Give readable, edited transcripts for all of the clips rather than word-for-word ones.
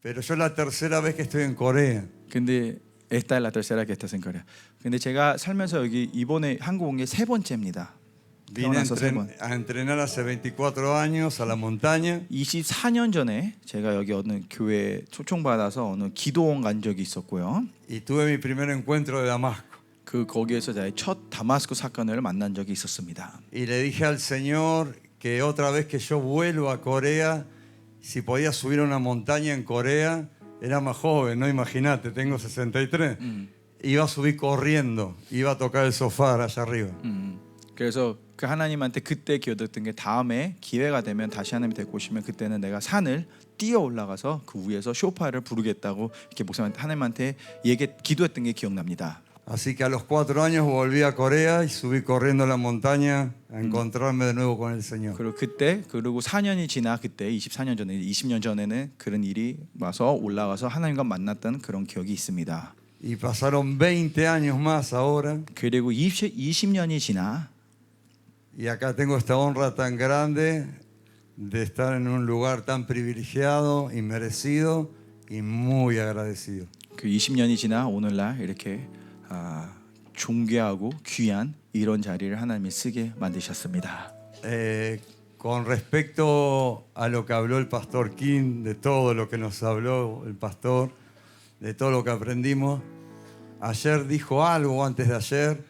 Pero yo la tercera vez que estoy en Corea. 근데 esta es la tercera que estás en Corea. 근데 제가 살면서 여기 이번에 한국 온 게 세 번째입니다. Vine a, 태어나서 세 번. a entrenar hace 24 años a la montaña. 24년 전에 제가 여기 어느 교회 초청받아서 어느 기도원 간 적이 있었고요. Y tuve mi primer encuentro de Damasco. 그 거기에서 저의 첫 다마스쿠 사건을 만난 적이 있었습니다. Y le dije al Señor que otra vez que yo vuelvo a Corea, si podía subir a una montaña en Corea, era más joven, no imagínate, tengo 63. Iba a subir corriendo, iba a tocar el sofá allá arriba. 그래서 그 하나님한테 그때 기도했던 게 다음에 기회가 되면 다시 하나님이 데리고 오시면 그때는 내가 산을 뛰어 올라가서 그 위에서 쇼파를 부르겠다고 이렇게 목사님한테 하나님한테 기도했던 게 기억납니다. Así que a los 4 años volví a Corea y subí corriendo a la montaña a encontrarme de nuevo con el Señor. 그리고 4년이 지나 그때 24년 전에 20년 전에는 그런 일이 와서 올라가서 하나님과 만났던 그런 기억이 있습니다. Y pasaron 20 años más ahora. 그리고 20년이 지나 Y acá tengo esta honra tan grande de estar en un lugar tan privilegiado y merecido y muy agradecido. 그 20년이 지나 오늘날 이렇게 존귀하고 귀한 이런 자리를 하나님이 쓰게 만드셨습니다. Con respecto a lo que habló el pastor Kim, de todo lo que nos habló el pastor, de todo lo que aprendimos, ayer dijo algo antes de ayer,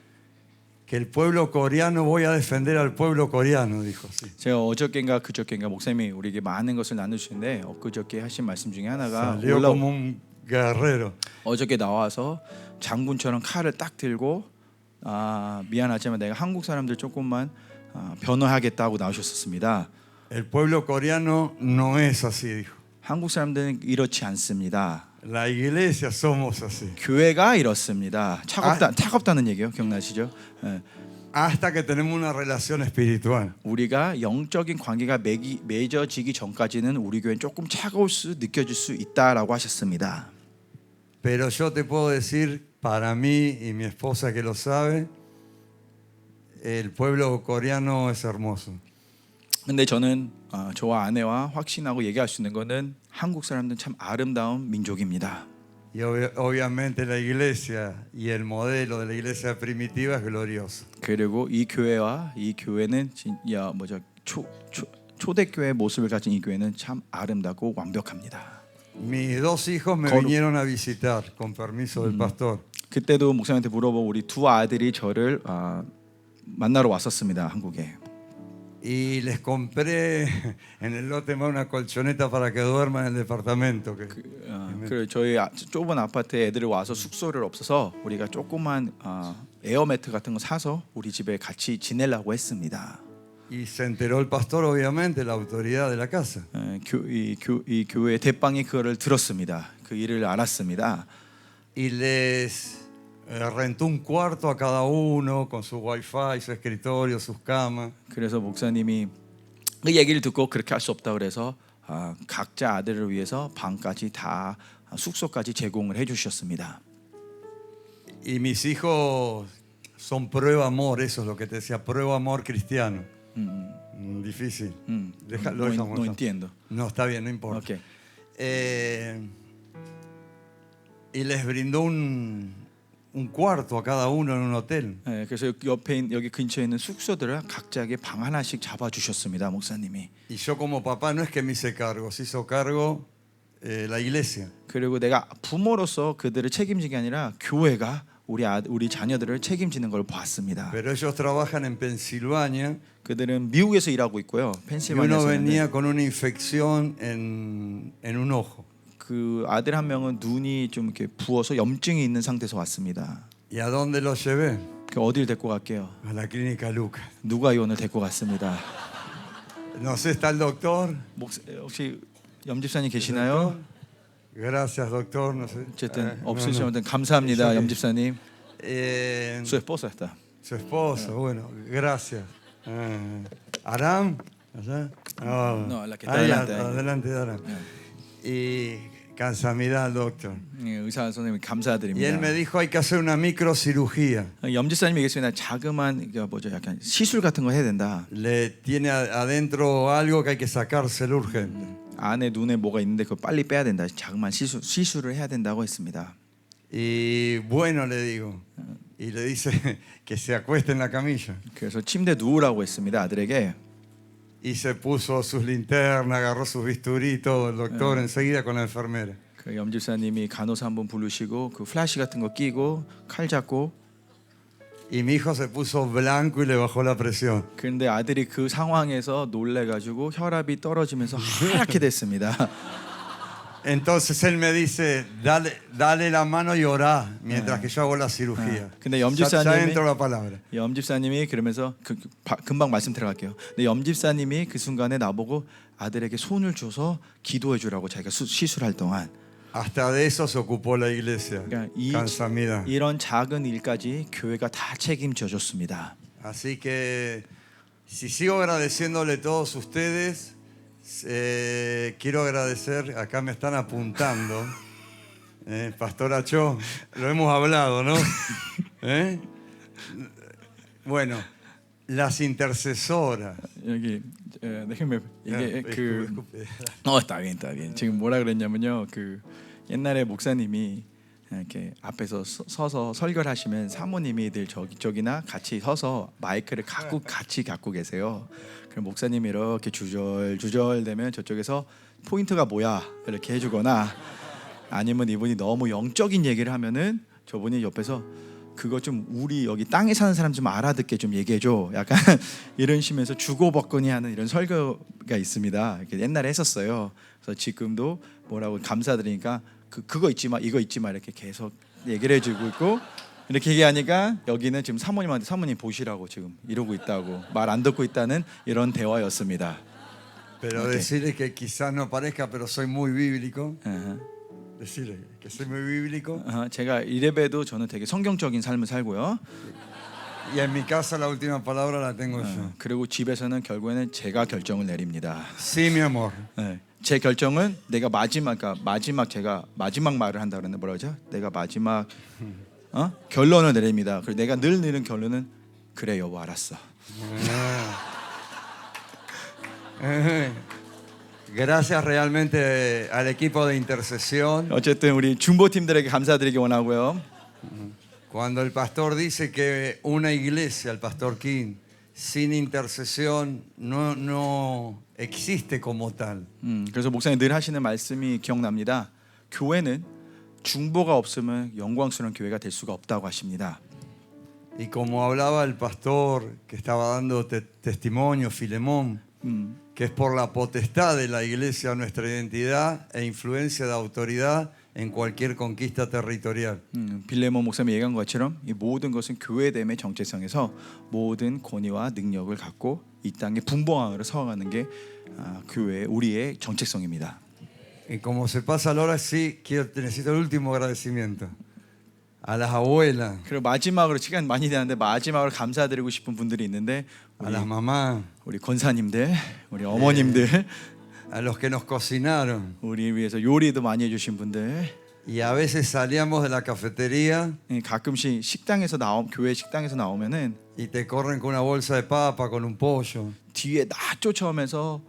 que el pueblo coreano, voy a defender al pueblo coreano, dijo así. 제가 어저께인가 그저께인가 목사님이 우리에게 많은 것을 나누시는데 엊그저께 하신 말씀 중에 하나가 Salió como un guerrero. 어저께 나와서 장군처럼 칼을 딱 들고 미안하지만 내가 한국 사람들 조금만 변호하겠다고 나오셨었습니다. El pueblo coreano no es así, dijo. 한국 사람들은 이렇지 않습니다. La iglesia somos así. 교회가 이렇습니다. 차갑다는 얘기요. 기억나시죠? Hasta que tenemos una relación espiritual. 우리가 영적인 관계가 맺어지기 전까지는 우리 교회는 조금 느껴질 수 있다라고 하셨습니다. Pero yo te puedo decir, para mí y mi esposa que lo sabe, el pueblo coreano es hermoso. 근데 저는 저와 아내와 확신하고 얘기할 수 있는 거는 한국 사람들은 참 아름다운 민족입니다. Y obviamente la iglesia y el modelo de la iglesia primitiva es glorioso. 그리고 이 교회는 초대교회 모습을 가진 이 교회는 참 아름답고 완벽합니다. Mis 2 hijos me vinieron a visitar, con permiso del pastor. 그때도 목사님한테 물어보고 우리 2 아들이 저를 만나러 왔었습니다. 한국에. Y les compré en el lote más una colchoneta para que duerman en el departamento. 그래 저희 좁은 아파트에 애들이 와서 숙소를 없어서 우리가 조그만 에어매트 같은 거 사서 우리 집에 같이 지내려고 했습니다. Y se enteró el pastor, obviamente, la autoridad de la casa. 이 교회 대빵이 그거를 들었습니다. 그 일을 알았습니다. Y les rentó un cuarto a cada uno con su wifi, su escritorio, sus camas. 그래서 목사님이 그 얘기를 듣고 그렇게 할 수 없다 그래서 각자 아들을 위해서 방까지 다 숙소까지 제공을 해주셨습니다. Y mis hijos son prueba amor, eso es lo que te decía, prueba amor cristiano. Difícil. No entiendo. No, está bien, no importa. Okay. Y les brindó un cuarto a cada uno en un hotel. 그래서 여기 근처에 있는 숙소들을 각자에게 방 하나씩 잡아주셨습니다, 목사님이. Y yo como papá no es que me hice cargo, se hizo cargo la iglesia. 그리고 내가 부모로서 그들을 책임지게 아니라 교회가 우리 자녀들을 책임지는 걸 봤습니다. Pero ellos trabajan en Pensilvania. 그들은 미국에서 일하고 있고요. Y uno 펜실바니아에서. venía con una infección en un ojo. 그 아들 한 명은 눈이 좀 이렇게 부어서 염증이 있는 상태에서 왔습니다. ¿Y a dónde lo llevé? 그 어디를 데리고 갈게요? A la clínica Lucas. 누가 이 오늘 데리고 갔습니다. No sé, ¿está el doctor? 혹시 염집사님 계시나요? Gracias, doctor. No sé. 어쨌든 없으시면 감사합니다, 염집사님. Su esposa está. Su esposa, bueno, gracias. Aram, allá. No, la que está adelante. Adelante de Aram. Y 감사합니다, doctor. 의사 선생님 Y 감사드립니다. él me dijo hay que hacer una microcirugía. 염지사님이 얘기했습니다. 자그만 약간 시술 같은 거 해야 된다. Le tiene adentro algo que hay que sacárselo urgente. 안에 눈에 뭐가 있는데 그거 빨리 빼야 된다. 자그마한 시술을 해야 된다고 했습니다. Y bueno, le digo. Y le dice que se acueste en la camilla. 그래서 침대 누우라고 했습니다. 아들에게. Y se puso sus linternas, agarró sus bisturí y todo, el doctor enseguida con la enfermera. 그 염집사님이 간호사 한분 부르시고 그 플래시 같은 거 끼고 칼 잡고. Y mi hijo se puso blanco y le bajó la presión. 그런데 아들이 그 상황에서 놀래가지고 혈압이 떨어지면서 하얗게 됐습니다. Entonces él me dice, dale la mano y orá mientras que yo hago la cirugía. 근데 Ya 염집사님이 entró la palabra. 염집사님이 그러면서 금방 말씀 들어갈게요. 근데 염집사님이 그 순간에 나보고 아들에게 손을 줘서 기도해 주라고 자기가 시술할 동안 Hasta de eso se ocupó la iglesia. 그러니까 Cansamida. 이런 작은 일까지 교회가 다 책임져 줬습니다. Así que si sigo agradeciéndole a todos ustedes, quiero agradecer, acá me están apuntando, Pastor Acho, lo hemos hablado, ¿no? Bueno, las intercesoras. 여기 déjeme 이게 그 está bien. 지금 뭐라 그랬냐면요. 그 옛날에 목사님이 이렇게 앞에서 서서 설교를 하시면 사모님이들 저기나 같이 서서 마이크를 같이 갖고 계세요. 그럼 목사님이 이렇게 주절 되면 저쪽에서 포인트가 뭐야 이렇게 해주거나 아니면 이분이 너무 영적인 얘기를 하면은 저분이 옆에서 그거 좀 우리 여기 땅에 사는 사람 좀 알아듣게 좀 얘기해줘. 약간 이런 식으로 주고받거니 하는 이런 설교가 있습니다. 옛날에 했었어요. 그래서 지금도 뭐라고 감사드리니까 그거 잊지 마, 이거 잊지 마 이렇게 계속 얘기를 해주고 있고 이렇게 얘기하니까 여기는 지금 사모님한테 사모님 보시라고 지금 이러고 있다고 말 안 듣고 있다는 이런 대화였습니다. Pero decirle que quizás no parezca, pero soy muy bíblico. Decirle que soy muy bíblico. 제가 이래봬도 저는 되게 성경적인 삶을 살고요. Y en mi casa la última palabra la tengo yo. 그리고 집에서는 결국에는 제가 결정을 내립니다. Sí, mi amor. 제 결정은 내가 제가 마지막 말을 한다 그러는데 뭐라 그러죠? 내가 마지막 결론을 내립니다. 그리고 내가 늘 내는 결론은 그래 여보 알았어. Gracias realmente al equipo de intercesión. 어쨌든 우리 중보 팀들에게 감사드리기 원하고요. Cuando el pastor dice que una iglesia, el pastor King, sin intercesión no existe como tal. 그래서 목사님 늘 하시는 말씀이 기억납니다. 교회는 중보가 없으면 영광스러운 교회가 될 수가 없다고 하십니다. Y como hablaba el pastor que estaba dando testimonio, Filemón, que es por la potestad de la iglesia nuestra identidad e influencia de autoridad en cualquier conquista territorial. 빌레몬 목사님이 얘기한 것처럼 이 모든 것은 교회됨의 정체성에서 모든 권위와 능력을 갖고 이 땅의 분봉왕으로 서가는 게 교회 우리의 정체성입니다. Y como se pasa la hora, sí, necesito el último agradecimiento a las abuelas, 그리고 마지막으로 시간 많이 되는데 마지막으로 감사드리고 싶은 분들이 있는데 a las mamás, 우리 권사님들, 우리 어머님들, a los que nos cocinaron. 우리 위해서 요리도 많이 해주신 분들. Y a veces salíamos de la cafetería 가끔씩 교회 식당에서 나오면은 y te corren con una bolsa de papa, con un pollo. 뒤에 나 쫓아오면서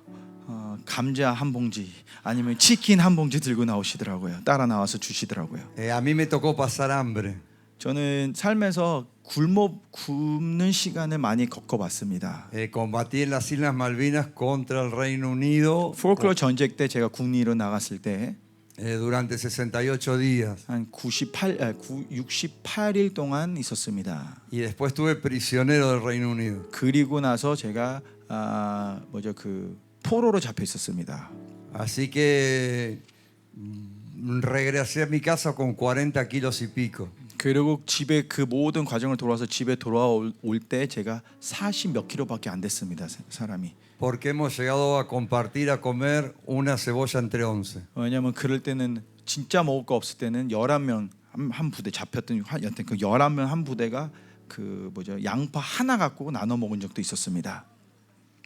감자 한 봉지 아니면 치킨 한 봉지 들고 나오시더라고요. 따라 나와서 주시더라고요. A mí me tocó pasar hambre. 저는 삶에서 굶는 시간을 많이 겪어봤습니다. Combatí en las Islas Malvinas contra el Reino Unido 포클로 전쟁 때 제가 국리로 나갔을 때 durante 68 días. 한 68일 동안 있었습니다. Y después estuve prisionero del Reino Unido. 그리고 나서 제가 포로로 잡혀 있었습니다. Así que regresé a mi casa con 40 kilos y pico. 그리고 집에 그 모든 과정을 돌아서 집에 돌아올 때 제가 40 몇 킬로밖에 안 됐습니다. 사람이. Porque hemos llegado a compartir, a comer una cebolla entre 11. 왜냐하면 그럴 때는 진짜 먹을 거 없을 때는 11명 한 부대 잡혔던 여튼 그 11명 한 부대가 양파 하나 갖고 나눠 먹은 적도 있었습니다.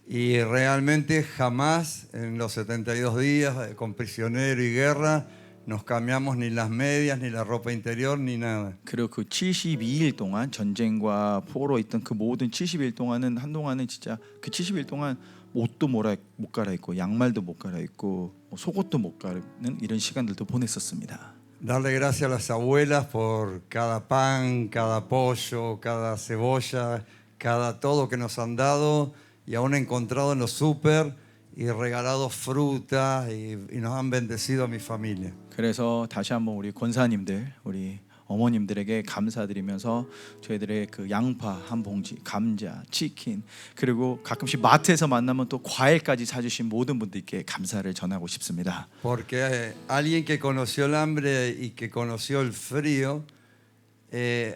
Y realmente jamás en los 72 días con prisionero y guerra nos cambiamos ni las medias, ni la ropa interior, ni nada. 그리고 그 72일 동안 전쟁과 포로 있던 그 모든 70일 동안은 한동안은 진짜 그 70일 동안 옷도 못 갈아입고 양말도 못 갈아입고 속옷도 못 가르는 이런 시간들도 보냈었습니다. Darle gracias a las abuelas por cada pan, cada pollo, cada cebolla, cada todo que nos han dado y aún encontrado en los súper y regalado fruta y nos han bendecido a mi familia. 그래서 다시 한번 우리 권사님들, 우리 어머님들에게 감사드리면서 저희들의 그 양파 한 봉지, 감자, 치킨, 그리고 가끔씩 마트에서 만나면 또 과일까지 사주신 모든 분들께 감사를 전하고 싶습니다. Porque alguien que conoció el hambre y que conoció el frío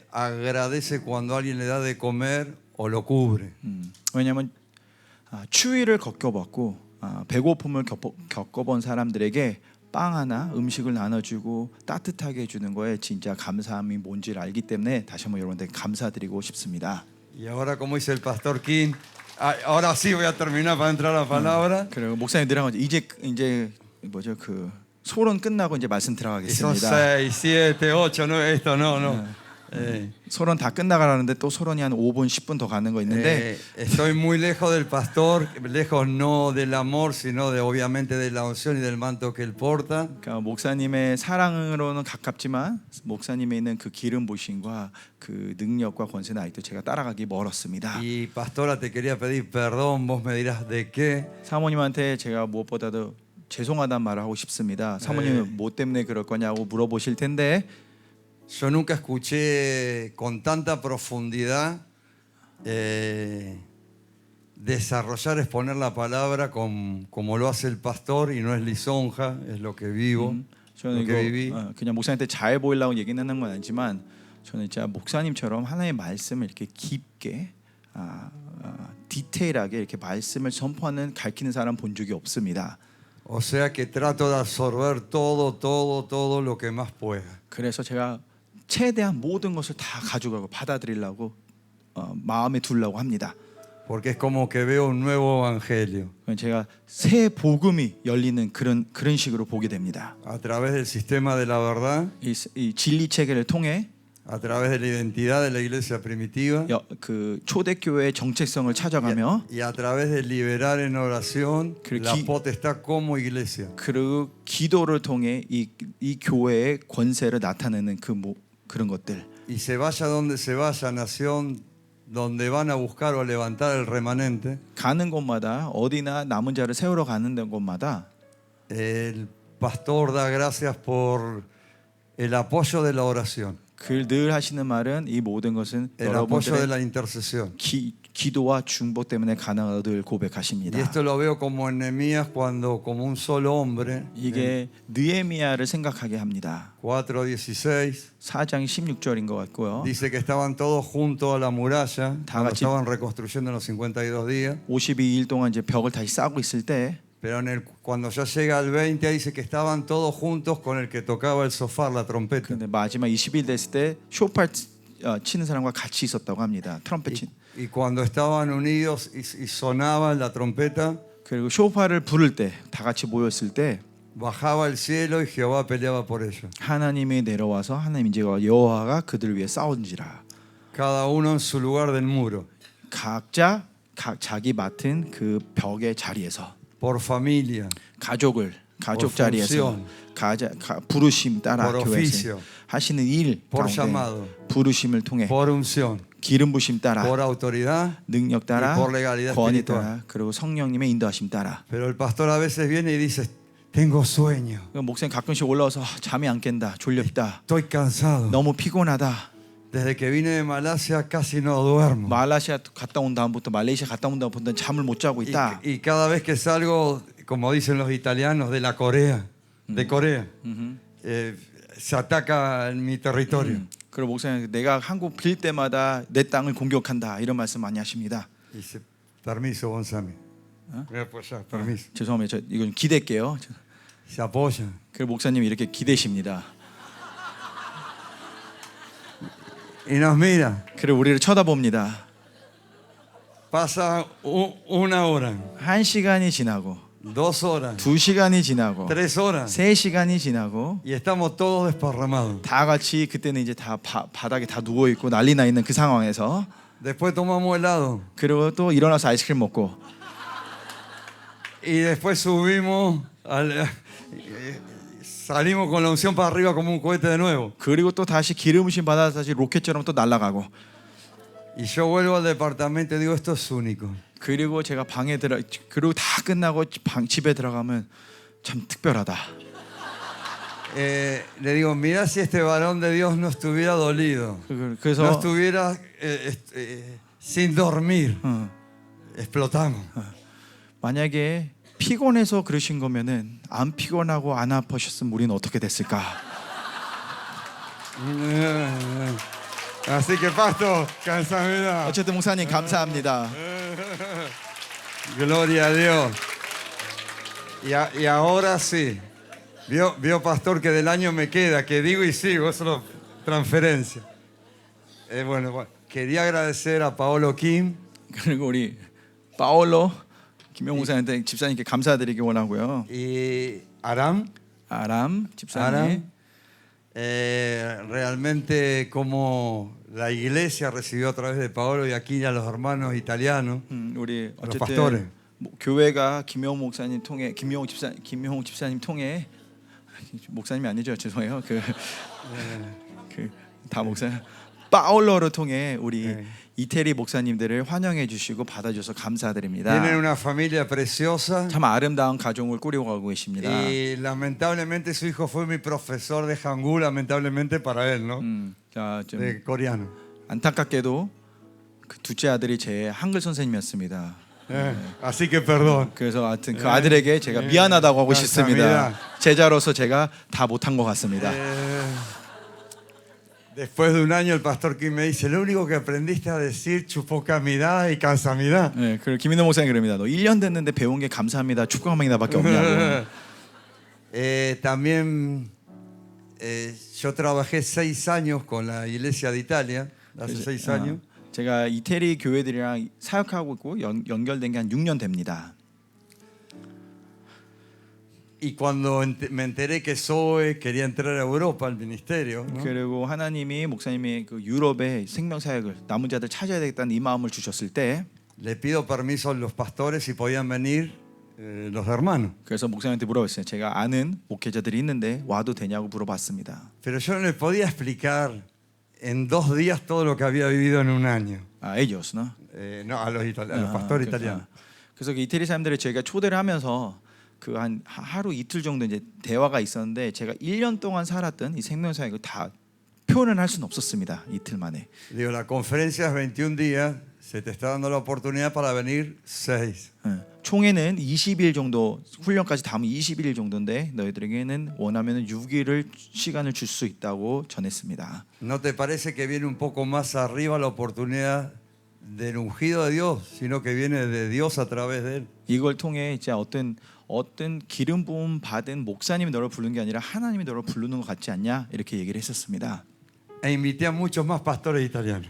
agradece cuando alguien le da de comer o lo cubre. 왜냐하면 추위를 겪어봤고 배고픔을 겪어본 사람들에게 빵 하나 음식을 나눠주고 따뜻하게 해주는 거에 진짜 감사함이 뭔지를 알기 때문에 다시 한번 여러분들 감사드리고 싶습니다. Y ahora como dice el pastor King, ahora sí voy a terminar para entrar a la palabra. 그리고 목사님 들어가면 이제 뭐죠 그 소론 끝나고 이제 말씀 Y son 들어가겠습니다. 6, 7, 8, no, esto no. 소론 다 끝나가라는데 또 소론이 한 5분 10분 더 가는 거 있는데 Estoy muy lejos del pastor, lejos no del amor, sino de obviamente de la unción y del manto que él porta. 그러니까 목사님의 사랑으로는 가깝지만 목사님에 있는 그 기름 부심과 그 능력과 권세는 아직도 제가 따라가기 멀었습니다. Y pastora, te quería pedir perdón, vos me dirás de qué. 사모님한테 제가 무엇보다도 죄송하다는 말을 하고 싶습니다. 사모님은 뭐 때문에 그럴 거냐고 물어보실 텐데 Yo nunca escuché con tanta profundidad desarrollar, exponer la palabra como lo hace el pastor y no es lisonja, es lo que vivo, 저는 lo que viví. 이거 그냥 목사님한테 잘 보이려고 얘기는 하는 건 아니지만 저는 진짜 목사님처럼 하나님의 말씀을 이렇게 깊게 디테일하게 이렇게 말씀을 선포하는 가르치는 사람 본 적이 없습니다. O sea que trato de absorber todo lo que más pueda. 그래서 제가 최대한 모든 것을 다 가져가고 받아들이려고 마음에 두려고 합니다. Porque es como que veo un nuevo evangelio 제가 새 복음이 열리는 그런 식으로 보게 됩니다. a través del sistema de la verdad, 이 진리 체계를 통해 a través de la identidad de la iglesia primitiva 그 초대교회의 정체성을 찾아가며 y a través de liberar en oración la potestad como iglesia. 그리고 기도를 통해 이 교회의 권세를 나타내는 그런 것들. Y se vaya donde se vaya, nación donde van a buscar o levantar el remanente, 가는 곳마다 어디나 남은 자를 세우러 가는 곳마다 el pastor da gracias por el apoyo de la oración, 늘 하시는 말은 이 모든 것은 el apoyo de 여러분들의 la intercesión. 기도와 중보 때문에 가능하다고 늘 고백하십니다. Y esto lo veo como en Nehemías cuando como un solo hombre, 이게 느헤미야를 생각하게 합니다. 4:16, 4장 16절인 것 같고요. dice que estaban todos juntos a la muralla cuando 같이- estaban reconstruyendo en los 52 días. 52일 동안 이제 벽을 다시 쌓고 있을 때 Pero cuando ya llega al 20 dice que estaban todos juntos con el que tocaba el sofá, la trompeta. 근데 마지막 20일 됐을 때 쇼팔 치는 사람과 같이 있었다고 합니다. 트럼펫 친. Y cuando estaban unidos y sonaba la trompeta, 그리고 쇼파를 부를 때 다 같이 모였을 때 bajaba el cielo y Jehová peleaba por ellos. 하나님이 내려와서 하나님 이제 여호와가 그들 위해 싸운지라. Cada uno en su lugar del muro, 각자 자기 맡은 그 벽의 자리에서 por familia, 가족 por 자리에서 función, 부르심 따라 por 교회에서 oficio, 하시는 일 por 가운데 llamado, 부르심을 통해 por unción, 기름 부심 따라 por autoridad. 능력 따라 y por legalidad 권위 espiritual. 따라 그리고 성령님의 인도하심 따라. Pero el pastor a veces viene y dice, tengo sueño, 목사님 가끔씩 올라와서 잠이 안 깬다, 졸렵다, estoy cansado. 너무 피곤하다. Desde que vine de Malasia casi no duermo. 말레이시아 갔다 온 다음부터 잠을 못 자고 있다. Y cada vez que salgo, como dicen los italianos, de la Corea, de Corea, se ataca en mi territorio. 그리고 목사님 내가 한국 빌 때마다 내 땅을 공격한다 이런 말씀 많이 하십니다. Dice, permiso, Gonzalo. Voy a apoyar, permiso. 죄송합니다. 이건 기댈게요. Se apoya. 그리고 목사님이 이렇게 기대십니다. Y nos mira. 그리고 우리를 쳐다봅니다. Pasa una hora, 1시간이 지나고 2 horas, 2시간이 지나고 3 horas. 3시간이 지나고 Y estamos todos desparramados. 다 같이 그때는 이제 다 바닥에 다 누워 있고 난리 나 있는 그 상황에서 Después tomamos helado. 그리고 또 일어나서 아이스크림 먹고 Y después subimos Salimos con la unción para arriba como un cohete de nuevo. 그리고 또 다시 기름부심 받아서 다시 로켓처럼 또 날아가고. Y yo vuelvo al departamento y digo, esto es único. 그리고 제가 방에 그리고 다 끝나고 집에 들어가면 참 특별하다. Le digo, mira si este varón de Dios no estuviera dolido, 그래서 no estuviera sin dormir, explotamos. 만약에 피곤해서 그러신 거면은 안 피곤하고 안 아프셨으면 우리는 어떻게 됐을까? Así que pastor, 감사합니다. 어쨌든 목사님 감사합니다. Gloria a Dios. Y ahora sí. Vio pastor que del año me queda, que digo y sigo, eso es transferencia. Bueno, quería agradecer a Paolo Kim. 그리고 우리 파올로 김영 목사님한테 집사님께 감사드리기 원하고요. Y Aram. 아람 집사님. Aram. Realmente como la iglesia recibió a través de Paolo y aquí a los hermanos italianos, 우리 los pastores. 어쨌든 교회가 김영 목사님 통해 김용 집사님 통해 목사님이 아니죠, 죄송해요. 다 목사 파올로를 통해 우리 이태리 목사님들을 환영해 주시고 받아줘서 감사드립니다. Tienen una familia preciosa. 참 아름다운 가정을 꾸려가고 계십니다. Y lamentablemente su hijo fue mi profesor de Hangul, lamentablemente para él, ¿no? 자, 좀 De coreano. 안타깝게도 그 둘째 아들이 제 한글 선생님이었습니다. Así que perdón. 그래서 하여튼 그 아들에게 제가 미안하다고 하고 싶습니다. 감사합니다. 제자로서 제가 다 못한 것 같습니다. Después de un año el pastor Kim me dice, lo único que aprendiste a decir chupocamidad y cansamidad. 네, 그 김인호 목사님 그럽니다. 너 1년 됐는데 배운 게 감사합니다. 축구함이나밖에 없냐고. También yo trabajé 6 años con la iglesia de Italia, hace 6 años. 제가 이태리 교회들이랑 사역하고 있고 연결된 게 한 6년 됩니다. Y cuando me enteré que Zoe quería entrar a Europa al ministerio, ¿no? 그리고 하나님이 목사님이 그 유럽의 생명 사역을 남은 자들 찾아야 되겠다는 이 마음을 주셨을 때, le pido permiso a los pastores si podían venir los hermanos. 그래서 목사님한테 물어봤어요. 제가 아는 목회자들이 있는데 와도 되냐고 물어봤습니다. Pero yo no le podía explicar en 2 días todo lo que había vivido en un año. 아, ellos, ¿no? No, a los pastores italianos. 그래서 그 이태리 사람들을 저희가 초대를 하면서 그 한 하루 이틀 정도 이제 대화가 있었는데 제가 1년 동안 살았던 이 생명 사역을 다 표현을 할 수는 없었습니다. 이틀 만에. Digo, la conferencia es 21 días, se te está dando la oportunidad para venir 6. 총회는 20일 정도 훈련까지 다 하면 21일 정도인데 너희들에게는 원하면 6일을 시간을 줄 수 있다고 전했습니다. ¿No te parece que viene un poco más arriba la oportunidad del ungido de Dios, sino que viene de Dios a través de él? 이걸 통해 이제 어떤 기름 부음 받은 목사님이 너를 부르는 게 아니라 하나님이 너를 부르는 것 같지 않냐 이렇게 얘기를 했었습니다. E invité a muchos más pastores italianos.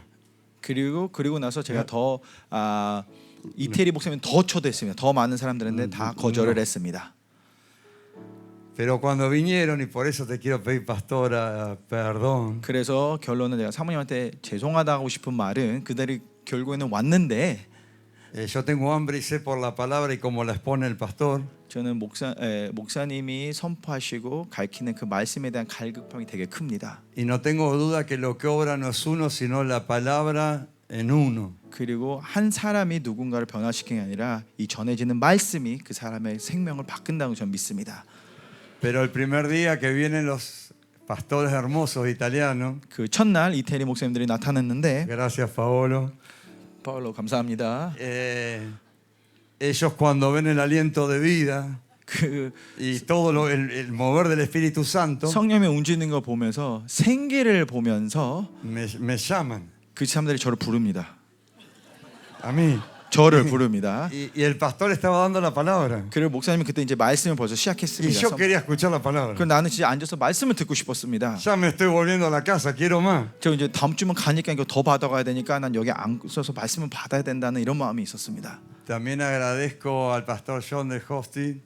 그리고 나서 제가 더 이태리 목사님 더 초대했습니다. 더 많은 사람들인데 다 거절을 했습니다. Pero cuando vinieron, y por eso te quiero pedir, pastora, perdón. 그래서 결론은 내가 사모님한테 죄송하다고 싶은 말은 그들이 결국에는 왔는데 Yo tengo hambre y sed por la palabra y como la expone el pastor. 저는 목사님이 선포하시고 가르치는 그 말씀에 대한 갈급함이 되게 큽니다. Y no tengo duda que lo que obra no es uno, sino la palabra en uno. 그리고 한 사람이 누군가를 변화시키는 게 아니라 이 전해지는 말씀이 그 사람의 생명을 바꾼다고 저는 믿습니다. Pero el primer día que vienen los pastores hermosos italianos. 그 첫날 이태리 목사님들이 나타났는데. Gracias, Paolo. 파울로 감사합니다. Ellos cuando ven el aliento de vida y todo el mover del Espíritu Santo, 성령이 움직이는 거 보면서 생기를 보면서 me llaman. 그 사람들이 저를 부릅니다. A mí. 저를 부릅니다. Y el pastor estaba dando la palabra. 그리고 목사님은 그때 이제 말씀을 벌써 시작했습니다. Y yo quería escuchar la palabra. 그 나는 진짜 앉아서 말씀을 듣고 싶었습니다. Ya me estoy volviendo a la casa, quiero más. 저 이제 다음 주면 가니까 이거 더 받아가야 되니까 난 여기 앉아서 말씀을 받아야 된다는 이런 마음이 있었습니다. También agradezco al pastor John de Hosting.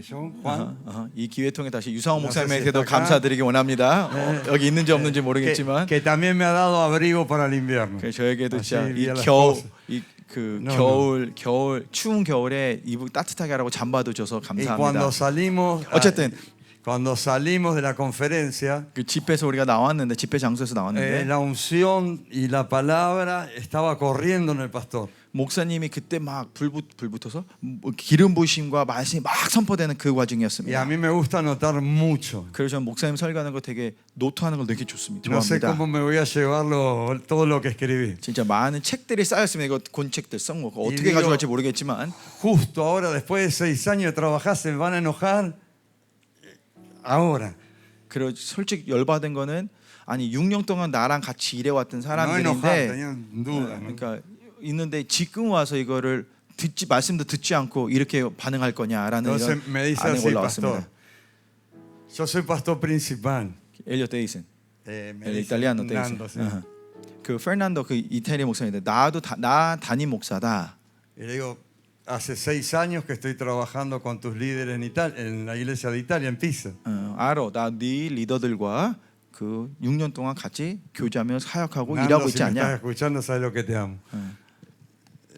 Juan. 이 기회 통해 다시 유상호 목사님에게도 감사드리기 원합니다. 여기 있는지 없는지 모르겠지만 que también me ha dado abrigo para el invierno. 저에게도 진짜 이 그 No, 겨울 추운 겨울에 이불 따뜻하게 하라고 잠바도 줘서 Y 감사합니다. cuando salimos, 어쨌든 cuando salimos de la conferencia, 그 집회에서 우리가 나왔는데 집회 장소에서 나왔는데 la unción y la palabra estaba corriendo en el pastor. 목사님이 그때 막 불 붙어서 기름 부으심과 말씀이 막 선포되는 그 Y a 과정이었습니다. mí me gusta anotar mucho. 그래서 저는 목사님 설교하는 거 되게 노트하는 걸 되게 좋습니다. No sé 좋아합니다. cómo me voy a llevar todo lo que escribí. 진짜 많은 책들이 쌓였습니다. 이거 본책들 써먹고 어떻게 이리요. 가져갈지 모르겠지만 Justo ahora, después de 6 años de trabajar, se me van a enojar. Ahora. 그리고 솔직히 열받은 거는 아니 6년 동안 나랑 같이 일해왔던 No enojar, 사람들인데 tenían duda. ¿no? 그러니까 있는데 지금 와서 이거를 말씀도 듣지 않고 이렇게 반응할 거냐라는 Entonces 이런 me dice 반응이 así, 올라왔습니다. pastor. Yo soy pastor principal. 엘리엇 데이슨, Me dice 이탈리아노 Nando, 데이슨. sí. 그 페르난도 그 이태리 목사인데 나 담임 목사다. Y le digo, hace 6 años que estoy trabajando con tus líderes en Italia, en la iglesia de Italia, en Pisa. 알아. 나 네 리더들과 그 6년 동안 같이 교제하며 사역하고 Nando, 일하고 si 있지 me estás 않냐? escuchando, sabes lo que te amo.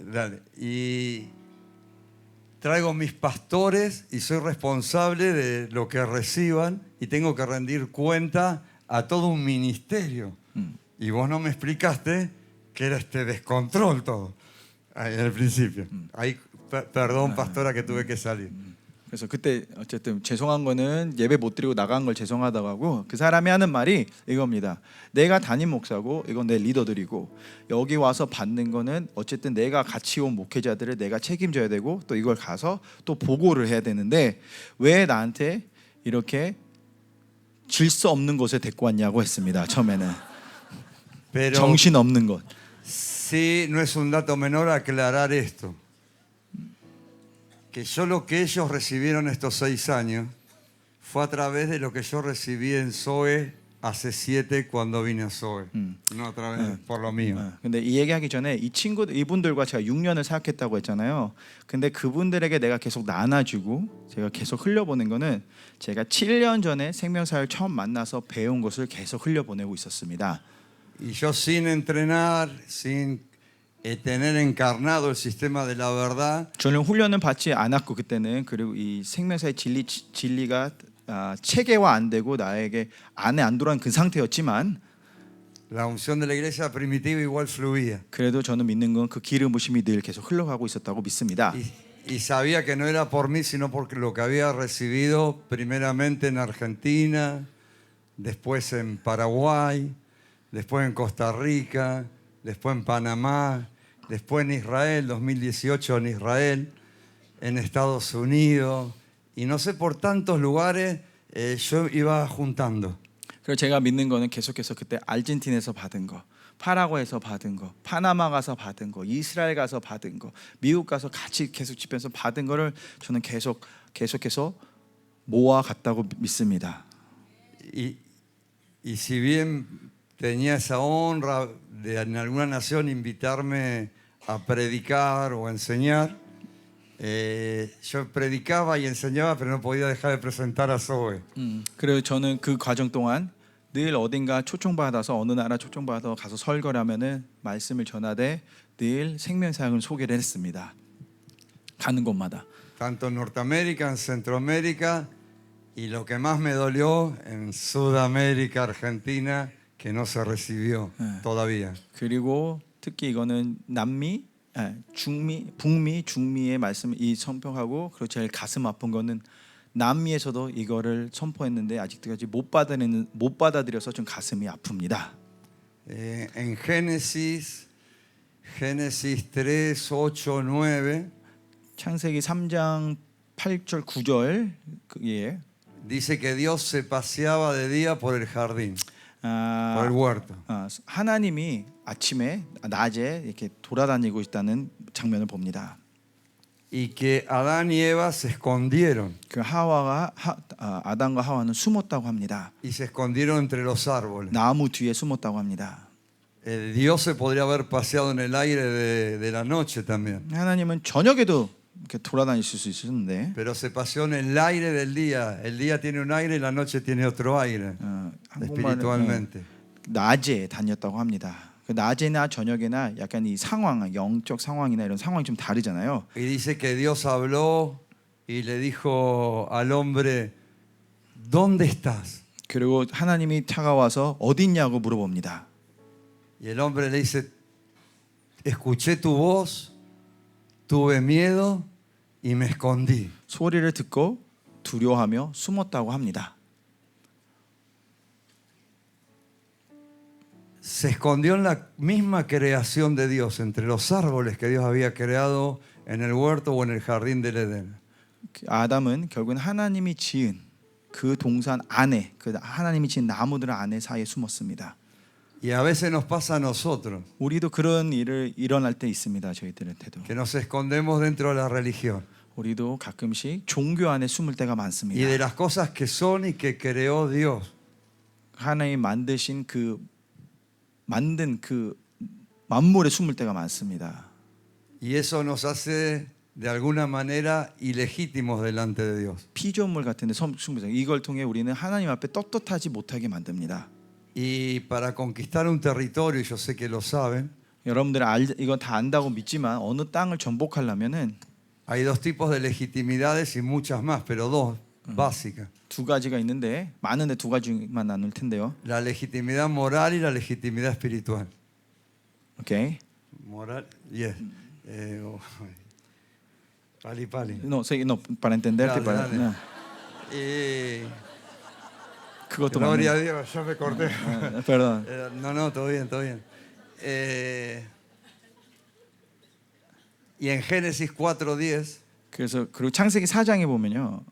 Dale. Y traigo mis pastores y soy responsable de lo que reciban y tengo que rendir cuenta a todo un ministerio. Y vos no me explicaste que era este descontrol todo, ahí en el principio. Ahí, perdón, pastora, que tuve que salir. 그래서 그때 어쨌든 죄송한 거는 예배 못 드리고 나간 걸 죄송하다고 하고 그 사람이 하는 말이 이겁니다. 내가 담임 목사고 이건 내 리더들이고 여기 와서 받는 거는 어쨌든 내가 같이 온 목회자들을 내가 책임져야 되고 또 이걸 가서 또 보고를 해야 되는데 왜 나한테 이렇게 질서 없는 곳에 데리고 왔냐고 했습니다. 처음에는 Pero 정신 없는 것. sí, no es un dato menor aclarar esto. Que yo lo que ellos recibieron estos 6 años fue a través de lo que yo recibí en Zoe hace 7 cuando vine a Zoe. No a través por lo mío. 근데 이 얘기하기 전에 이분들과 제가 6년을 사역했다고 했잖아요. 근데 그분들에게 내가 계속 나눠주고 제가 계속 흘려보낸 거는 제가 7년 전에 생명사를 처음 만나서 배운 것을 계속 흘려보내고 있었습니다. Y yo sin entrenar, sin tener encarnado el sistema de la verdad, 저는 훈련은 받지 않았고 그때는 그리고 이 생명사의 진리가 체계화 안 되고 나에게 안에 안 들어간 그 상태였지만 la unción de la iglesia primitiva igual fluía. 그래도 저는 믿는 건 그 기름 부심이 늘 계속 흘러가고 있었다고 믿습니다. Y sabía que no era por mí, sino porque lo que había recibido primeramente en Argentina, después en Paraguay, después en Costa Rica, después en Panamá, después en Israel, 2018 en Israel, en Estados Unidos, y no sé por tantos lugares yo iba juntando. 그리고 제가 믿는 거는 계속해서 그때 아르헨티나에서 받은 거, 파라과이에서 받은 거, 파나마 가서 받은 거, 이스라엘 가서 받은 거, 미국 가서 같이 계속 집회에서 받은 거를 저는 계속해서 모아 갔다고 믿습니다. Y si bien tenía esa honra de en alguna nación invitarme a predicar o a enseñar, yo predicaba y enseñaba, pero no podía dejar de presentar a Zoe. 그리고 저는 그 과정 동안 늘 어딘가 초청받아서 어느 나라 초청받아서 가서 설교를 하면은 말씀을 전하되 늘 생명사역을 소개를 했습니다. 가는 곳마다. Tanto en Norteamérica, en Centroamérica, y lo que más me dolió en Sudamérica, Argentina, que no se recibió todavía. 그리고 특히 이거는 북미, 중미의 말씀 이 선포하고 그리고 제일 가슴 아픈 거는 남미에서도 이거를 선포했는데 아직까지 못 받아들여서 좀 가슴이 아픕니다. En Génesis 3, 8, 9 창세기 3장 8절 9절 예. dice que Dios se paseaba de día por el jardín, por el huerto. 하나님이 아침에 낮에 이렇게 돌아다니고 있다는 장면을 봅니다. Y que Adán y Eva se escondieron. 그 아담과 하와는 숨었다고 합니다. Y se escondieron entre los árboles. 나무 뒤에 숨었다고 합니다. Dios se podría haber paseado en el aire de la noche también. 하나님은 저녁에도 이렇게 돌아다니실 수 있었는데 Pero se paseó en el aire del día. El día tiene un aire y la noche tiene otro aire. 한국말은 Espiritualmente. 낮에 다녔다고 합니다. 그 낮에나 저녁에나 약간 이 상황, 영적 상황이나 이런 상황이 좀 다르잖아요. Y dice que Dios habló y le dijo al hombre, ¿dónde estás? 그리고 하나님이 차가워서 어디 있냐고 물어봅니다. Y el hombre le dice, escuché tu voz, tuve miedo y me escondí. 소리를 듣고 두려워하며 숨었다고 합니다. Se escondió en la misma creación de Dios, entre los árboles que Dios había creado en el huerto o en el jardín del Edén. 아담은 결국은 하나님이 지은 그 동산 안에, 그 하나님이 지은 나무들 안에 사이에 숨었습니다. Y a veces nos pasa a nosotros, 우리도 그런 일을 일어날 때 있습니다. 저희들한테도. que nos escondemos dentro de la religión 우리도 가끔씩 종교 안에 숨을 때가 y 많습니다. de las cosas que son y que creó Dios. 하나님 만든 그 만물에 숨을 때가 많습니다. Y eso nos hace de alguna manera ilegítimos delante de Dios. 피조물 같은데 숨을 때 이걸 통해 우리는 하나님 앞에 떳떳하지 못하게 만듭니다. Y para conquistar un territorio, yo sé que lo saben, 여러분들 이건 다 안다고 믿지만 어느 땅을 정복하려면은 hay dos tipos de legitimidades y muchas más, pero dos básicas. 두 가지가 있는데 많은데 두 가지만 나눌 텐데요. La legitimidad moral y la legitimidad espiritual. 오케이. Moral, yes. Pali, pali. No, para entenderte, Dale, para. dale. 그것도 Gloria a 맞네. Dios, yo me corté. Perdón. No, todo bien, todo bien. Y en Génesis 4:10 그래서 그리고 창세기 4장에 보면요.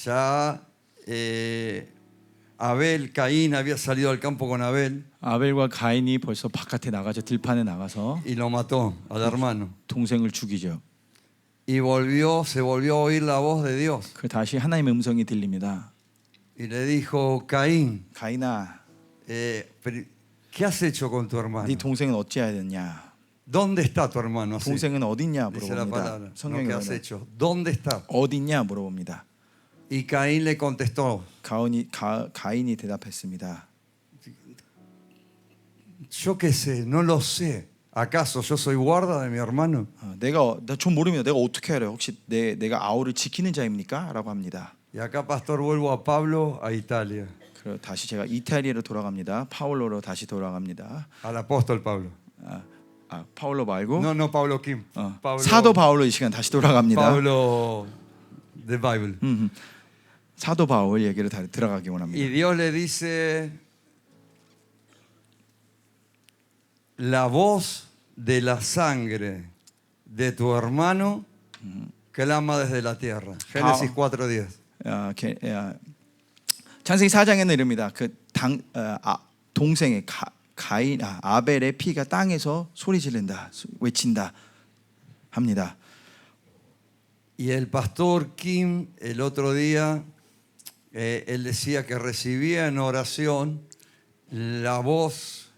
ya Abel, Caín había salido al campo con Abel 아벨과 가인이 벌써 바깥에 나가서 들판에 나가서 y lo mató al hermano. 동생을 죽이죠. Y se volvió a oír la voz de Dios. 그 다시 하나님의 음성이 들립니다. Y le dijo, Caín, 가인아, ¿qué has hecho con tu hermano? 네 동생은 어찌해야 되냐? ¿Dónde está tu hermano? Así 동생은 어딨냐 dice la palabra. 물어봅니다. No, 성경에 ¿qué has 보면 hecho? ¿Dónde está? 어딨냐 물어봅니다. Y Caín le contestó, 가인이 대답했습니다. yo qué sé, no lo sé. ¿Acaso yo soy guarda de mi hermano? 나 좀 모릅니다. 내가 어떻게 알아요? 혹시 내가 아우를 지키는 자입니까? 라고 합니다. Y acá, pastor, vuelvo a Pablo, a Italia, 그리고 다시 제가 이탈리아로 돌아갑니다. 파울로로 다시 돌아갑니다. al apóstol Pablo. 파울로 말고 No Pablo Kim. Pablo, 사도 바울로 이 시간 다시 돌아갑니다. Pablo de Bible. 사도 바울 얘기를 들어가기 원합니다. Y Dios le dice, la voz de la sangre de tu hermano clama desde la tierra. Génesis 4:10. 창세기 4장에는 이릅니다. 동생의 아벨의 피가 땅에서 소리 지른다, 외친다 합니다. Y el pastor Kim el otro día, él decía que recibía en oración la voz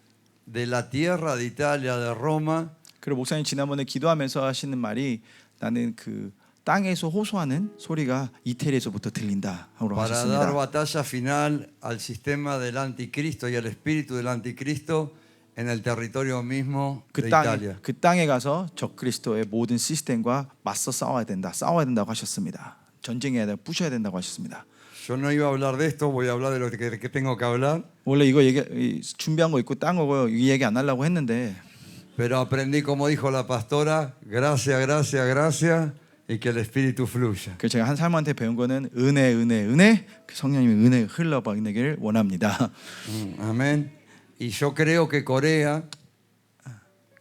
de la tierra de Italia, de Roma, 그리고 목사님 지난번에 기도하면서 하시는 말이 나는 그 땅에서 호소하는 소리가 이태리에서부터 들린다 하고 para dar 하셨습니다. batalla final al sistema del anticristo y al espíritu del anticristo en el territorio mismo de Italia. 그 땅에 가서 적그리스도의 모든 시스템과 맞서 싸워야 된다고 하셨습니다. 전쟁해야 된다, 부셔야 된다고 하셨습니다. Yo no iba a hablar de esto, voy a hablar de lo que tengo que hablar. 원래 이거 준비한 거 있고 딴 거고요. 이 얘기 안 하려고 했는데 Pero aprendí, como dijo la pastora, gracias, gracias, gracias, y que el espíritu fluya. 그 제가 한 사람한테 배운 거는 은혜, 그 성령님의 은혜 흘러버리기를 원합니다. Amén. Y yo creo que Corea,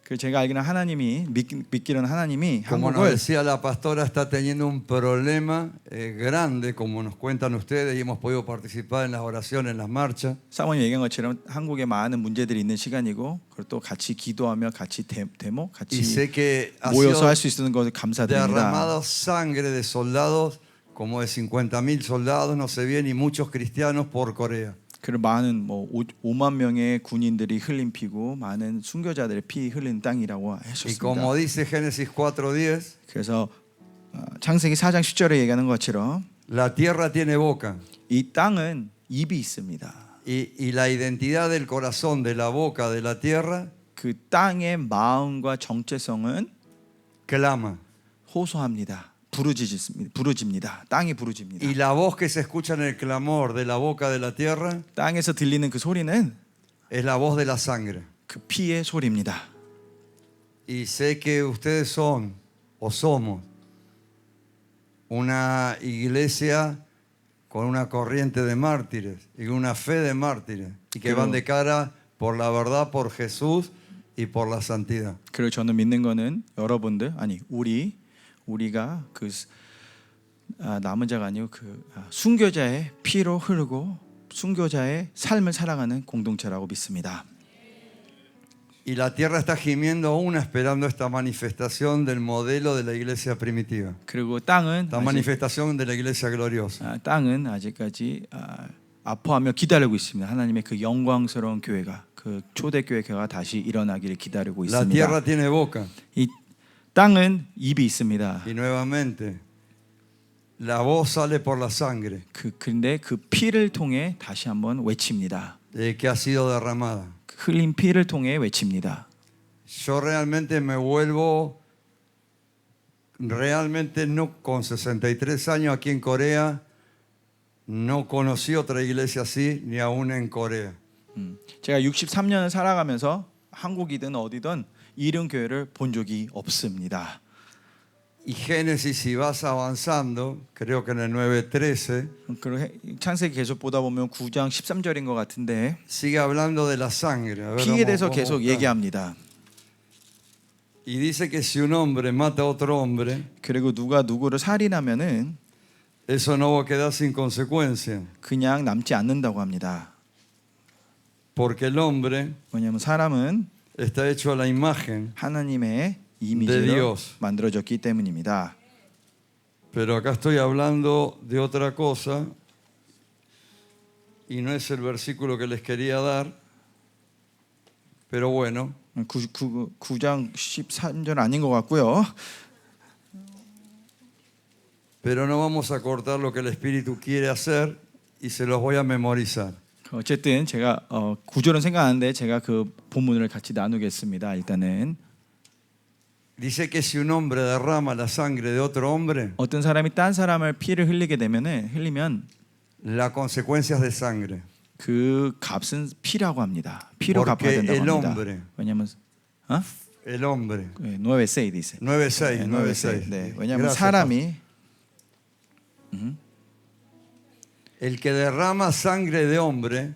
그 제가 알기는 하나님이 믿기로는 하나님이 como nos 한국을 decía la pastora, está teniendo un problema grande, como nos cuentan ustedes, y hemos podido participar en las oraciones, en las marchas. 사모님 얘기한 것처럼 한국에 많은 문제들이 있는 시간이고 그리고 또 같이 기도하며 같이 데모 Y 같이 sé que ha 모여서 sido 할 수 있는 것을 감사드립니다. derramado sangre de soldados, como de 50.000 soldados, no sé bien, y muchos cristianos por Corea. 그리고 많은 5만 명의 군인들이 흘린 피고 많은 순교자들의 피 흘린 땅이라고 Y 하셨습니다. como dice Génesis 4:10, 그래서 창세기 4장 10절에 얘기하는 것처럼 la tierra tiene boca. 이 땅은 입이 있습니다. Y la identidad del corazón de la boca de la tierra 그 땅의 마음과 정체성은 clama. 호소합니다. 부르짖습니다. 땅이 부르짖니다. Y la voz que se escucha en el clamor de la boca de la tierra 땅에서 들리는 그 소리는 es la voz de la sangre. 그 피의 소리입니다. Y sé que ustedes son o somos una iglesia con una corriente de mártires y una fe de mártires y que van de cara por la verdad, por Jesús y por la santidad. 그리고 저는 믿는 거는 여러분들 아니 우리가 그 남은 자가 아니고 순교자의 피로 흐르고 순교자의 삶을 살아가는 공동체라고 믿습니다. Y la tierra está gimiendo aún esperando esta manifestación del modelo de la iglesia primitiva. 그리고 땅은 La manifestación de la iglesia gloriosa. 땅은 아직까지 아파하며 기다리고 있습니다. 하나님의 그 영광스러운 교회가 그 초대교회가 다시 일어나기를 기다리고 La 있습니다. tierra tiene boca. 이 땅은 입이 있습니다. Y nuevamente, la voz sale por la sangre 근데 그 피를 통해 다시 한번 외칩니다. que ha sido derramada. 흘린 피를 통해 외칩니다. Yo realmente me vuelvo, realmente no, con 63 años aquí en Corea, no conocí otra iglesia así, ni aún en Corea. 제가 63년을 살아가면서 한국이든 어디든 이런 교회를 본 적이 없습니다. Y Génesis, si vas avanzando, creo que en el 9:13, 그리고 창세기 계속 보다 보면 9장 13절인 것 같은데 sigue hablando de la sangre. A ver, 피에 대해서 vamos a 계속 buscar. 얘기합니다. Y dice que si un hombre mata a otro hombre, 그리고 누가 누구를 살인하면은 eso no va a quedar sin consecuencia. 그냥 남지 않는다고 합니다. Porque el hombre 왜냐하면 사람은 está hecho a la imagen. 하나님의 De 이미지로 Dios. 만들어졌기 때문입니다. Pero acá estoy hablando de otra cosa y no es el versículo que les quería dar, pero bueno, 9장 13절 아닌 것 같고요. pero no vamos a cortar lo que el Espíritu quiere hacer y se los voy a memorizar. 어쨌든 제가 구절은 생각하는데 제가 그 본문을 같이 나누겠습니다. 일단은 Dice que si un hombre derrama la sangre de otro hombre, 어떤 사람이 딴 사람을 피를 흘리면 la consecuencia es de sangre. 그 값은 피라고 합니다. 피로 갚아야 Porque 된다고 el 합니다. hombre, 왜냐하면 el hombre, 9:6 dice. 9:6, 9:6. 9:6. 네, 왜냐하면 Gracias, 사람이 el que derrama sangre de hombre,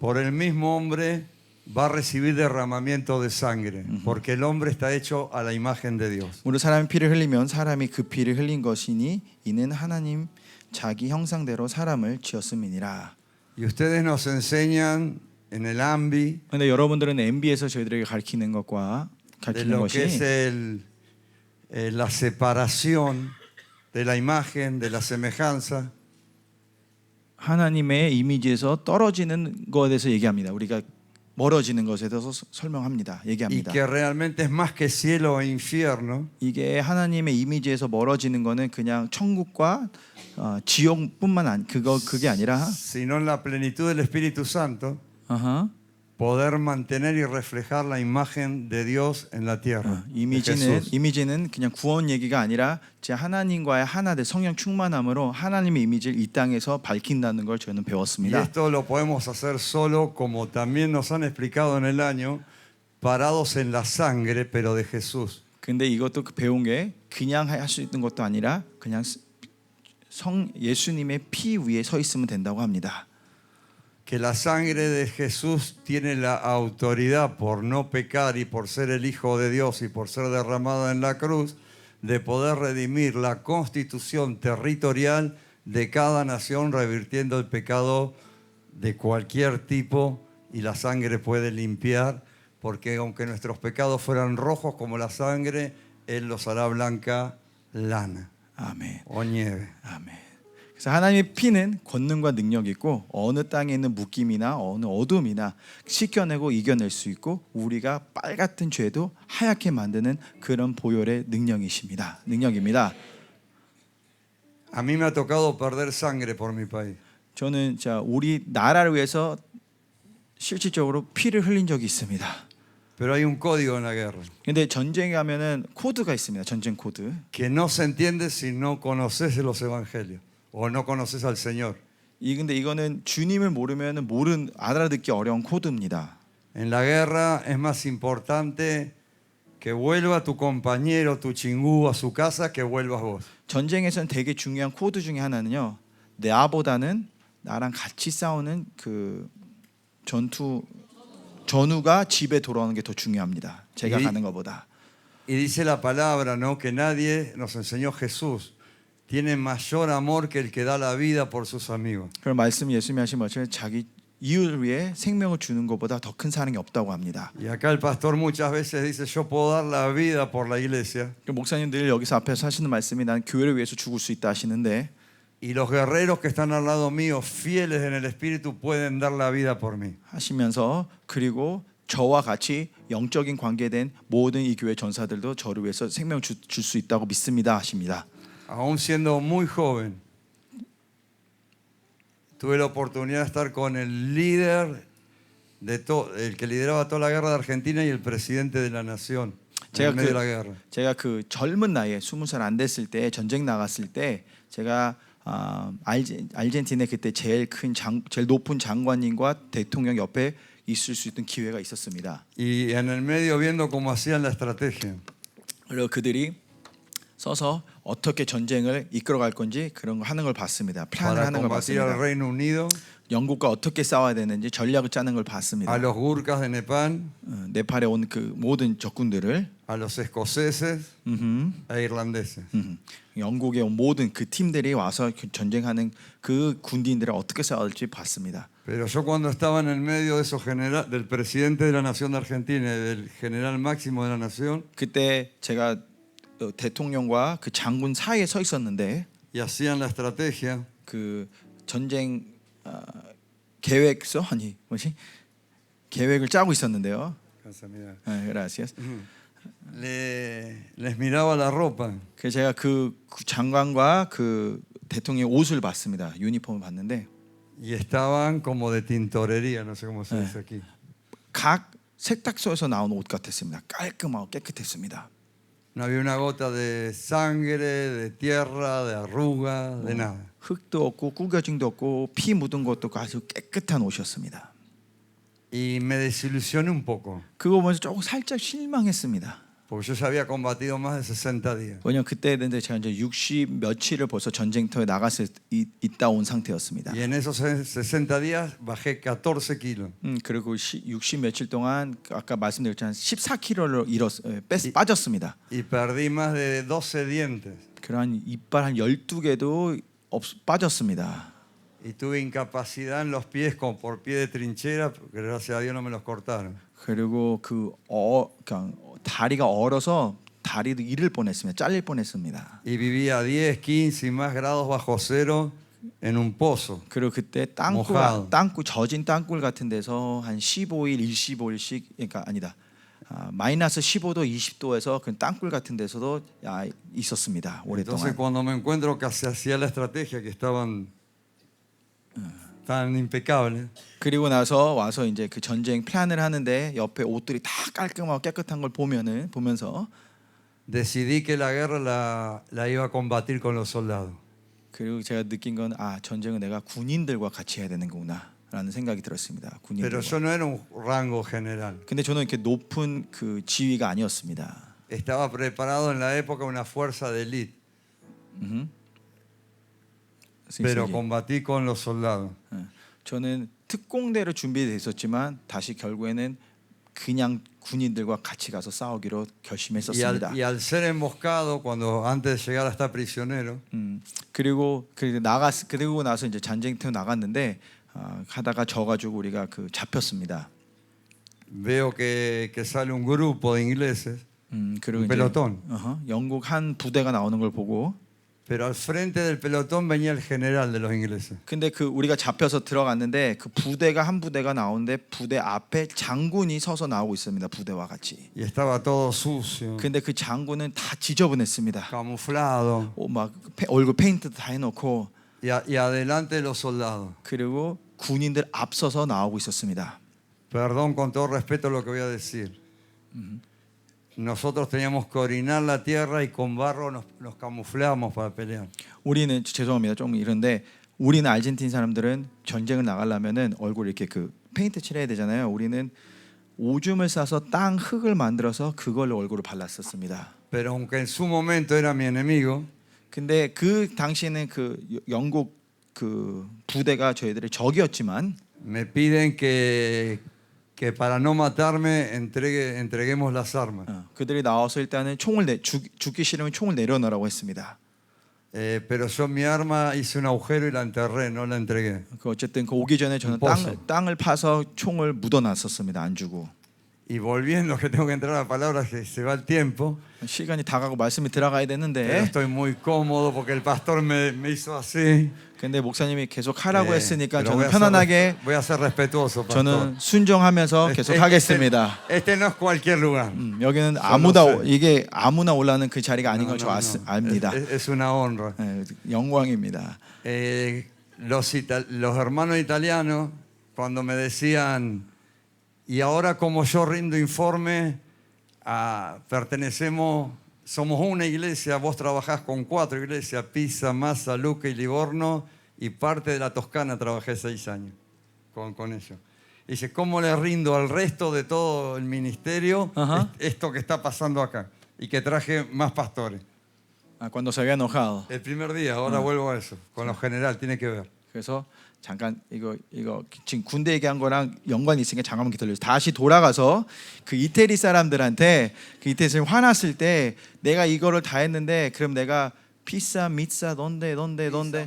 por el mismo hombre va a recibir derramamiento de sangre, porque el hombre está hecho a la imagen de Dios. 우리 사람이 피를 흘리면 사람이 그 피를 흘린 것이니 이는 하나님 자기 형상대로 사람을 지었음이니라. Y ustedes nos enseñan en el AMBI 근데 여러분들은 MB에서 저희들에게 가르치는 것과 de 가르치는 lo que es 것이 la separación de la imagen, de la semejanza. 하나님의 이미지에서 떨어지는 것에 대해서 얘기합니다. 우리가 멀어지는 것에 대해서 설명합니다. Y 얘기합니다. que realmente es más que cielo e infierno. 이게 하나님의 이미지에서 멀어지는 거는 그냥 천국과 지옥뿐만 그게 아니라 Sino en la plenitud del Espíritu Santo, poder mantener y reflejar la imagen de Dios en la tierra. de Jesús. 이미지는 그냥 구원 얘기가 아니라 제 하나님과의 하나된 성령 충만함으로 하나님의 이미지를 이 땅에서 밝힌다는 걸 저는 Y 배웠습니다. esto lo podemos hacer solo, como también nos han explicado en el año, parados en la sangre, pero de Jesús. 근데 이것도 배운 게 그냥 할 수 있는 것도 아니라 그냥 예수님의 피 위에 서 있으면 된다고 합니다. Que la sangre de Jesús tiene la autoridad por no pecar y por ser el Hijo de Dios y por ser derramada en la cruz, de poder redimir la constitución territorial de cada nación, revirtiendo el pecado de cualquier tipo, y la sangre puede limpiar, porque aunque nuestros pecados fueran rojos como la sangre, Él los hará blanca lana 아멘. o nieve. 아멘. 그래서 하나님의 피는 권능과 능력이 있고 어느 땅에 있는 묶임이나 어느 어둠이나 씻겨내고 이겨낼 수 있고 우리가 빨 같은 죄도 하얗게 만드는 그런 보혈의 능력입니다. A mí me ha tocado perder sangre por mi país. 저는 우리 나라를 위해서 실질적으로 피를 흘린 적이 있습니다. Pero hay un código en la guerra 근데 전쟁에 하면은 코드가 있습니다. 전쟁 코드. que no se entiende si no conoces los evangelios o no conoces al Señor. 근데 이거는 주님을 모르면은 알아듣기 어려운 코드입니다. En la guerra es más importante que vuelva tu compañero, tu chingú a su casa que vuelvas vos. 전쟁에서는 되게 중요한 코드 중에 하나는요. 나보다는 나랑 같이 싸우는 그 전우가 집에 돌아오는 게 더 중요합니다. 제가 가는 것보다. Y dice la palabra, ¿no? Que nadie, nos enseñó Jesús, tiene mayor amor que el que da la vida por sus amigos. 그런 말씀 예수님이 하신 것처럼 자기 이웃을 위해 생명을 주는 것보다 더 큰 사랑이 없다고 합니다. Y acá el pastor muchas veces dice, yo puedo dar la vida por la iglesia. 목사님 늘 여기서 앞에서 하시는 말씀이 난 교회를 위해서 죽을 수 있다 하시는데 Y los guerreros que están al lado mío, fieles en el espíritu, pueden dar la vida por mí. 하시면서 그리고 저와 같이 영적인 관계된 모든 이 교회 전사들도 저를 위해서 생명 줄 수 있다고 믿습니다 하십니다. Aún siendo muy joven, tuve la oportunidad de estar con el líder el que lideraba toda la guerra de Argentina y el presidente de la nación en medio de la guerra. 제가 그 젊은 나이에 20살 안 됐을 때 전쟁 나갔을 때 제가 아르헨티나에 그때 제일 높은 장관님과 대통령 옆에 있을 수 있는 기회가 있었습니다. Y en el medio viendo cómo hacían la estrategia. 그리고 그들이 서서 어떻게 전쟁을 이끌어갈 건지 그런 거 하는 걸 봤습니다. 플랜을 Para 하는 걸 combatir al 봤습니다. Reino Unido, 영국과 어떻게 싸워야 되는지 전략을 짜는 걸 봤습니다. a los Gurkhas de Nepal, 네팔에 온 그 모든 적군들을 a los escoceses e irlandeses. 영국에 온 모든 그 팀들이 와서 전쟁하는 그 군인들을 어떻게 싸울지 봤습니다. Pero yo cuando estaba en el medio de esos del presidente de la nación de Argentina y del general máximo de la nación, 그때 제가 대통령과 그 장군 사이에 서 있었는데 y hacían la estrategia, 그 전쟁 계획서 아니 뭐지 계획을 짜고 있었는데요. gracias. les miraba la ropa. 그래서 제가 그 장관과 그 대통령의 옷을 봤습니다. 유니폼을 봤는데 Y estaban como de tintorería, no sé cómo se dice aquí. 각 세탁소에서 나온 옷 같았습니다. 깔끔하고 깨끗했습니다. No había una gota de sangre, de tierra, de arruga, de nada. 흙도 없고 구겨짐도 없고 피 묻은 것도 없고 아주 깨끗한 옷이었습니다. Y me desilusioné un poco, 그거 보면서 조금 살짝 실망했습니다. porque yo ya había combatido más de 60 días. 왜냐면 그때 했는데 제가 이제 60 며칠을 벌써 전쟁터에 나갔을 있다 온 상태였습니다. Y en esos 60 días bajé 14 kilos. 그리고 60 며칠 동안 아까 말씀드렸지만 14kg를 빠졌습니다. Y perdí más de 12 dientes. 그러한 이빨 한 12개도 빠졌습니다. Y tuve incapacidad en los pies como por pie de trinchera, porque gracias a Dios no me los cortaron. 그리고 그냥 다리가 얼어서 다리도 잃을 뻔했습니다. 잘릴 뻔했습니다. Y vivía 10, 15 y más grados bajo cero en un pozo. 그리고 그때 땅굴 젖은 땅굴 같은 데서 한 15일, 25일씩 그러니까 아니다. 마이너스 15도, 20도에서 그 땅굴 같은 데서도 있었습니다. Entonces 오랫동안. cuando me encuentro que se hacía la estrategia que estaban tan impecables. 그리고 나서 와서 이제 그 전쟁 플랜을 하는데 옆에 옷들이 다 깔끔하고 깨끗한 걸 보면서 Decidí que la guerra la iba a combatir con los soldados. 그리고 제가 느낀 건 전쟁은 내가 군인들과 같이 해야 되는구나라는 생각이 들었습니다. Pero yo no era un rango general. 근데 저는 이렇게 높은 그 지위가 아니었습니다. Estaba preparado en la época una fuerza de élite. Pero combatí con los soldados. 저는 특공대로 준비되어 있었지만 다시 결국에는 그냥 군인들과 같이 가서 싸우기로 결심했었습니다. Y al ser emboscado cuando antes de llegar a estar prisionero. 그리고 나서 이제 전쟁터 나갔는데 하다가 져가지고 우리가 그 잡혔습니다. Veo que sale un grupo de ingleses, 그리고 un pelotón. 영국 한 부대가 나오는 걸 보고. Pero al frente del pelotón venía el general de los ingleses. 근데 그 우리가 잡혀서 들어갔는데 그 한 부대가 나오는데 부대 앞에 장군이 서서 나오고 있습니다. 부대와 같이. Y estaba todo sucio. 근데 그 장군은 다 지저분했습니다. Camuflado. 막 얼굴 페인트 다 해놓고. Y adelante de los soldados. 그리고 군인들 앞서서 나오고 있었습니다. Perdón con todo respeto lo que voy a decir. nosotros teníamos que orinar la tierra y con barro nos camuflábamos para pelear. 우리는 죄송합니다. 좀 이런데 우리는 아르헨티나 사람들은 전쟁을 나가려면은 얼굴 이렇게 그 페인트 칠해야 되잖아요. 우리는 오줌을 싸서 땅 흙을 만들어서 그걸로 얼굴을 발랐었습니다. Pero aunque en su momento era mi enemigo, 근데 그 당시에는 그 영국 그 부대가 저희들의 적이었지만 me piden que para no matarme entreguemos las armas. 그들이 나와서 일단은 총을 죽기 싫으면 총을 내려놓으라고 했습니다. Pero yo mi arma hice un agujero y la enterré, no la entregué. 그 어쨌든 그 오기 전에 저는 땅을 파서 총을 묻어놨었습니다. 안 주고. Y volviendo, que tengo que entrar a la palabra, que se va el tiempo. 시간이 다가고 말씀이 들어가야 Pero 되는데 estoy muy cómodo porque el pastor me hizo así. 근데 목사님이 계속 하라고 했으니까 Pero 저는 편안하게 voy a ser respetuoso, pastor. 저는 순종하면서 계속 하겠습니다. Este no es cualquier lugar. 여기는 이게 아무나 올라오는 그 자리가 아닌 걸 저 압니다. Es una honra. 영광입니다. Los hermanos italianos, cuando me decían, y ahora como yo rindo informe, somos una iglesia, vos trabajás con 4 iglesias, Pisa, Massa, Lucca y Livorno, y parte de la Toscana trabajé 6 años con ellos. Y dice, ¿cómo le rindo al resto de todo el ministerio esto que está pasando acá? Y que traje más pastores. Cuando se había enojado. El primer día, ahora vuelvo a eso, con lo general, tiene que ver. 그래서 잠깐 이거 지금 군대 얘기한 거랑 연관이 있으니까 잠깐만 기다려주세요. 다시 돌아가서 그 이태리 사람들한테 그 이태리 사람이 화났을 때 내가 이거를 다 했는데 그럼 내가 피사, 미사, donde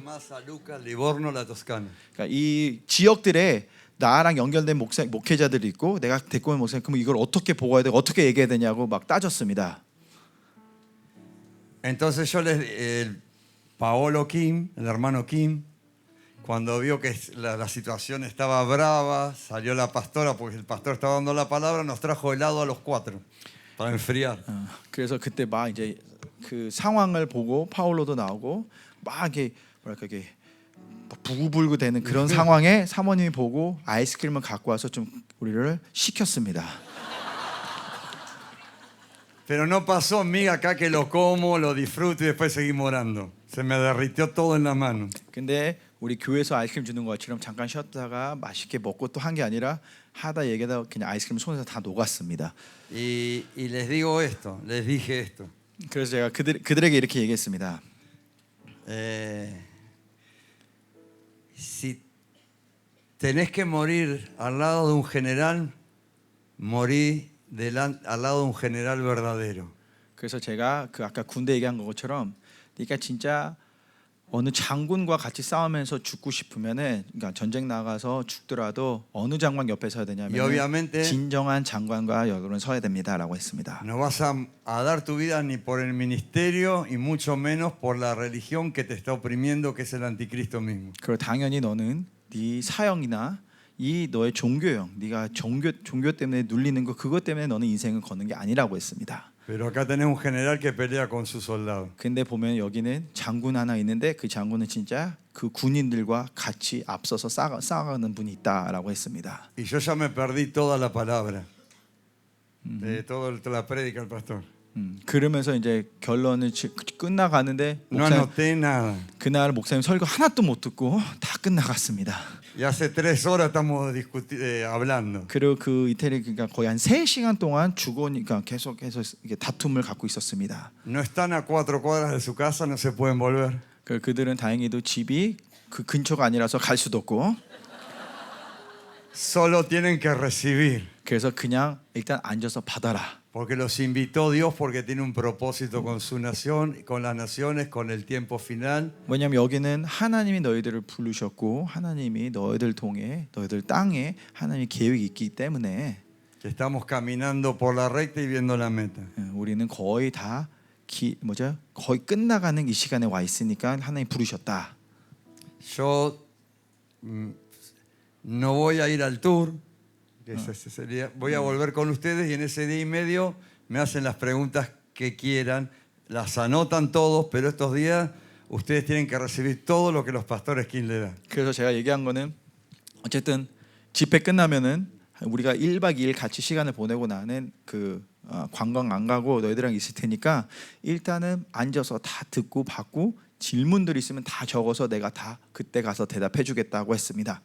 Massa, Lucca, Livorno, la Toscana. 그러니까 이 지역들에 나랑 연결된 목회자들이 있고 내가 데리고 온 목사님 그럼 이걸 어떻게 보고해야 되고 어떻게 얘기해야 되냐고 막 따졌습니다. Entonces Paolo Kim, el hermano Kim, cuando vio que la situación estaba brava, salió la pastora porque el pastor estaba dando la palabra, nos trajo helado a los 4 para enfriar. 그래서 그때 막 이제 그 상황을 보고 파울로도 나오고 막 이게 뭐랄까 이게 부글부글 되는 그런 상황에 사모님이 보고 아이스크림을 갖고 와서 좀 우리를 식혔습니다. Pero no pasó, amiga, acá que lo como, lo disfruto y después seguimos orando. Se me derritió todo en la mano. 근데 우리 교회에서 아이스크림 주는 것처럼 잠깐 쉬었다가 맛있게 먹고 또 한 게 아니라 하다 얘기하다 그냥 아이스크림 손에서 다 녹았습니다. Y les digo esto, les dije esto. 그래서 제가 그들에게 이렇게 얘기했습니다. Si tenés que morir al lado de un general, morí al lado de un general verdadero. 그래서 제가 그 아까 군대 얘기한 것처럼 그러니까 진짜 어느 장군과 같이 싸우면서 죽고 싶으면은 그러니까 전쟁 나가서 죽더라도 어느 장관 옆에 서야 되냐면 진정한 장관과 여러분 서야 됩니다라고 했습니다. No vas a dar tu vida ni por el ministerio y mucho menos por la religión que te está oprimiendo, que es el anticristo mismo. 그리고 당연히 너는 네 사형이나 이 너의 종교형, 네가 종교 때문에 눌리는 거 그것 때문에 너는 인생을 거는 게 아니라고 했습니다. Pero acá tenemos un general que pelea con sus soldados. 근데 보면 여기는 장군 하나 있는데 그 장군은 진짜 그 군인들과 같이 앞서서 싸가는 분이 있다라고 했습니다. Y yo ya me perdí toda la palabra, toda la prédica del pastor. 그러면서 이제 결론을 끝나가는데 No anoté nada. 그날 목사님 설교 하나도 못 듣고 다 끝나갔습니다. Y hace 3 horas estamos hablando. 그리고 그 이태리 그러니까 거의 한 3시간 동안 죽으니까 계속해서 이게 다툼을 갖고 있었습니다. No están a 4 cuadras de su casa, no se pueden volver. 그들은 다행히도 집이 그 근처가 아니라서 갈 수도 없고. Solo tienen que recibir. 그래서 그냥 일단 앉아서 받아라. Porque los invitó Dios porque tiene un propósito con su nación, con las naciones, con el tiempo final. 왜냐하면 여기는 하나님이 너희들을 부르셨고 하나님이 너희들 통해 너희들 땅에 하나님의 계획이 있기 때문에 Estamos caminando por la recta y viendo la meta. 우리는 거의 다 거의 끝나가는 이 시간에 와 있으니까 하나님 부르셨다. Yo no voy a ir al tour. Voy a volver con ustedes y en ese día y medio me hacen las preguntas que quieran, las anotan todos, pero estos días ustedes tienen que recibir todo lo que los pastores King le dan. 그래서 제가 얘기한 거는 어쨌든 집회 끝나면은 우리가 1박 2일 같이 시간을 보내고 나는 그 관광 안 가고 너희들이랑 있을 테니까 일단은 앉아서 다 듣고 받고 질문들 있으면 다 적어서 내가 다 그때 가서 대답해 주겠다고 했습니다.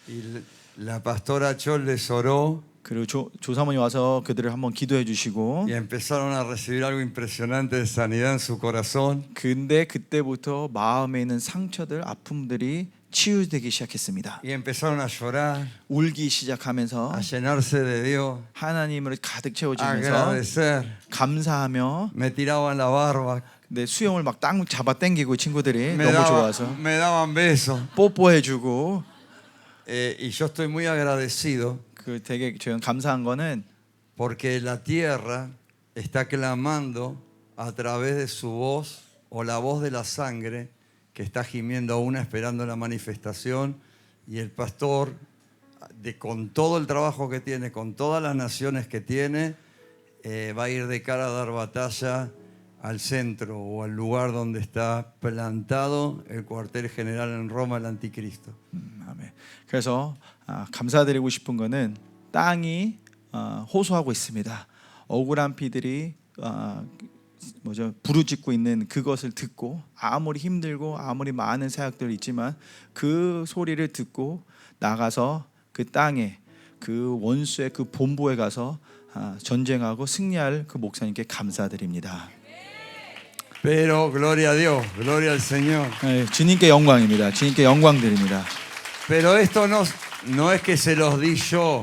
Y la pastora Chol les oró 그리고 조사모님 와서 그들을 한번 기도해 주시고 y empezaron a recibir algo impresionante de sanidad en su corazón. 근데 그때부터 마음에 있는 상처들, 아픔들이 치유되기 시작했습니다. Y empezaron a llorar, 울기 시작하면서 a llenarse de Dios, 하나님을 가득 a 채워지면서 agradecer. 감사하며 Me tiraban la barba, 내 수영을 막 땅 잡아 당기고 친구들이 너무 좋아서 me daban besos. 뽀뽀해주고 Y yo estoy muy agradecido 그 되게 저는 감사한 거는 porque la tierra está clamando a través de su voz o la voz de la sangre que está gimiendo aún esperando la manifestación y el pastor con todo el trabajo que tiene, con todas las naciones que tiene, va a ir de cara a dar batalla al centro o al lugar donde está plantado el cuartel general en Roma, el anticristo. 아멘. 그래서 감사드리고 싶은 거는 땅이 호소하고 있습니다. 억울한 피들이 부르짖고 있는 그것을 듣고 아무리 힘들고 아무리 많은 사역들이 있지만 그 소리를 듣고 나가서 그 땅에 그 원수의 그 본부에 가서 전쟁하고 승리할 그 목사님께 감사드립니다. Pero gloria a Dios, gloria al Señor. 네, 주님께 영광입니다. 주님께 영광 드립니다. Pero esto no es que se los di yo.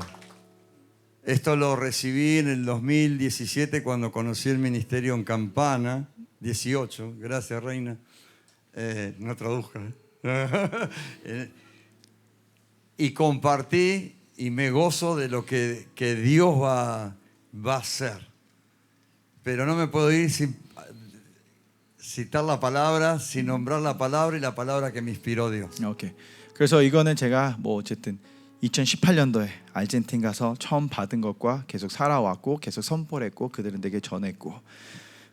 Esto lo recibí en el 2017 cuando conocí el ministerio en Campana, 18. Gracias, Reina. No traduzca. Y compartí y me gozo de lo que Dios va a hacer. Pero no me puedo ir sin citar la palabra, sin nombrar la palabra y la palabra que me inspiró Dios. 오케이. 그래서 이거는 제가 뭐 어쨌든 2018년도에 아르헨티나 가서 처음 받은 것과 계속 살아왔고 계속 선포를 했고 그들에게 전했고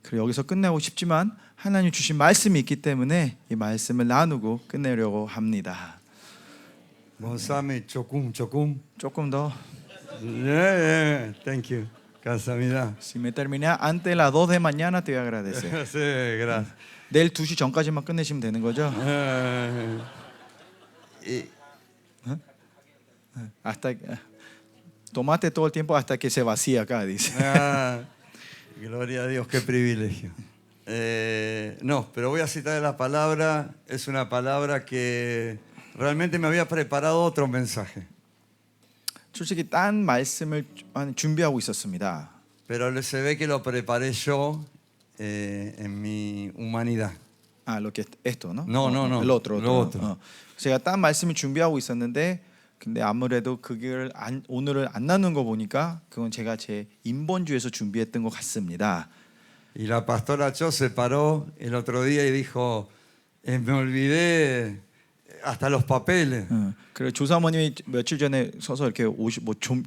그리고 여기서 끝내고 싶지만 하나님 주신 말씀이 있기 때문에 이 말씀을 나누고 끝내려고 합니다. Gonzame, chocum. 조금 더 Thank you. Casamidad. Si me terminé antes de las 2 de mañana te voy a agradecer. Sí, gracias. 내일 2시 전까지만 끝내시면 되는 거죠? Hasta tomate todo el tiempo hasta que se vacía acá, dice. Gloria a Dios, qué privilegio. No, pero voy a citar la palabra. Es una palabra que realmente me había preparado otro mensaje. 솔직히 딴 말씀을 준비하고 있었습니다. Pero se ve que lo preparé yo en mi humanidad. lo que esto, ¿no? No. El otro. Lo otro. 제가 딴 말씀을 준비하고 있었는데 근데 아무래도 그걸 오늘을 안 나눈 거 보니까 그건 제가 제 인본주의에서 준비했던 것 같습니다. Y la pastora Cho se paró el otro día y dijo, me olvidé hasta los papeles. 그래 조사모님이 며칠 전에 서서 이렇게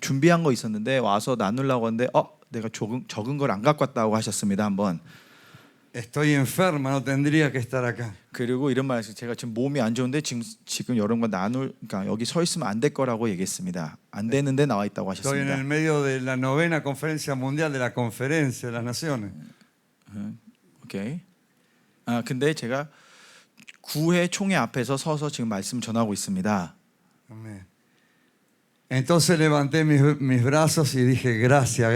준비한 거 있었는데 와서 나누려고 하는데 내가 적은 걸 안 갖고 왔다고 하셨습니다. 한번. Estoy enferma, no tendría que estar acá. 그리고 이런 말씀 제가 지금 몸이 안 좋은데 지금 여러분과 그러니까 여기 서 있으면 안 될 거라고 얘기했습니다. 안 되는데 나와 있다고 Estoy en 하셨습니다. el medio de la 9ª conferencia mundial de la Conferencia de las Naciones. 오케이. 근데 제가 9회 총회 앞에서 서서 지금 말씀 전하고 있습니다. Amén. Entonces levanté mis brazos y dije, gracias.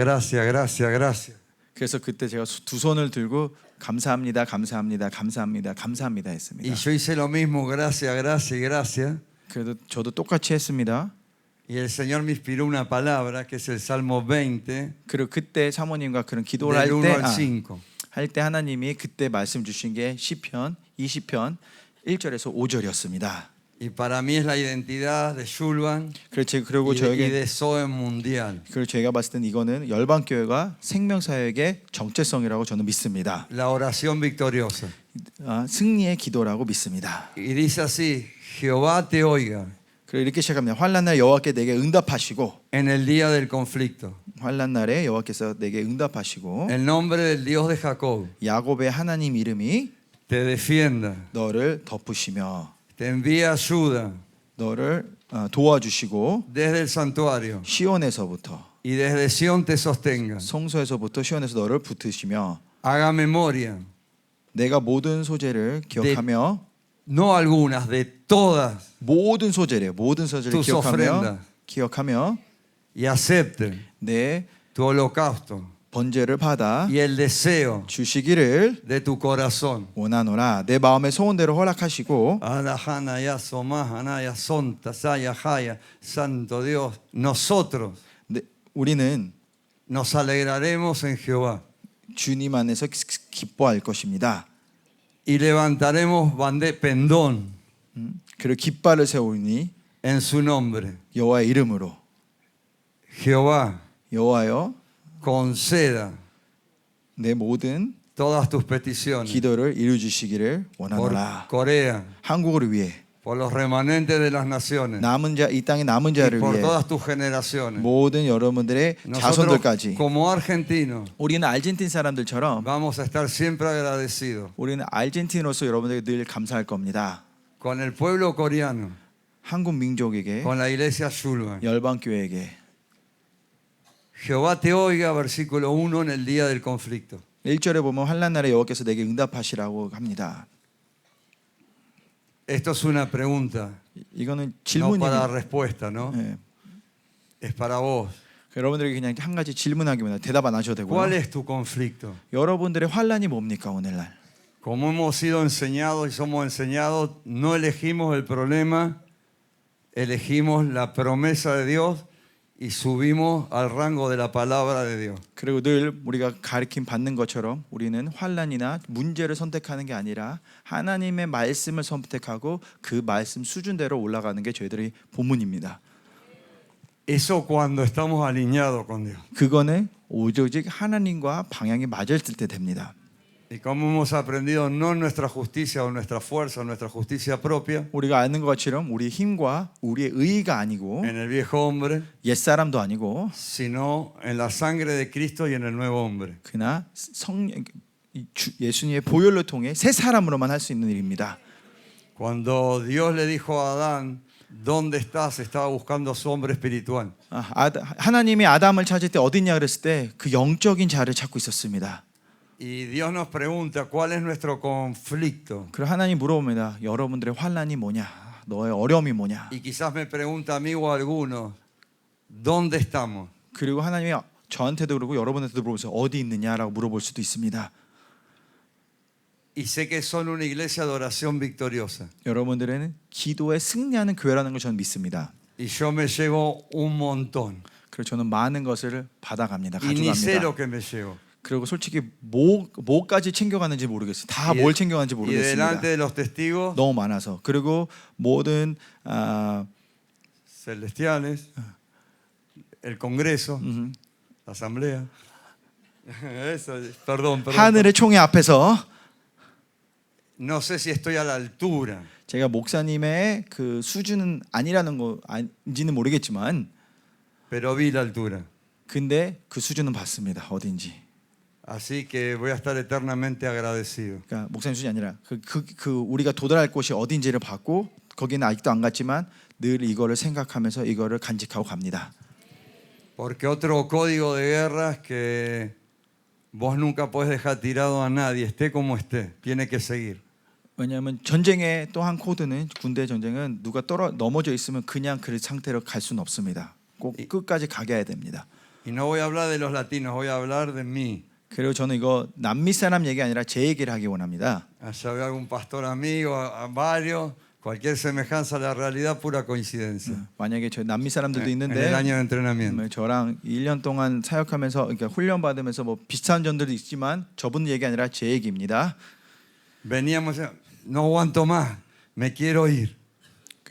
그래서 그때 제가 두 손을 들고 감사합니다 했습니다. Y yo hice lo mismo, gracias. 그래도 저도 똑같이 했습니다. Y el Señor me inspiró una palabra que es el Salmo 20, 그리고 그때 사모님과 그런 기도를 del 1 al 할 5. 할 때 하나님이 그때 말씀 주신 게 시편 20편 1절에서 5절이었습니다. Y para mí es la identidad de Shulban 그리고 y 저에게 de Soem Mundial. 그리고 저희가 봤을 땐 이거는 열방 교회가 생명사역의 정체성이라고 저는 믿습니다. La oración victoriosa. 승리의 기도라고 믿습니다. Y dice así, Jehová te oiga 그리고 이렇게 시작합니다. 환난 날 여호와께 내게 응답하시고 en el día del conflicto. 환난 날에 여호와께서 내게 응답하시고 El nombre del Dios de Jacob 야곱의 하나님 이름이 te defienda, 너를 덮으시며 te envía ayuda 너를 도와주시고 desde el santuario. 시온에서부터 y desde Sión te sostenga. 성소에서부터 시온에서 너를 붙으시며 Haga memoria, 내가 모든 소재를 기억하며 no algunas, de todas, 모든 소재를 tus ofrendas 기억하며 y acepte 내 tu holocausto 번제를 받아 y el deseo 주시기를 de tu corazón. 원하노라. 내 마음의 소원대로 허락하시고 Adahanaya, Somahanaya, Sonta, Saya, Haya, Santo Dios, nosotros 우리는 nos alegraremos en Jehová 주님 안에서 기뻐할 것입니다. y levantaremos pendón 그리고 깃발을 세우니 en su nombre. 여호와의 이름으로 Jehová, 여호와여 conceda 내 모든 todas tus peticiones 기도를 이루 주시기를 por 원하노라. Corea, 한국을 위해 por los remanentes de las naciones 남은 자 이 땅의 남은 y 자를 por 위해 todas tus generaciones. 모든 여러분들의 Nosotros, 자손들까지 como argentinos, 우리는 아르헨틴 사람들처럼 vamos a estar siempre agradecidos 우리는 아르헨틴으로서 여러분들에게 늘 감사할 겁니다. con el pueblo coreano, 한국 민족에게 con la iglesia Shulman. 열방 교회에게 Jehová te oiga, versículo 1, en el día del conflicto. 1절에 보면 환난 날에 여호와께서 내게 응답하시라고 합니다. Esto es una pregunta, 이거는 no 질문이 para respuesta, ¿no? 예. Es para vos. 여러분들에게 그냥 한 가지 질문하기만 대답 안 하셔도 되고요. ¿Cuál es tu conflicto? 여러분들의 환난이 뭡니까 오늘날? Como hemos sido enseñados y somos enseñados, no elegimos el problema, elegimos la promesa de Dios y subimos al rango de la palabra de Dios. 그리고 늘 우리가 가르침 받는 것처럼 우리는 환난이나 문제를 선택하는 게 아니라 하나님의 말씀을 선택하고 그 말씀 수준대로 올라가는 게 저희들의 본문입니다. Eso cuando estamos alineados con Dios. 그거는 오직 하나님과 방향이 맞을 때 됩니다. Y como hemos aprendido, no nuestra justicia o nuestra fuerza o nuestra justicia propia, 우리가 아는 것처럼 우리의 힘과 우리의 의의가 아니고 en el viejo hombre, 옛사람도 아니고 sino en la sangre de Cristo y en el nuevo hombre. 그러나 예수님의 보혈을 통해 새 사람으로만 할 수 있는 일입니다. Cuando Dios le dijo a Adán, ¿dónde estás? Estaba buscando a su hombre espiritual. 하나님이 아담을 찾을 때 어디냐 그랬을 때 그 영적인 자를 찾고 있었습니다. Y Dios nos pregunta, ¿cuál es nuestro conflicto? 그리고 하나님 물어봅니다. 여러분들의 환난이 뭐냐? 너의 어려움이 뭐냐? Y quizás me pregunta a mí o a alguno, ¿dónde estamos? 그리고 하나님이 저한테도 그러고 여러분한테도 물어보세요. 어디 있느냐라고 물어볼 수도 있습니다. Y sé que son una iglesia de oración victoriosa. 여러분들은 기도에 승리하는 교회라는 걸 저는 믿습니다. Y yo me llevo un montón. 그리고 저는 많은 것을 받아갑니다. Y ni sé 가져갑니다. lo que me llevo. 그리고 솔직히 뭐까지 챙겨가는지 모르겠어요. 다 뭘 챙겨가는지 Y delante 모르겠습니다. de los testigos 너무 많아서. 그리고 모든 celestiales, el Congreso, la Asamblea. Eso, perdón. 하늘의 총회 앞에서 No sé si estoy a la altura, 제가 목사님의 그 수준은 아니라는 거 아닌지는 모르겠지만 pero vi la altura. 근데 그 수준은 봤습니다. 어딘지. Así que voy a estar eternamente agradecido. 그러니까 목사님 수준이 아니라 그 우리가 도달할 곳이 어딘지를 봤고 거기는 아직도 안 갔지만 늘 이거를 생각하면서 이거를 간직하고 갑니다. Porque otro código de guerra es que vos nunca podés dejar tirado a nadie, esté como esté, tiene que seguir. 왜냐하면 전쟁의 또 한 코드는 군대 전쟁은 누가 넘어져 있으면 그냥 그 상태로 갈 수는 없습니다. 꼭 끝까지 가게 해야 됩니다. Y no voy a hablar de los latinos, voy a hablar de mí. 그리고 저는 이거 남미 사람 얘기 아니라 제 얘기를 하기 원합니다. Allá veo algún pastor amigo, a varios, cualquier semejanza a la realidad, pura coincidencia. 만약에 저 남미 사람들도 En el 있는데 año de entrenamiento. 저랑 1년 동안 사역하면서 그러니까 훈련 받으면서 뭐 비슷한 점들도 있지만 저분 얘기 아니라 제 얘기입니다. Veníamos, no aguanto más, me quiero ir.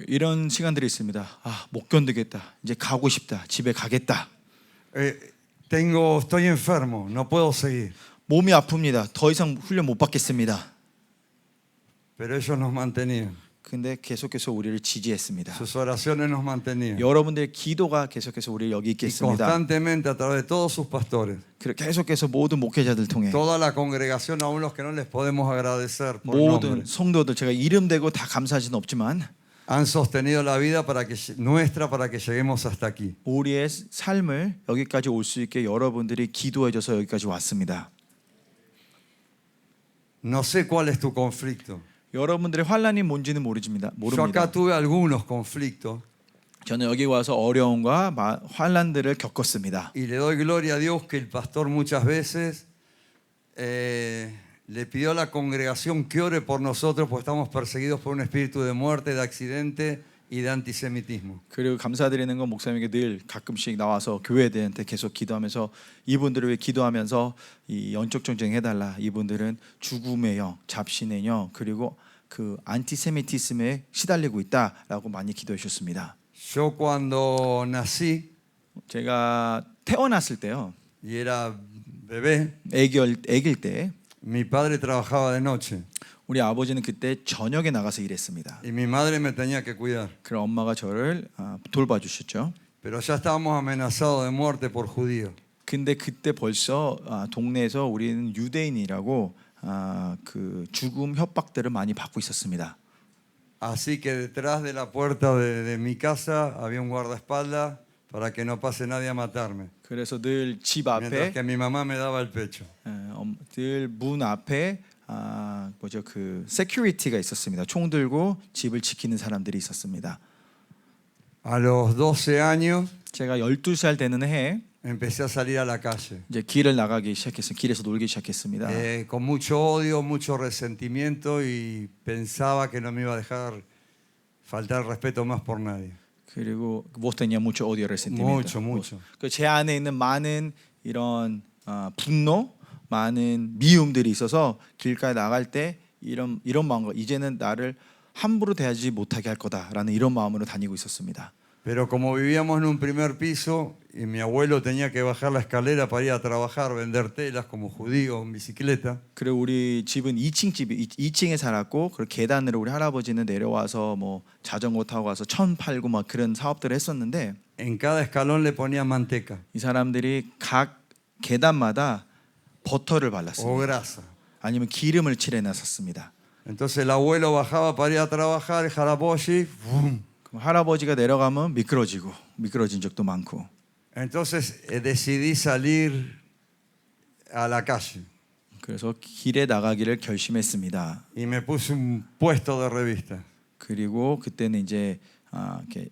이런 시간들이 있습니다. 못 견디겠다. 이제 가고 싶다. 집에 가겠다. Estoy enfermo, no puedo seguir. 몸이 아픕니다. 더 이상 훈련 못 받겠습니다. Pero ellos nos mantenían. 근데 계속해서 우리를 지지했습니다. Sus oraciones nos mantenían. 여러분들의 기도가 계속해서 우리를 여기 있게 Y 했습니다. constantemente a través de todos sus pastores. 계속해서 모든 목회자들 통해 Toda la congregación, aún los que no les podemos agradecer por 모든 nombre. 성도들 제가 이름 대고 다 감사할 수는 없지만 han sostenido la vida nuestra para que lleguemos hasta aquí. 우리의 삶을 여기까지 올 수 있게 여러분들이 기도해줘서 여기까지 왔습니다. No sé cuál es tu conflicto. 여러분들의 환란이 뭔지는 모릅니다. Yo acá tuve algunos conflictos 저는 여기 와서 어려움과 환란들을 겪었습니다. y le doy gloria a Dios que el pastor muchas veces le pidió a la congregación que ore por nosotros porque estamos perseguidos por un espíritu de muerte, de accidente y de antisemitismo. 그리고 감사드리는 건 목사님에게 늘 가끔씩 나와서 교회들한테 계속 기도하면서 이분들을 위해 기도하면서 이 영적 전쟁 해달라. 이분들은 죽음의 영, 잡신의 영 그리고 그 안티세미티즘에 시달리고 있다라고 많이 기도해 주셨습니다. Yo cuando nací 제가 태어났을 때요. y era bebé, 애기일 때 mi padre trabajaba de noche 우리 아버지는 그때 저녁에 나가서 일했습니다. y mi madre me tenía que cuidar. 그럼 엄마가 저를 돌봐주셨죠. Pero ya estábamos amenazados de muerte por judíos. 근데 그때 벌써 동네에서 우리는 유대인이라고 그 죽음 협박들을 많이 받고 있었습니다. Así que detrás de la puerta de mi casa había un guardaespaldas para que no pase nadie a matarme. 그래서 늘 집 Mientras 앞에 que mi mamá me daba el pecho. 늘 문 앞에 뭐죠 그 세큐리티가 있었습니다. 총 들고 집을 지키는 사람들이 있었습니다. A los 12 años 제가 12살 되는 해에 empecé a salir a la calle. 이제 길을 나가기 시작했어요. 길에서 놀기 시작했습니다. Con mucho odio, mucho resentimiento y pensaba que no me iba a dejar faltar respeto más por nadie. 그리고 vos tenías mucho odio resentimiento. Mucho. 제 안에 있는 많은 이런 분노, 많은 미움들이 있어서 길가에 나갈 때 이런 마음과 이제는 나를 함부로 대하지 못하게 할 거다라는 이런 마음으로 다니고 있었습니다. Pero como vivíamos en un primer piso y mi abuelo tenía que bajar la escalera para ir a trabajar, vender telas como judío en bicicleta. 그리고 우리 집은 2층에 살았고 그 계단으로 우리 할아버지는 내려와서 뭐 자전거 타고 가서 천 팔고 막 그런 사업들을 했었는데 En cada escalón le ponían manteca 이 사람들이 각 계단마다 버터를 o 발랐습니다. grasa. 아니면 기름을 칠해놨었습니다. Entonces el abuelo bajaba para ir a trabajar, el jaraboshi, ¡bum! 할아버지가 내려가면 미끄러진 적도 많고. Entonces decidí salir a la calle 그래서 길에 나가기를 결심했습니다. y me puse un puesto de revista. 그리고 그때는 이제 이렇게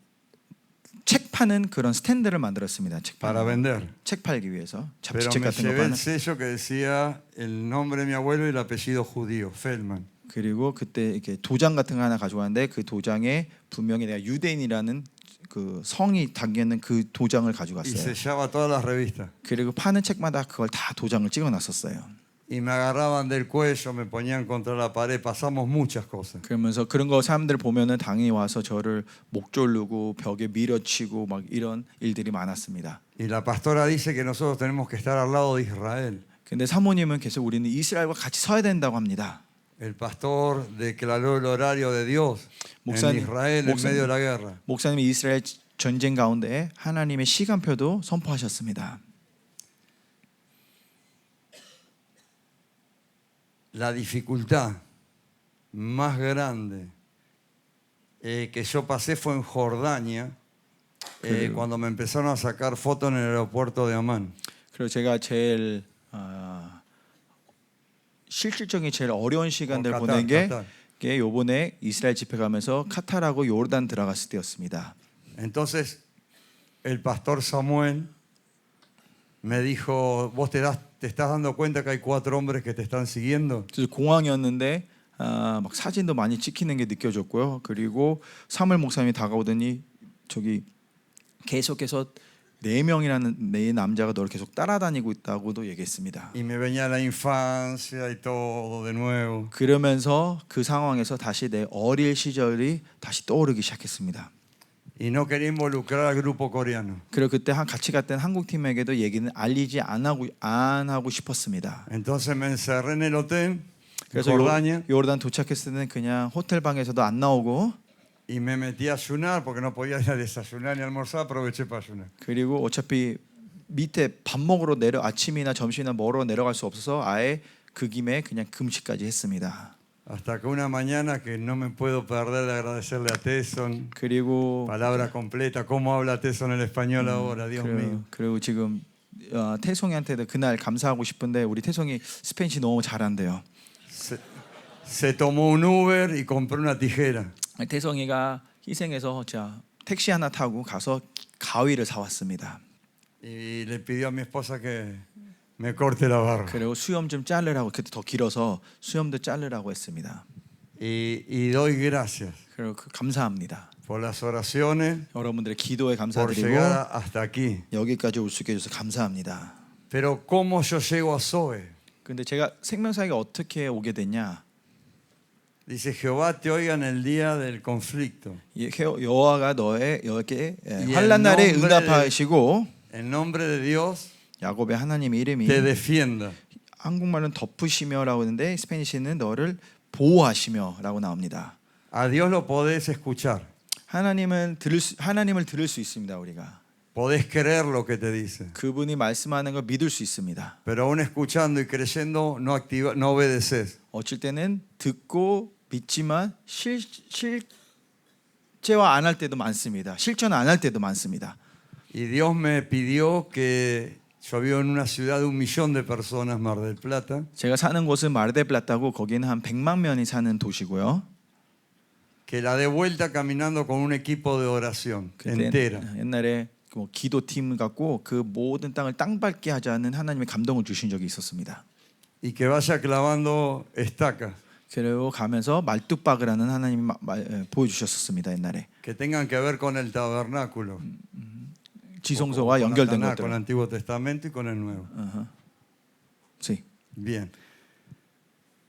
책 파는 그런 스탠드를 만들었습니다. Para vender. 책 팔기 위해서 Pero 잡지책 me 같은 거 llevé el 파는. sello que decía el nombre de mi abuelo y el apellido judío, Feldman. 그리고 그때 이렇게 도장 같은 거 하나 가져왔는데 그 도장에 분명히 내가 유대인이라는 그 성이 담겨 있는 그 도장을 Y 가져갔어요. sellaba todas las revistas. 그리고 파는 책마다 그걸 다 도장을 찍어놨었어요. Y me agarraban del cuello, me ponían contra la pared, pasamos muchas cosas. 그러면서 그런 거 사람들 보면은 당연히 와서 저를 목 조르고 벽에 밀어치고 막 이런 일들이 많았습니다. Y la pastora dice que nosotros tenemos que estar al lado de Israel. 근데 사모님은 계속 우리는 이스라엘과 같이 서야 된다고 합니다. El pastor declaró el horario de Dios en 목사님, Israel en medio de la guerra. 목사님이 이스라엘 전쟁 가운데 하나님의 시간표도 선포하셨습니다. La dificultad más grande que yo pasé fue en Jordania, cuando me empezaron a sacar fotos en el aeropuerto de Amán. 그리고 제가 제일 실질적인 제일 어려운 시간들 보낸 게 요번에 이스라엘 집회 가면서 카타르하고 요르단 들어갔을 때였습니다. Entonces el pastor Samuel me dijo, ¿vos te estás dando cuenta que hay 4 hombres que te están siguiendo? 그래서 공항이었는데 막 사진도 많이 찍히는 게 느껴졌고요. 그리고 사무엘 목사님이 다가오더니 저기 계속해서 4명이라는 네 남자가 너를 계속 따라다니고 있다고도 얘기했습니다. Y me venía la infancia y todo de nuevo. 그러면서 그 상황에서 다시 내 어릴 시절이 다시 떠오르기 시작했습니다. Y no quería involucrar al grupo coreano. 그리고 그때 같이 갔던 한국 팀에게도 얘기는 알리지 안 하고 싶었습니다. Entonces me encerré en el hotel en 그래서 Jordania 요르단 도착했을 때는 그냥 호텔 방에서도 안 나오고 y me metí a ayunar porque no podía ir a desayunar ni almorzar, aproveché para ayunar. 그리고 어차피 밑에 밥 먹으러 아침이나 점심이나 먹으러 내려갈 수 없어서 아예 그 김에 그냥 금식까지 했습니다. Hasta que una mañana que no me puedo perder de agradecerle a Tesson. 그리고 Palabra completa. ¿Cómo habla Tesson el español ahora? Dios mío. 그리고 지금 태송이한테도 그날 감사하고 싶은데 우리 태송이 스페인시 너무 잘한대요. Se tomó un Uber y compró una tijera. 태송이가 희생해서 자 택시 하나 타고 가서 가위를 사왔습니다. Y le pidió a mi esposa que me corte la barba. 그리고 수염 좀 자르라고 그때 더 길어서 수염도 자르라고 했습니다. Y doy gracias 그리고 감사합니다. por las oraciones, 여러분들의 기도에 por 감사드리고 llegar hasta aquí. 여기까지 올 수 있게 해줘서 감사합니다. Pero ¿cómo yo llego a Zoe? 근데 제가 생명사역에 어떻게 오게 됐냐? Dice, Jehová te oiga en el día del conflicto. 여호와가 너에게 Y 환난 날에 el 응답하시고 En nombre de Dios 야곱의 하나님의 이름이 te defienda. 한국말은 덮으시며라고 하는데 스페니시는 너를 보호하시며라고 나옵니다. A Dios lo podés escuchar. 하나님을 들을 수 있습니다. 우리가 Podés creer lo que te dice. 그분이 말씀하는 걸 믿을 수 있습니다. Pero aún escuchando y creyendo no obedeces. 어쩔 때는 듣고 믿지만 실제화 안 할 때도 많습니다. 실천 안 할 때도 많습니다. Y Dios me pidió que yo vivo en una ciudad de 1.000.000 de personas, Mar del Plata. 제가 사는 곳은 마르델플라타고 거기는 한 100만 명이 사는 도시고요. Que la dé vuelta caminando con un equipo de oración entera. 옛날에 뭐 기도팀 갖고 그 모든 땅을 땅밟게 하자는 하나님의 감동을 주신 적이 있었습니다. Y que vaya clavando estacas. 그리고 가면서 말뚝박을 하는 하나님이 보여주셨었습니다. 옛날에 Que tengan que ver con el tabernáculo. 지성소와 연결된 것들. Con el Antiguo Testamento y con el Nuevo. Sí. Bien.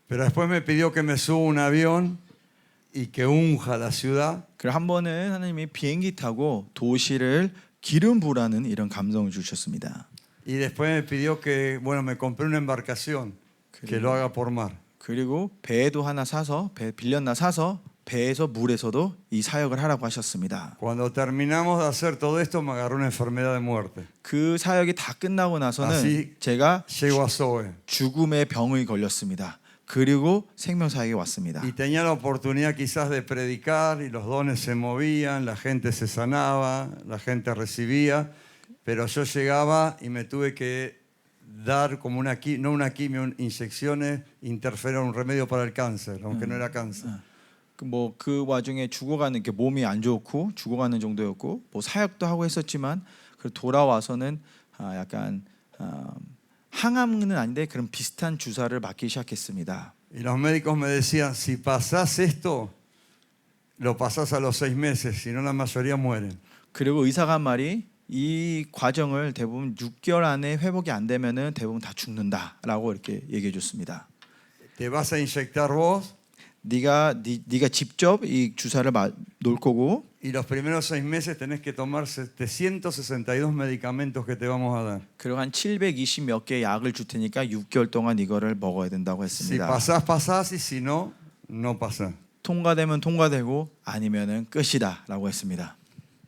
Pero después me pidió que me suba un avión y que unja la ciudad. 그리고 한 번은 하나님이 비행기 타고 도시를 기름 부라는 이런 감동을 주셨습니다. Y después me pidió que, bueno, me compré una embarcación que lo haga por mar. 그리고 배도 하나 사서 배 빌렸나 사서 배에서 물에서도 이 사역을 하라고 하셨습니다. Cuando terminamos de hacer todo esto me agarró una enfermedad de muerte. 그 사역이 다 끝나고 나서는 Así 제가 llego a Zoe. 죽음의 병이 걸렸습니다. 그리고 생명사역에 왔습니다. Y tenía la oportunidad quizás de predicar y los dones se movían, la gente se sanaba, la gente recibía, pero yo llegaba y me tuve que dar como no una quimio, inyecciones, interferón, un remedio para el cáncer, aunque no era cáncer. 뭐 그 와중에 죽어가는 게 몸이 안 좋고 죽어가는 정도였고 뭐 사역도 하고 했었지만 그 돌아와서는 약간 항암은 아닌데 그런 비슷한 주사를 맞기 시작했습니다. Y los médicos me decían, si pasás esto, lo pasás a los 6 meses, si no la mayoría mueren. 그리고 의사가 한 말이 이 과정을 대부분 6개월 안에 회복이 안 되면은 대부분 다 죽는다라고 이렇게 얘기해 줬습니다. Te vas a inyectar vos. 네가 직접 이 주사를 놓을 거고 Y los primeros 6 meses tenés que tomar 762 medicamentos que te vamos a dar. 그리고 한 720 몇 개 약을 줄 테니까 6개월 동안 이거를 먹어야 된다고 Si 했습니다. pasás, pasás, y si no, no pasás. 통과되면 통과되고 아니면은 끝이다라고 했습니다.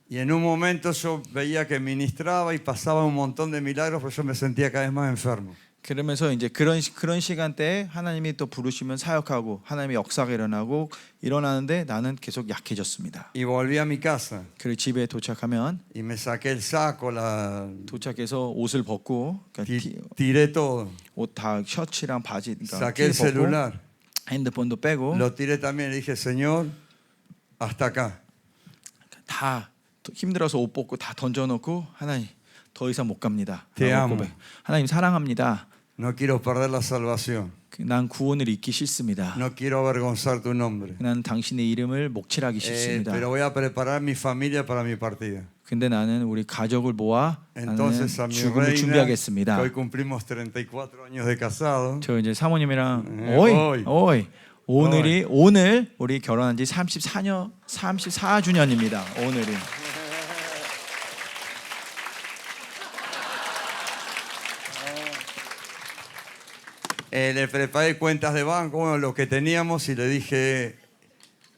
Y en un momento yo veía que ministraba y pasaba un montón de milagros, pero yo me sentía cada vez más enfermo. 그러면서 이제 그런 시간대에 하나님이 또 부르시면 사역하고 하나님의 역사가 일어나는데 나는 계속 약해졌습니다. Y volví a mi casa 그리고 집에 도착하면 y me saqué el saco, 도착해서 옷을 벗고 tiré todo. 옷 다 셔츠랑 바지 Saqué el celular, 핸드폰도 빼고 lo tiré también y dije, Señor, hasta acá. 다 힘들어서 옷 벗고 다 던져놓고 하나님 더 이상 못 갑니다. Te amo. 하나님 사랑합니다. No quiero perder la salvación. 난 구원을 잊기 싫습니다. No quiero avergonzar tu nombre. 난 당신의 이름을 목칠하기 싫습니다. Pero voy a preparar mi familia para mi partida. 근데 나는 우리 가족을 모아 Entonces a 나는 mi 죽음을 reina, 준비하겠습니다. que hoy cumplimos 34 años de casado. 저 이제 사모님이랑 어이. 오늘 우리 결혼한 지 34주년입니다. 오늘이. Le preparé cuentas de banco, bueno, lo que teníamos, y le dije,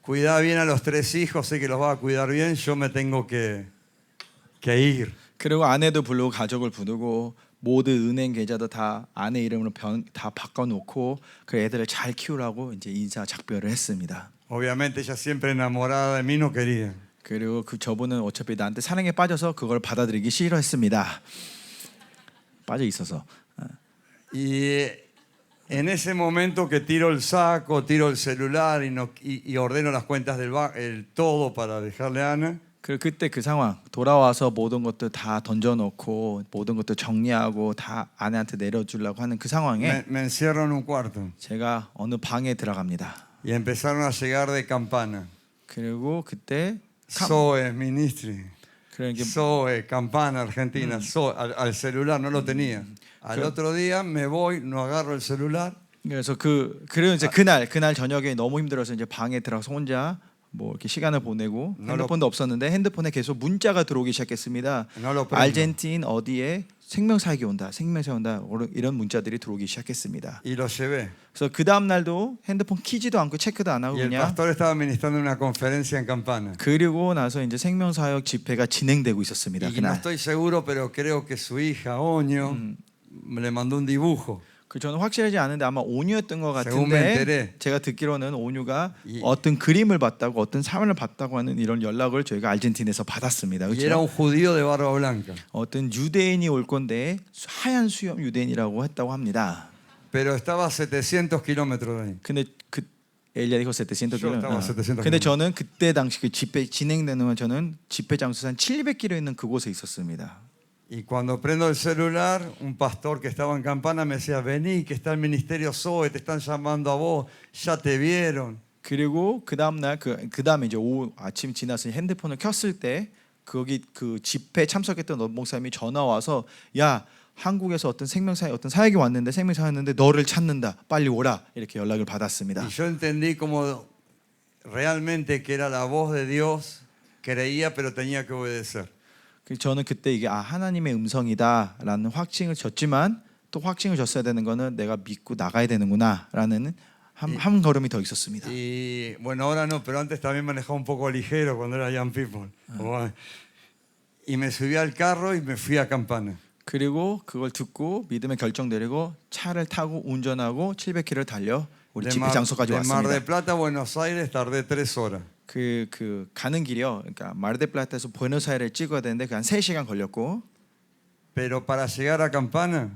cuidá bien a los 3 hijos, sé que los vas a cuidar bien, yo me tengo que ir. 그리고 아내도 부르고 가족을 부르고 모든 은행 계좌도 다 아내 이름으로 다 바꿔놓고 그 애들을 잘 키우라고 이제 인사 작별을 했습니다. Obviamente ella siempre enamorada de mí no quería. 그리고 그 저분은 어차피 나한테 사랑에 빠져서 그걸 받아들이기 싫어했습니다. 빠져 있어서. Y en ese momento que tiro el saco, tiro el celular y ordeno las cuentas el todo para dejarle a Ana, 그때 그 상황 돌아와서 모든 것들 다 던져놓고 모든 것들 정리하고 다 아내한테 내려주려고 하는 그 상황에 me encierro en un cuarto 제가 어느 방에 들어갑니다. y empezaron a llegar de campana. 그리고 그때 Zoe, ministri. 그러니까 Zoe, campana argentina, Zoe, al celular no lo tenía. Al otro día me voy, no agarro el celular. 그래서 그리고 이제 그날 저녁에 너무 힘들어서 이제 방에 들어가서 혼자 뭐 이렇게 시간을 보내고 핸드폰도 없었는데 핸드폰에 계속 문자가 들어오기 시작했습니다. 알젠틴 어디에 생명사역이 온다, 생명사역이 온다 이런 문자들이 들어오기 시작했습니다. Y lo llevé. 그래서 그 다음 날도 핸드폰 키지도 않고 체크도 안 하고 Y el 그냥 pastor estaba ministrando una conferencia en Campana. 그리고 나서 이제 생명사역 집회가 진행되고 있었습니다. Y no 그날. estoy seguro, pero creo que su hija, Oño, le mandó un dibujo. 저는 확실하지 않은데 아마 온유였던 것 Según me 같은데 enteré. 제가 듣기로는 온유가 어떤 그림을 봤다고 어떤 사연을 봤다고 하는 이런 연락을 저희가 아르헨틴에서 받았습니다. Y era un 그렇죠? judío de barba blanca. 어떤 유대인이 올 건데 하얀 수염 유대인이라고 했다고 합니다. Pero estaba a 700 kilómetros de ahí. 근데 ella dijo 700 Yo estaba a 700 근데 kilómetros. 저는 그때 당시 그 집회 진행되는 건 저는 집회 장소 한 700km 있는 그곳에 있었습니다. Y cuando prendo el celular, un pastor que estaba en Campana me decía, vení, que está el ministerio Zoe, te están llamando a vos, ya te vieron. 그리고 그 다음 날 그 다음에 이제 오후 아침 지나서 핸드폰을 켰을 때 거기 그 집회 참석했던 목사님이 전화 와서 야 한국에서 어떤 생명사역 어떤 사역이 왔는데 생명사역인데 너를 찾는다 빨리 오라 이렇게 연락을 받았습니다. Y yo entendí como realmente que era la voz de Dios, creía pero tenía que obedecer. 저는 그때 이게 하나님의 음성이다라는 확증을 줬지만 또 확증을 줬어야 되는 거는 내가 믿고 나가야 되는구나라는 한 걸음이 더 있었습니다. Y bueno, ahora no, pero antes también manejaba un poco ligero cuando era Young People. Y me subí al carro y me fui a Campana. 그리고 그걸 듣고 믿음의 결정 내리고 차를 타고 운전하고 700km를 달려 우리 집회 장소까지 de Mar del 왔습니다. Plata a Buenos Aires tardé 3 horas. 그 가는 길이요. 그러니까 마르데플라타에서 부에노스아이레를 찍어야 되는데 그 한 3시간 걸렸고 Pero para llegar a Campana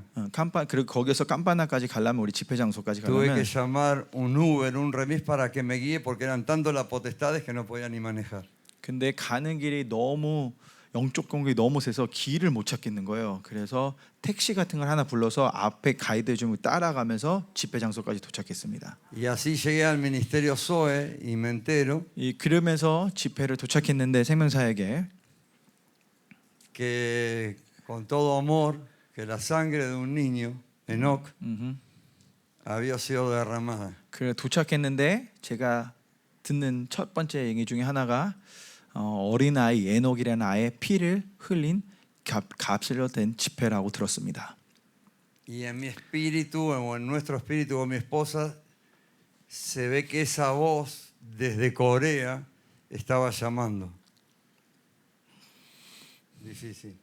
그리고 거기서 캄파나까지 가려면 우리 집회 장소까지 tuve 가려면 que llamar un Uber, un remis para que me guíe porque eran tanto las potestades que no podía ni manejar. 근데 가는 길이 너무 영적 공격이 너무 세서 길을 못 찾겠는 거예요. 그래서 택시 같은 걸 하나 불러서 앞에 가이드 좀 따라가면서 집회 장소까지 도착했습니다. Y así llegué al ministerio Zoe y me entero 그러면서 집회를 도착했는데 생명사역에 que con todo amor que la sangre de un niño, Enoch, había sido derramada. 그 도착했는데 제가 듣는 첫 번째 얘기 중에 하나가 어린아이 에녹이라는 아이의 피를 흘린 값으로 된 집회라고 들었습니다. Y en mi espíritu o en nuestro espíritu con mi esposa se ve que esa voz desde Corea estaba llamando. Difícil.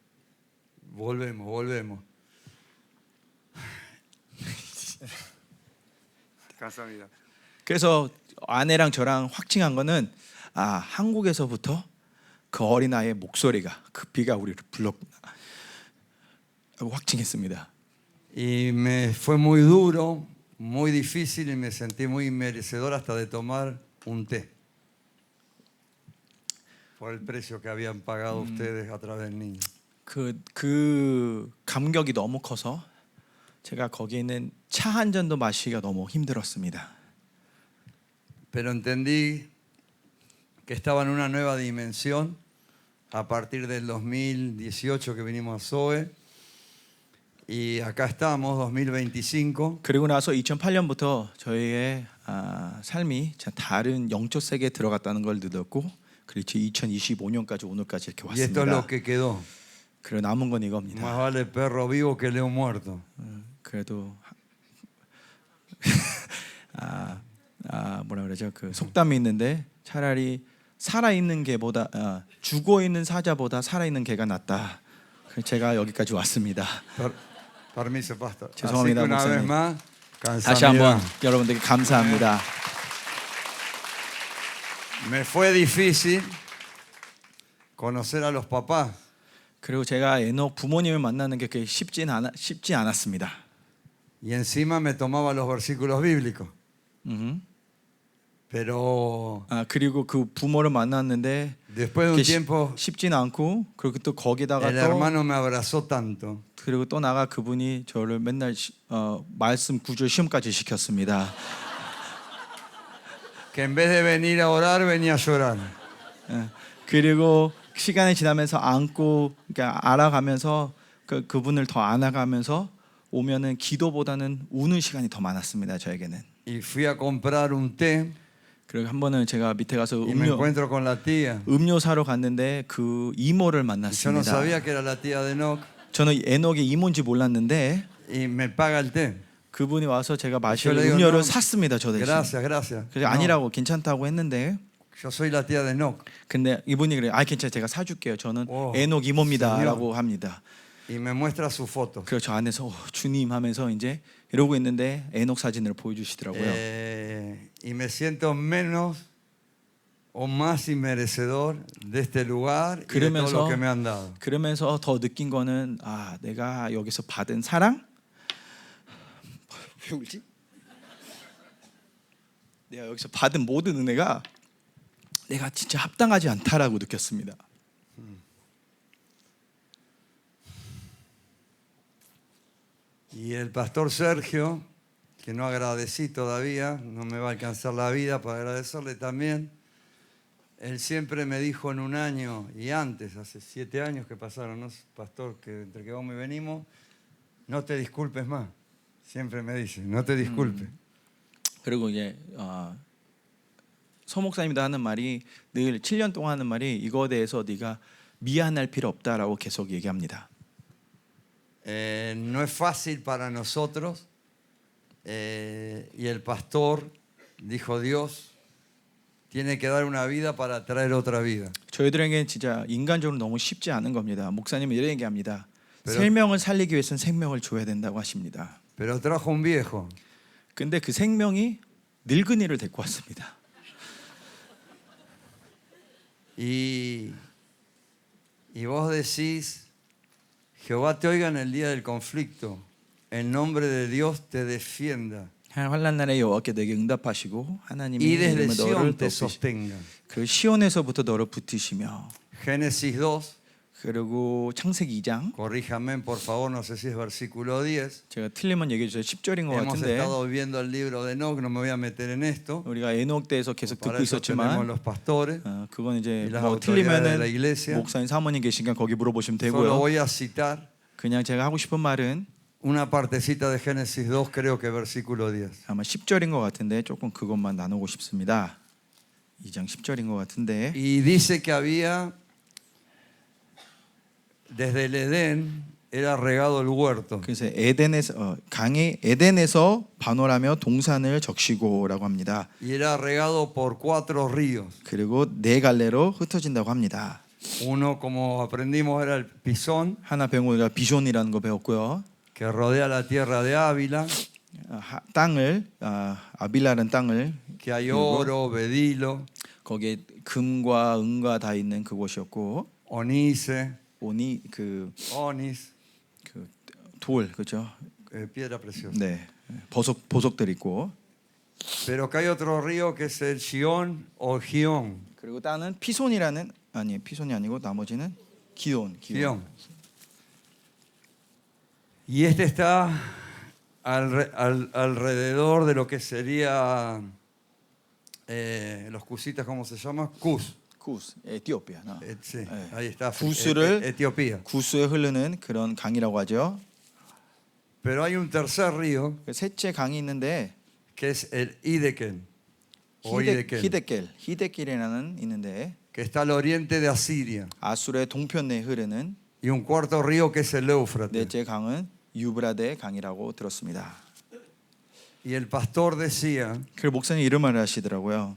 Volvemos. 감사합니다. 그래서 아내랑 저랑 확증한 거는 한국에서부터 그 어린아이의 목소리가 그 비가 우리를 불렀구나 하고 확증했습니다. Y me fue muy duro, muy difícil y me sentí muy merecedor hasta de tomar un té por el precio que habían pagado ustedes a través del niño. 그 감격이 너무 커서 제가 거기 있는 차 한 잔도 마시기가 너무 힘들었습니다. Pero entendí que estaba en una nueva dimensión a partir del 2018 que vinimos a Zoe y acá estamos 2025. 그리고 나서 2008년부터 저희의 삶이 다른 영적 세계에 들어갔다는 걸 느꼈고 그리고 2025년까지 오늘까지 이렇게 Y esto es 왔습니다. lo que quedó. 그리고 남은 건 Más 이겁니다. vale perro vivo que león muerto. 그래도 뭐라 그러죠? 그 속담이 있는데 차라리 살아 있는 개보다 죽어 있는 사자보다 살아 있는 개가 낫다. 그래서 제가 여기까지 왔습니다. Permiso, pastor. Así que 죄송합니다, una vez 목사님. más, 다시 한번 감사합니다. 여러분들께 감사합니다. Me fue difícil conocer a los papás. 그리고 제가 에녹 부모님을 만나는 게 그렇게 쉽지 않았습니다. Y encima me tomaba los versículos bíblicos. 음. Pero 그리고 그 부모를 만났는데 después de un 그게 tiempo, 쉽지는 않고 그리고 또 거기다가 el 또 hermano me abrazó tanto 그리고 또 나가 그분이 저를 맨날 말씀 구절 시험까지 시켰습니다. que en vez de venir a orar, venía a llorar. 그리고 시간이 지나면서 안고 그러니까 알아가면서 그분을 더 안아가면서 오면은 기도보다는 우는 시간이 더 많았습니다. 저에게는. Y fui a comprar un té 그리고 한 번은 제가 밑에 가서 y me encuentro con la tía. 음료 사러 갔는데 그 이모를 Yo no 만났습니다. sabía que era la tía de Enoch 저는 에녹의 이모인지 몰랐는데 y me paga el té. 그분이 와서 제가 마실 yo le digo, 음료를 no, 샀습니다. 저 대신. Gracias, gracias. 그래서 No, 아니라고 괜찮다고 했는데 yo soy la tía de Enoch. 근데 이분이 그래요. 괜찮아요. 제가 사줄게요. 저는 오, 에녹 이모입니다라고 señor. 합니다. Y me muestra su foto. 그래서 저 안에서 주님 하면서 이제 이러고 있는데 에녹 사진을 보여주시더라고요. Y me siento menos o más inmerecedor de este lugar y de todo lo que me han dado. 그러면서 더 느낀 거는 내가 여기서 받은 사랑? 왜 울지? 내가 여기서 받은 모든 은혜가 내가 진짜 합당하지 않다라고 느꼈습니다. Y el pastor Sergio, que no agradecí todavía, no me va a alcanzar la vida para agradecerle también. Él siempre me dijo en un año y antes, hace 7 años que pasaron, ¿no? Pastor, que entre que vamos y venimos, no te disculpes más. Siempre me dice, no te disculpes. 그리고 이제 서 목사님도 하는 말이 늘 7년 동안 하는 말이 이거에 대해서 네가 미안할 필요 없다라고 계속 얘기합니다. No es fácil para nosotros y el pastor, dijo Dios, tiene que dar una vida para traer otra vida. 저희들에게 진짜 인간적으로 너무 쉽지 않은 겁니다. 목사님은 이런 얘기합니다. pero- 생명을 살리기 위해서는 생명을 줘야 된다고 하십니다. Pero trajo un viejo. 근데 그 생명이 늙은이를 데리고 왔습니다. Y vos decís, Jehová te oiga en el día del conflicto, en nombre de Dios te defienda 환난 날에 여호와께 내게 응답하시고 하나님이 y desde 이름은 너를 Sion te 붙드시. sostenga. 그 시온에서부터 너를 붙드시며. Génesis 2, 그리고 창세기 2장 corríjame por favor, no sé si es versículo 10. 제가 틀리면 얘기해 주세요. 10절인 것 Hemos 같은데 estado viendo el libro de Enoch, no me voy a meter en esto. 우리가 에녹 대해서 계속 Para 듣고 eso tenemos 있었지만 los pastores. 그건 이제 y las 뭐 autoridades de la 틀리면은 iglesia. 목사님 사모님 계시니까 거기 물어보시면 Solo 되고요. voy a citar 그냥 제가 하고 싶은 말은 una partecita de Génesis 2, creo que versículo 10. 아마 10절인 것 같은데 조금 그것만 나누고 싶습니다. 2장 10절인 것 같은데 Y dice que había, desde el Edén, era regado el huerto. 그래서 에덴에서 강의 에덴에서 반월하며 동산을 적시고라고 합니다. Y era regado por 4 ríos. 그리고 네 갈래로 흩어진다고 합니다. Uno, como aprendimos, era el Pisón, 하나 배운 우리가 비존이라는 거 배웠고요. que rodea la tierra de Ávila, 땅을 아빌라는 땅을 que hay oro, bedilo, 거기에 금과 은과 다 있는 그곳이었고 onice, 오니 그 onis, 돌 그죠? piedra preciosa. 네 보석들 있고 Pero que hay otro río que es el Gión o Gión. 그리고 땅은 피손이라는 피손이 아니고 나머지는 기온. Gión. Y este está alrededor de lo que sería los cusitas, ¿cómo se llama? Cus. 구스 에티오피아. Sí, ahí está. 구스를 Etiopía. 구스에 흐르는 그런 강이라고 하죠. Pero hay un tercer río 셋째 강이 있는데 que es el Hiddekel. O Hiddekel, 히데켈이라는 있는데 que está al oriente de Asiria. 아수르의 동편에 흐르는 Y un cuarto río que es el Éufrates. 넷째 강은 유브라데 강이라고 들었습니다. Y el pastor decía 그 목사님 이런 말을 하시더라고요.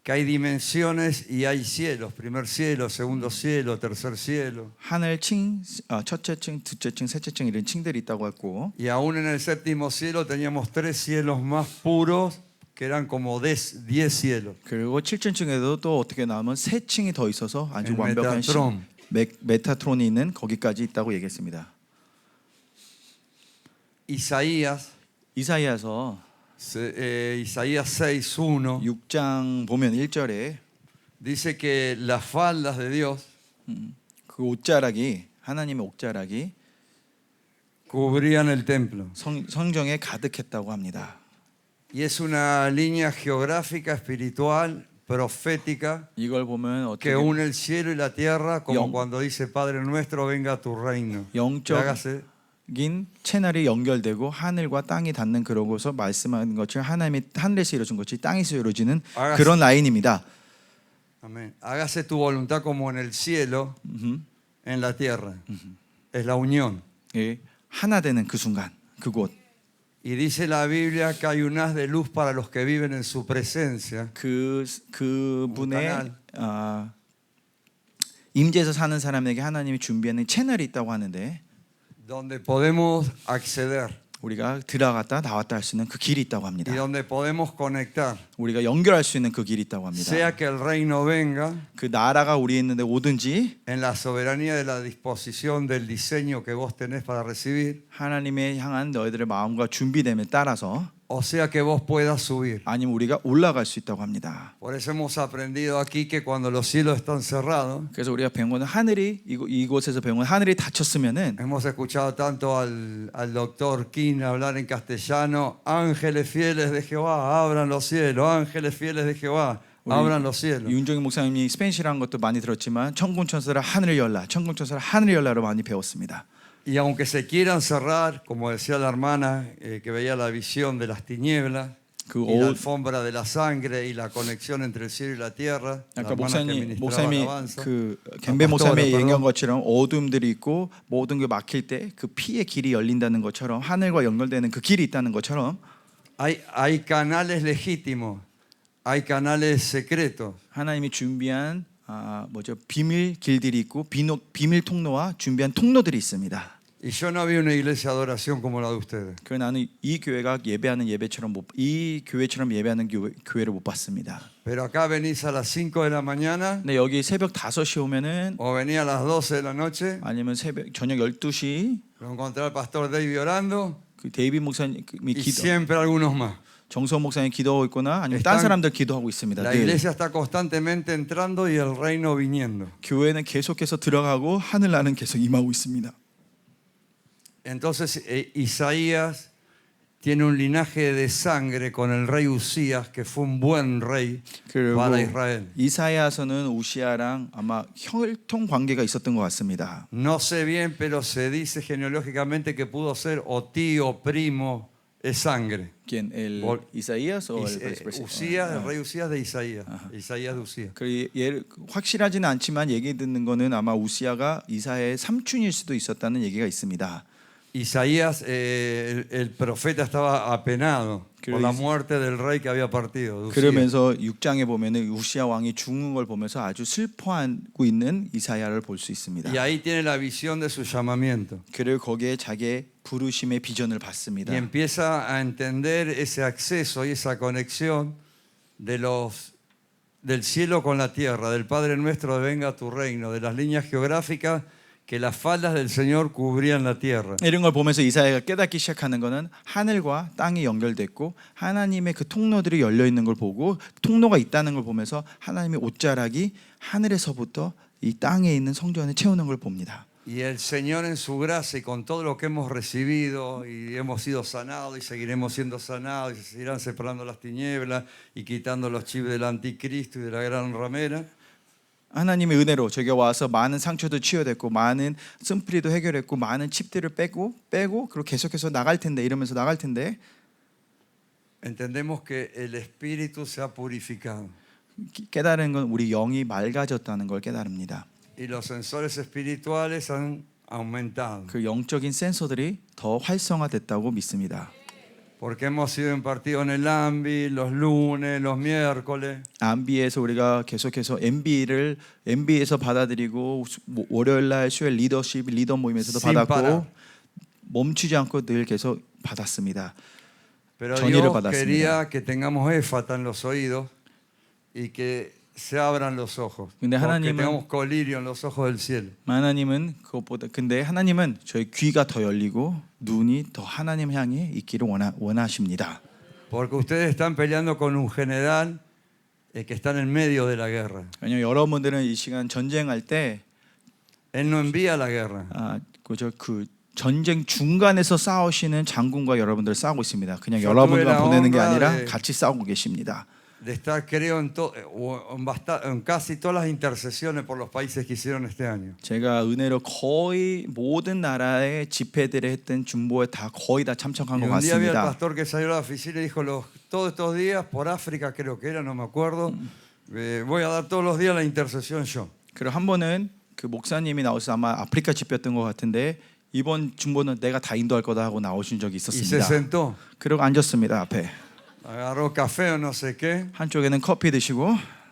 que hay dimensiones y hay cielos, primer cielo, segundo cielo, tercer cielo. 하늘 층, 첫째 층, 둘째 층, 셋째 층 이런 층들이 있다고 했고 Y aún en el séptimo cielo teníamos 3 cielos más puros, que eran como 10 cielos. 그리고 7층에도 또 어떻게 나오면 세 층이 더 있어서 아주 El 완벽한 Metatron. 메타트론이 있는 거기까지 있다고 얘기했습니다. Isaías, 이사야서 Isaías 6:1 6장 보면 1절에 dice que las faldas de Dios 그 옷자락이 하나님의 옷자락이 cubrían el templo. 성정에 가득했다고 합니다. Y es una línea geográfica, espiritual, profética, 이걸 보면 어떻게 que une el cielo y la tierra, como Yon- cuando dice, Padre nuestro, venga tu reino. Y 영적 hágase 긴 채널이 연결되고 하늘과 땅이 닿는 그런 곳에서 말씀하는 것처럼 하나님이 하늘에서 이루어진 것이 땅에서 이루어지는 알았어. 그런 라인입니다. Amén. Hágase tu voluntad como en el cielo, en la tierra. Es la unión. 예, 하나 되는 그 순간 그곳 Y dice la Biblia que hay un haz de luz para los que viven en su presencia. 그분의 임재에서 사는 사람에게 하나님이 준비하는 채널이 있다고 하는데 Donde podemos acceder 우리가 들어갔다 나왔다 할 수 있는 그 길이 있다고 y 합니다. donde podemos conectar. 우리가 연결할 수 있는 그 길이 있다고 합니다. Sea que el reino venga 그 나라가 우리 있는데 오든지 en la soberanía de la disposición del diseño que vos tenés para recibir, 하나님의 향한 너희들의 마음과 준비됨에 따라서 o sea que vos puedas subir. 아니면 우리가 올라갈 수 있다고 합니다. Por eso hemos aprendido aquí que cuando los cielos están cerrados, 그래서 우리가 배운 거는 하늘이 이곳에서 배운 건 하늘이 닫혔으면은 hemos escuchado tanto al doctor King hablar en castellano, ángeles fieles de Jehová, abran los cielos, ángeles fieles de Jehová, abran los cielos. 윤종인 목사님이 스페인시라는 것도 많이 들었지만 천군천사라 하늘을 열라, 천군천사라 하늘을 열라로 많이 배웠습니다. Y aunque se quieran cerrar, como decía la hermana que veía la visión de las tinieblas, y la alfombra de la sangre y la conexión entre el cielo y la tierra, la 아까 hermana que ministraba 목사님이 alabanza, 그 겐베 목사님이 얘기한 것처럼 어둠들이 있고 모든 게 막힐 때 그 피의 길이 열린다는 것처럼 하늘과 연결되는 그 길이 있다는 것처럼 hay canales legítimos, hay canales secretos. 하나님이 준비한 비밀 길들이 있고 비밀 통로와 준비한 통로들이 있습니다. Y yo no vi una iglesia de adoración como la de ustedes. 그 나는 이 교회가 예배하는 예배처럼 이 교회처럼 예배하는 교회를 못 봤습니다. Pero acá venís a las 5 de la mañana 근데 여기 새벽 5시 오면은 o venís a las 12 de la noche, 아니면 저녁 12시 lo encontré al pastor David orando 그 데이비 목사님이 y 기도 siempre algunos más. 정서 목사님 기도하고 있거나 아니면 다른 사람들 기도하고 있습니다. La 늘. iglesia está constantemente entrando y el reino viniendo. 교회는 계속해서 들어가고 하늘나라는 계속 임하고 있습니다. Entonces Isaías tiene un linaje de sangre con el rey Usías, que fue un buen rey para Israel. 이사야서는 우시아랑 아마 혈통 관계가 있었던 것 같습니다. No sé bien, pero se dice genealógicamente que pudo ser o tío, primo, es sangre. ¿Quién? ¿El Isaías o el Usías, el rey Usías de Isaías. Isaías de Usías. 확실하지는 않지만 얘기 듣는 거는 아마 우시아가 이사야의 삼촌일 수도 있었다는 얘기가 있습니다. Isaías, el profeta, estaba apenado por la muerte del rey que había partido. 그러면서 6장에 보면은 우시아 왕이 죽는 걸 보면서 아주 슬퍼하고 있는 이사야를 볼 수 있습니다. Y ahí tiene la visión de su llamamiento. 그리고 거기에 자기의 부르심의 비전을 받습니다. Y empieza a entender ese acceso y esa conexión del cielo con la tierra, del Padre nuestro, de venga tu reino, de las líneas geográficas que las faldas del Señor cubrían la tierra. 이런 걸 보면서 이사야가 깨닫기 시작하는 것은 하늘과 땅이 연결됐고 하나님의 그 통로들이 열려 있는 걸 보고 통로가 있다는 걸 보면서 하나님의 옷자락이 하늘에서부터 이 땅에 있는 성전에 채우는 걸 봅니다. Y el Señor en su gracia y con todo lo que hemos recibido y hemos sido sanados y seguiremos siendo sanados y se seguirán separando las tinieblas y quitando los chips del anticristo y de la gran ramera. 하나님의 은혜로 저기 와서 많은 상처도 치유됐고 많은 쓴뿌리도 해결했고 많은 칩들을 빼고 그리고 계속해서 나갈 텐데 이러면서 나갈 텐데 Entendemos que el espíritu se ha purificado. 깨달은 건 우리 영이 맑아졌다는 걸 깨달습니다. Y los sensores espirituales han aumentado. 그 영적인 센서들이 더 활성화됐다고 믿습니다. porque hemos sido impartidos en el AMBI los lunes, los miércoles. 안비에서 우리가 계속해서 MB에서 받아들이고 월요일 날 수요일 리더십 리더 모임에서도 Sin 받았고 parar. 멈추지 않고 늘 계속 받았습니다. Pero 전의를 Dios 받았습니다. quería que tengamos éfata en los oídos y que se abran los ojos. 근데 Porque 하나님은- tengamos colirio en los ojos del cielo. 하나님은 그것보다 근데 하나님은 저희 귀가 더 열리고 눈이 더 하나님 향해 있기를 원하십니다. Porque ustedes están peleando con un general que está en el medio de la guerra. 왜냐하면 여러분들은 이 시간 전쟁할 때 Él no envía la guerra. 그 전쟁 중간에서 싸우시는 장군과 여러분들 싸우고 있습니다. 그냥 저 여러분들만 tuve la 보내는 게 honra 아니라 de- 같이 싸우고 계십니다. De estar, creo, en casi todas las intercesiones por los países que hicieron este año. 제가 은혜로 거의 모든 나라의 집회들에 했던 중보에 거의 다 참석한 Y 것 un día había el 같습니다. pastor que salió a la oficina y dijo, todos estos días, por África creo que era, no me acuerdo, voy a dar todos los días la intercesión yo. 그리고 한 번은 그 목사님이 나오셔서 아마 아프리카 집회였던 것 같은데 이번 중보는 내가 다 인도할 거다 하고 나오신 적이 Y se 있었습니다. sentó, 그리고 앉았습니다 앞에. agarró café o no sé qué, 한쪽에는 커피 드시고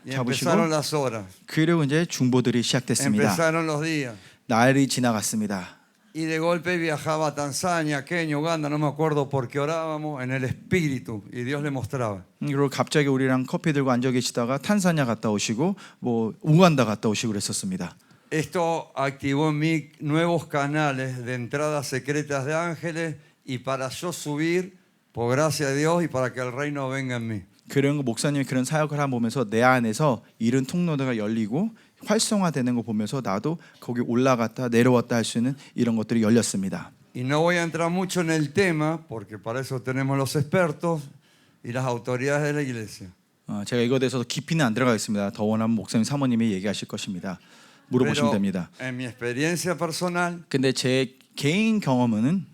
y 잡으시고 empezaron las horas, 그리고 이제 중보들이 시작됐습니다. empezaron los días. 날이 지나갔습니다. Y de golpe viajaba a Tanzania, Kenia, Uganda, no me acuerdo porque orábamos en el espíritu y Dios le mostraba. 그리고 갑자기 우리랑 커피 들고 앉아 계시다가 탄자니아 갔다 오시고 뭐 우간다 갔다 오시고 그랬었습니다. Esto activó en mí nuevos canales de entradas secretas de ángeles y para yo subir, por gracia de Dios y para que el reino venga en mí. 그런 거 목사님이 그런 사역을 한 보면서 내 안에서 이런 통로가 열리고 활성화되는 거 보면서 나도 거기 올라갔다 내려왔다 할 수 있는 이런 것들이 열렸습니다. Y no voy a entrar mucho en el tema porque para eso tenemos los expertos y las autoridades de la iglesia. 제가 이거에 대해서 깊이는 안 들어가겠습니다. 더 원하면 목사님 사모님이 얘기하실 것입니다. 물어보시면 Pero 됩니다. en mi experiencia personal, 근데 제 개인 경험은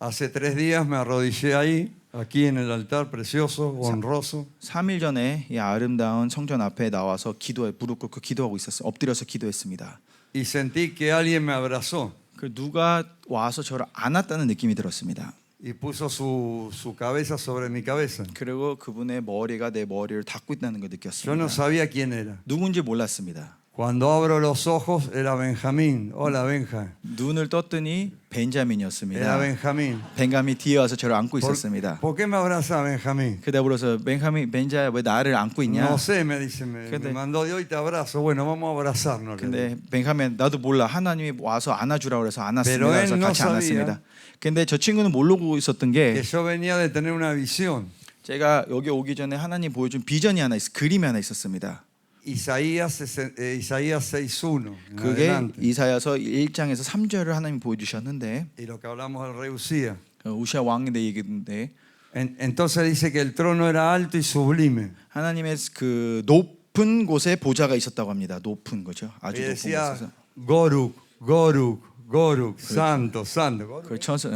hace 3 días me arrodillé ahí, aquí en el altar precioso, honroso. 3일 전에 이 아름다운 성전 앞에 나와서 무릎 꿇고 기도하고 있었어요. 엎드려서 기도했습니다. Y sentí que alguien me abrazó 그 누가 와서 저를 안았다는 느낌이 들었습니다. y puso su cabeza sobre mi cabeza. 그리고 그분의 머리가 내 머리를 닫고 있다는 걸 Yo no 느꼈습니다. sabía quién era. 누군지 몰랐습니다. Cuando abro los ojos era Benjamín. Hola Benja. 눈을 떴더니 Era 벤자민이었습니다. Benjamín. 벤감이 뒤에 와서 저를 안고 있었습니다. ¿Por qué me abraza Benjamín? 그다 물어서 벤자야 왜 나를 안고 있냐? No sé, me dice, me ¿Qué te- mandó Dios y te abrazo. Bueno, vamos a abrazarnos. le digo. 근데 벤카민 나도 몰라 하나님이 와서 안아주라 그래서 안았습니다. Pero él 그래서 no 같이 안았습니다. sabía. 근데 저 친구는 모르고 있었던 Que 게 yo venía de tener una visión. 제가 여기 오기 전에 하나님 보여준 비전이 하나 그림이 하나 있었습니다. Isaías 6:1. en 그게 adelante. 이사야서 1장에서 3절을 하나님 보여주셨는데 Y lo que hablamos del rey Usía. 우시아 왕인데 얘기인데 Entonces dice que el trono era alto y sublime. 하나님의 그 높은 곳에 보좌가 있었다고 합니다. 높은 거죠. 아주 Y 높은 decía, 곳에서. Goruk, Goruk, Goruk, santo, santo. 그 천사,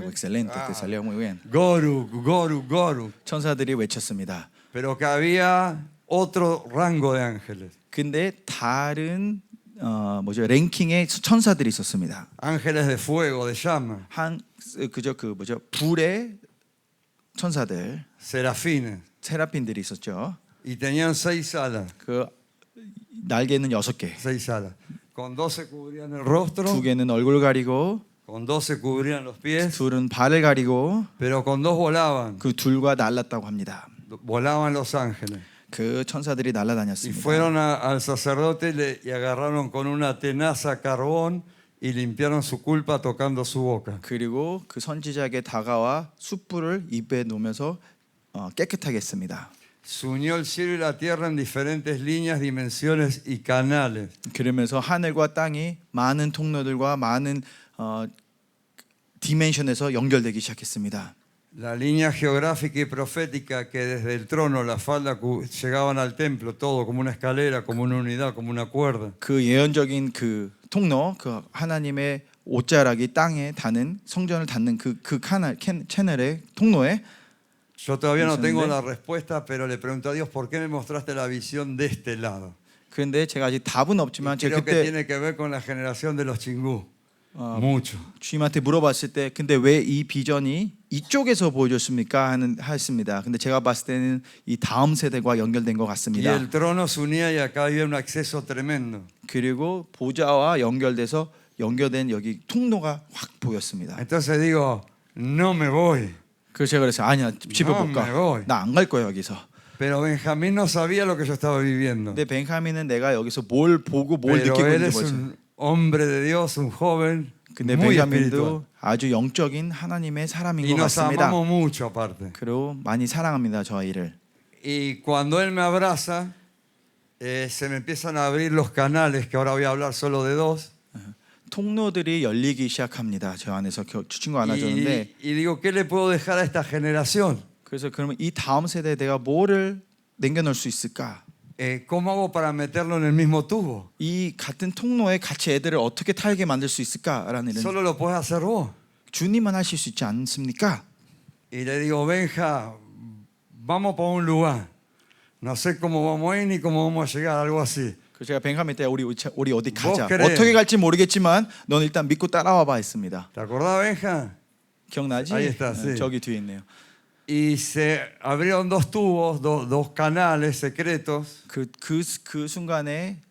excelente, que salió muy bien. Goruk, Goruk, Goruk. 천사들이 외쳤습니다. Pero que había otro rango de ángeles. 근데 다른 랭킹의 천사들이 있었습니다. Ángeles de fuego, de llama, 불의 천사들, serafines. 세라핀들이 있었죠. Y tenían 6 alas. 그 날개는 6개. 6 alas. Con 2 se cubrían el rostro, 2개는 얼굴 가리고, con 2 se cubrían los pies, 둘은 발을 가리고, pero con 2 volaban. 그 둘과 날랐다고 합니다. Volaban los ángeles. 그 천사들이 Y 날아다녔습니다. fueron al sacerdote y agarraron con una tenaza carbón y limpiaron su culpa tocando su boca. 그리고 그 선지자에게 다가와 숯불을 입에 놓으면서 깨끗하게 했습니다. Se unió el cielo y la tierra en diferentes líneas, dimensiones y canales. 그러면서 하늘과 땅이 많은 통로들과 많은 디멘션에서 연결되기 시작했습니다. La línea geográfica y profética que desde el trono, la falda, llegaban al templo, todo como una escalera, como una unidad, como una cuerda. 그 예언적인 그 통로, 그 하나님의 옷자락이 땅에 닿는 성전을 닿는 그 채널의 통로에 Yo todavía no tengo ¿Entendés? la respuesta, pero le pregunto a Dios, ¿por qué me mostraste la visión de este lado? 그런데 제가 아직 답은 없지만 Y 제가 creo que 그때 tiene que ver con la generación de los chingú. mucho. 주님한테 물어봤을 때 근데 왜 이 비전이 이쪽에서 보여줬습니까? 했습니다. 근데 제가 봤을 때는 이 다음 세대와 연결된 것 Y 같습니다. el trono se unía y acá había un acceso tremendo. 그리고 보좌와 연결돼서 연결된 여기 통로가 확 보였습니다. Entonces digo, no me voy. 그래서 제가 그랬어요. 아니야 집에 No 못 me 가. voy. 나 안 갈 거야 여기서. Pero Benjamín no sabía lo que yo estaba viviendo. 근데 벤카민은 내가 여기서 뭘 보고 뭘 Pero 느끼고 él 있는지 es 모르겠어요. un hombre de Dios, un joven 근데 muy espiritual. 벤카민도 아주 영적인 하나님의 사람인 Y 것 nos 같습니다. amamos mucho aparte. 그리고 많이 사랑합니다 저 아이를. Y cuando él me abraza, se me empiezan a abrir los canales, que ahora voy a hablar solo de dos. 통로들이 열리기 시작합니다. 저 안에서 친구 안아줬는데 Y digo, ¿qué le puedo dejar a esta generación? 그래서 그러면 이 다음 세대에 내가 뭐를 남겨놓을 수 있을까? ¿Cómo hago para meterlo en el mismo tubo? 이 같은 통로에 같이 애들을 어떻게 탈게 만들 수 있을까라는 이런 Solo lo puedes hacer vos. 주님만 하실 수 있지 않습니까? Y le digo, Benja, vamos para un lugar. No sé cómo vamos a ir ni cómo vamos a llegar, algo así. 그래서 제가 벤카민 때 우리 어디 가자. 그래. 어떻게 갈지 모르겠지만 넌 일단 믿고 따라와봐 했습니다. ¿Te acordás, Benja? 기억나지? Ahí está, sí. 저기 뒤에 있네요. Y se abrieron dos tubos, dos canales secretos 그 순간에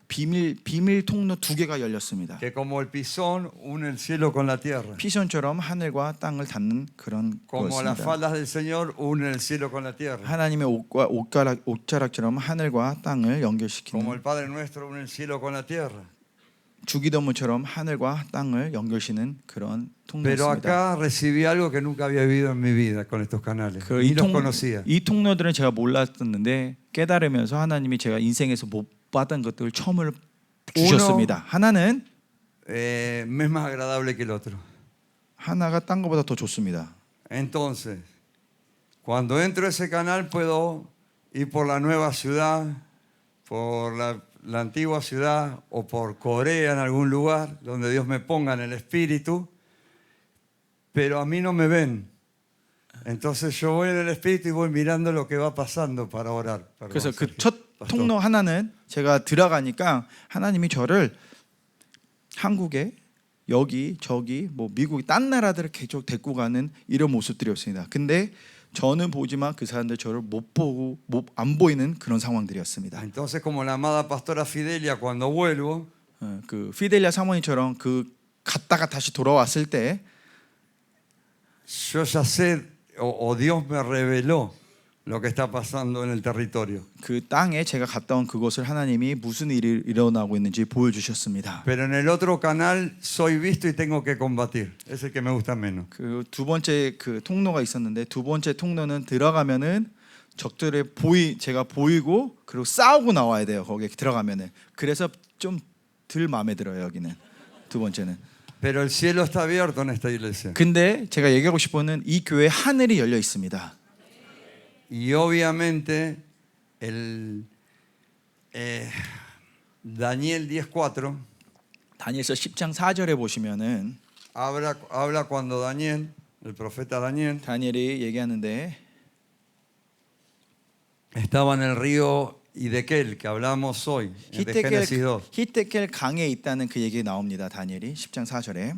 비밀 통로 두 개가 열렸습니다. que como el pisón une el cielo con la tierra. 피선처럼 하늘과 땅을 닿는 그런 Como las 거였습니다. faldas del Señor unen el cielo con la tierra. 하나님의 옷과 옷자락처럼 하늘과 땅을 연결시키는 Como el Padre nuestro une el cielo con la tierra. 주기도문처럼 하늘과 땅을 연결시는 그런 Pero 통로였습니다. acá recibí algo que nunca había vivido en mi vida con estos canales. Ni los conocía. 이 통로들은 제가 몰랐었는데 깨달으면서 하나님이 제가 인생에서 못 받은 것들을 처음으로 주셨습니다. 하나는 Me es más agradable que el otro. 하나가 딴 것보다 더 좋습니다. Entonces, cuando entro a ese canal puedo ir por la nueva ciudad, por la antigua ciudad o por Corea en algún lugar donde Dios me ponga en el espíritu, pero a mí no me ven. Entonces yo voy en el espíritu y voy mirando lo que va pasando para orar. Perdón, 그래서 그 Sergio. 첫 Pastor. 통로 하나는 제가 들어가니까 하나님이 저를 한국에 여기 저기 뭐 미국 딴 나라들을 계속 데리고 가는 이런 모습들이었습니다. 근데 저는 보지만 그 사람들 저를 못 보고 안 보이는 그런 상황들이었습니다. Entonces como la amada pastora Fidelia cuando vuelvo, 그 피델리아 사모님처럼 그 갔다가 다시 돌아왔을 때 yo ya sé o Dios me reveló lo que está pasando en el territorio. 그 땅에 제가 갔다 온 그곳을 하나님이 무슨 일이 일어나고 있는지 보여주셨습니다. Pero en el otro canal soy visto y tengo que combatir. Es el que me gusta menos. 그 두 번째 그 통로가 있었는데 두 번째 통로는 들어가면은 적들의 제가 보이고 그리고 싸우고 나와야 돼요. 거기에 들어가면은. 그래서 좀 덜 마음에 들어요 여기는. 두 번째는. Pero el cielo está abierto en esta iglesia. 근데 제가 얘기하고 싶은 이 교회 하늘이 열려 있습니다. Y obviamente Daniel 10:4 다니엘서 10장 4절에 보시면은 habla cuando Daniel, el profeta Daniel, 다니엘이 얘기하는데 estaba en el río Hiddekel, que hablamos hoy, de Génesis 2. 히데켈 강에 있다는 그 얘기 나옵니다. 다니엘이 10장 4절에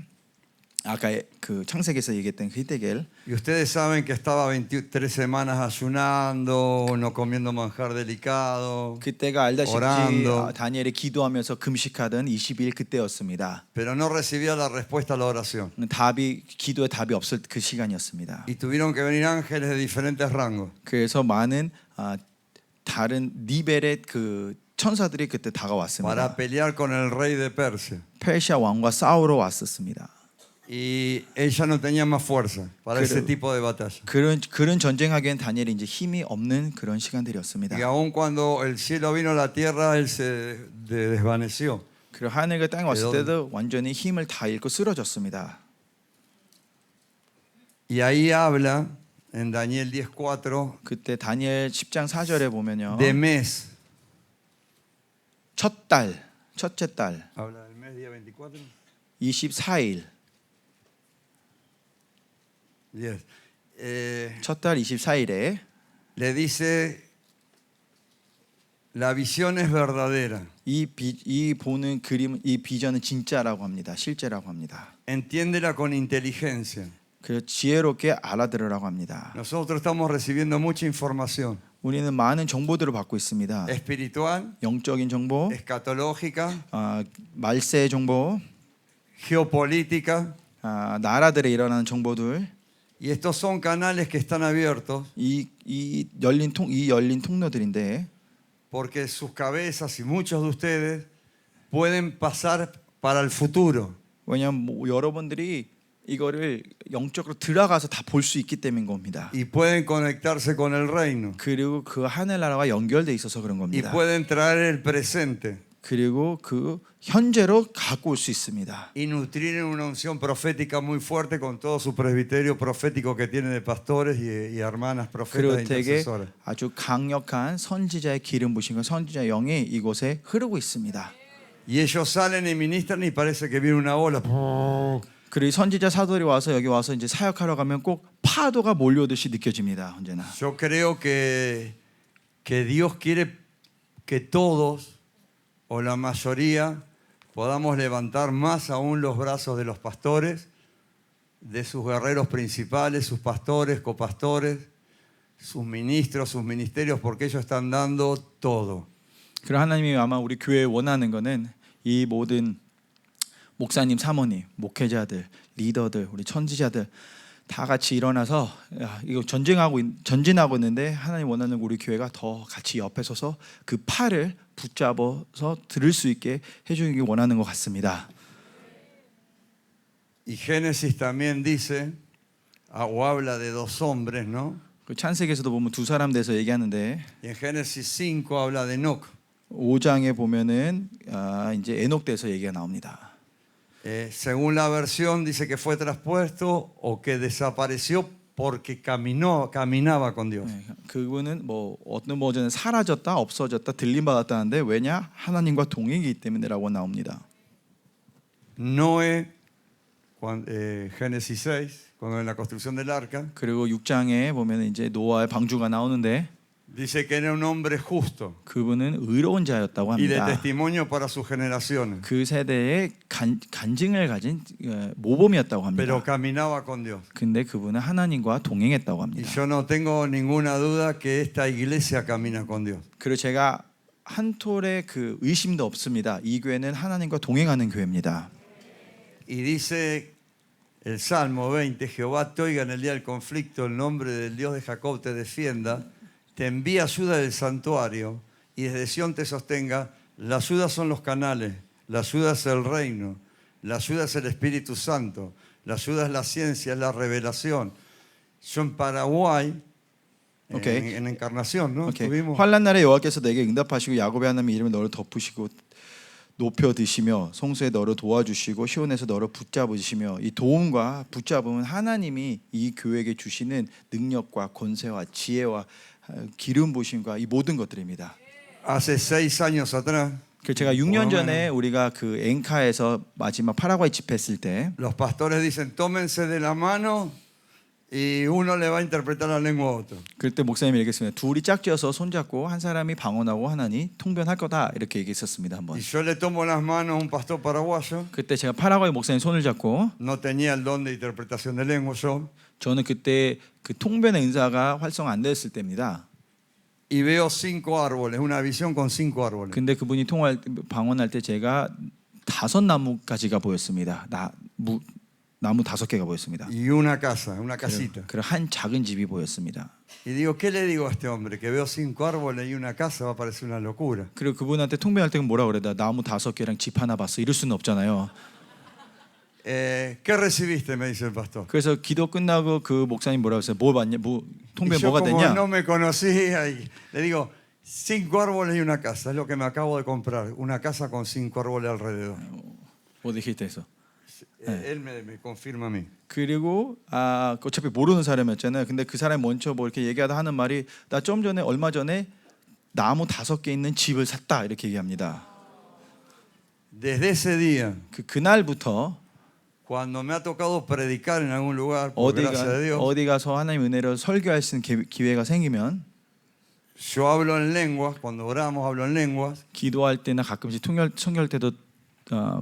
아까 그 창세기에서 얘기했던 그 히데켈. Y ustedes saben que estaba 23 semanas ayunando, no comiendo manjar delicado, 그때가 알다시피 orando, 다니엘이 기도하면서 금식하던 20일 그때였습니다. pero no recibía la respuesta a la oración. 기도에 답이 없을 그 시간이었습니다. Y tuvieron que venir ángeles de diferentes rangos. 그래서 많은 다른 니벨의 그 천사들이 그때 Para 다가왔습니다. pelear con el rey de Persia. 페르시아 왕과 싸우러 왔었습니다. Y ella no tenía más fuerza para ese tipo de batalla. 그런 전쟁하기엔 다니엘이 이제 힘이 없는 그런 시간들이었습니다. Y aun cuando el cielo vino a la tierra, él se desvaneció. 그리고 하늘과 땅에 왔을 때도 완전히 힘을 다 잃고 쓰러졌습니다. Y ahí habla en Daniel 10:4 그때 다니엘 10장 4절에 보면요. de mes. 첫째 달 Habla del mes día 24. 24일 10. 첫 달 24일에 Le dice La visión es verdadera. 이 보는 그림, 이 비전은 진짜라고 합니다. 실제라고 합니다. Entiéndela con inteligencia. 그래서 지혜롭게 알아들으라고 합니다. Nosotros estamos recibiendo mucha información 우리는 많은 정보들을 받고 있습니다. espiritual, 영적인 정보, escatológica, 말세 정보, geopolítica. 나라들에 일어나는 정보들. Y estos son canales que están abiertos 이 열린 통로들인데 porque sus cabezas y muchos de ustedes pueden pasar para el futuro. 왜냐하면 여러분들이 이거를 영적으로 들어가서 다 볼 수 있기 때문인 겁니다. Y pueden conectarse con el reino. 그리고 그 하늘나라와 연결돼 있어서 그런 Y 겁니다. pueden traer el presente. 그리고 그 현재로 갖고 올 수 있습니다. Y nutrir en una unción profética muy fuerte con todo su presbiterio profético que tiene de pastores y hermanas profetas e 그리고 되게 intercesoras. 아주 강력한 선지자의 기름 부심과 선지자의 영이 이곳에 흐르고 있습니다. Y ellos salen y ministran y parece que viene una ola. 그리고 선지자 사도들이 와서 여기 와서 이제 사역하러 가면 꼭 파도가 몰려오듯이 느껴집니다. 언제나. Yo creo que Dios quiere que todos o la mayoría podamos levantar más aún los brazos de los pastores, de sus guerreros principales, sus pastores, copastores, sus ministros, sus ministerios, porque ellos están dando todo. 그리고 하나님이 아마 우리 교회에 원하는 거는 이 모든 목사님, 사모님, 목회자들, 리더들, 우리 천지자들 다 같이 일어나서 이거 전진하고 있는데 하나님 원하는 우리 교회가 더 같이 옆에 서서 그 팔을 붙잡아서 들을 수 있게 해주기 원하는 것 같습니다. Y Génesis también dice o habla de dos hombres, ¿no? 그 찬세기에서도 보면 두 사람 돼서 얘기하는데 Y en Génesis 5 habla de Enoc. 5장에 보면은 이제 에녹돼서 얘기가 나옵니다. Según la versión dice que fue traspuesto o que desapareció porque caminaba con Dios. 그분은 뭐 어떤 버전은 사라졌다, 없어졌다, 들림 받았다는데 왜냐? 하나님과 동행이기 때문에라고 나옵니다. Noé, Génesis 6, cuando en la construcción del arca, 그리고 6장에 보면 이제 노아의 방주가 나오는데 dice que era un hombre justo 그분은 의로운 자였다고 y de 합니다. testimonio para sus generaciones, 그 세대의 간증을 가진 모범이었다고 pero 합니다. caminaba con Dios. 근데 그분은 하나님과 동행했다고 Y 합니다. yo no tengo ninguna duda que esta iglesia camina con Dios. 그리고 제가 한 톨의 그 의심도 없습니다. 이 교회는 하나님과 동행하는 교회입니다. Y dice el Salmo 20, Jehová te oiga en el día del conflicto, el nombre del Dios de Jacob te defienda, te envía ayuda del santuario y desde Sión te sostenga. La ayuda son los canales, la ayuda es el reino, la ayuda es el Espíritu Santo, la ayuda es la ciencia, es la revelación. Yo en Paraguay, Okay. en Encarnación, ¿no? 오케이. Estuvimos. 환난 날에 여호와께서 내게 응답하시고 야곱의 하나님의 이름에 너를 덮으시고 높여 드시며 송수에 너를 도와주시고 시온에서 너를 붙잡으시며 이 도움과 붙잡음은 하나님이 이 교회에게 주시는 능력과 권세와 지혜와 기름 부심과 이 모든 것들입니다. Hace 6 años atrás, 그 제가 6년 전에 우리가 그 앵카에서 마지막 파라과이 집회했을 때 los pastores dicen, tómense de la mano y uno le va a interpretar la lengua a otro. 그때 목사님이 얘기했습니다. 둘이 짝지어서 손잡고 한 사람이 방언하고 하나니 통변할 거다 이렇게 얘기했었습니다. 한번. Y yo le tomo las manos a un pastor paraguayo. 그때 제가 파라과이 목사님 손을 잡고 No tenía el don de interpretación de lengua yo. 저는 그때 그 통변의 은사가 활성 안 됐을 때입니다. Y veo 5 árboles, una visión con 5 árboles. 근데 그분이 방언할 때 제가 5 나뭇가지가 보였습니다. 나무 5개가 보였습니다. Y una casa, una casita. 그리고 한 작은 집이 보였습니다. Y digo, ¿qué le digo a este hombre? Que veo 5 árboles y una casa, va a parecer una locura. 그리고 그분한테 통변할 때 뭐라 그래? 나 나무 5개랑 집 하나 봤어. 이럴 수는 없잖아요. ¿Qué recibiste? Me dice el pastor. 그래서 기도 끝나고 그 목사님 뭐라고 했어요? 뭐 봤냐? Y 통변 yo 뭐가 como 됐냐? no me conocía, y le digo, 5 árboles y una casa. Es lo que me acabo de comprar. Una casa con 5 árboles alrededor. 뭐 dijiste eso? Él me confirma a mí. 그리고 어차피 모르는 사람이었잖아요. 근데 그 사람이 먼저 뭐 이렇게 얘기하다 하는 말이 나 좀 전에 얼마 전에 나무 5개 있는 집을 샀다 이렇게 얘기합니다. Desde ese día, 그날부터 cuando me ha tocado predicar en algún lugar, por gracia de Dios, 어디 가서 하나님 은혜로 설교할 수 있는 기회가 생기면 yo hablo en lenguas, cuando oramos hablo en lenguas, 기도할 때나 가끔씩 청결 때도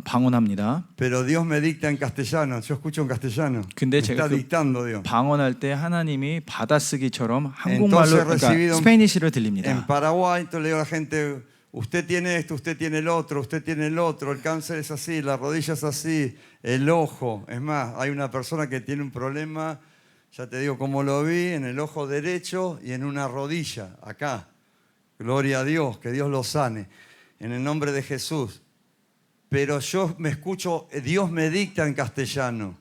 방언합니다. pero Dios me dicta en castellano, yo escucho en castellano. 근데 Me 제가 está 그 dictando Dios. 방언할 때 하나님이 받아쓰기처럼 한국말로 Entonces 그러니까 recibido 스페니시를 En 들립니다. Paraguay, entonces le digo a la gente, usted tiene esto, usted tiene el otro, usted tiene el otro, el cáncer es así, la rodilla es así, el ojo. Es más, hay una persona que tiene un problema, ya te digo cómo lo vi, en el ojo derecho y en una rodilla, acá. Gloria a Dios, que Dios lo sane, en el nombre de Jesús. Pero yo me escucho, Dios me dicta en castellano.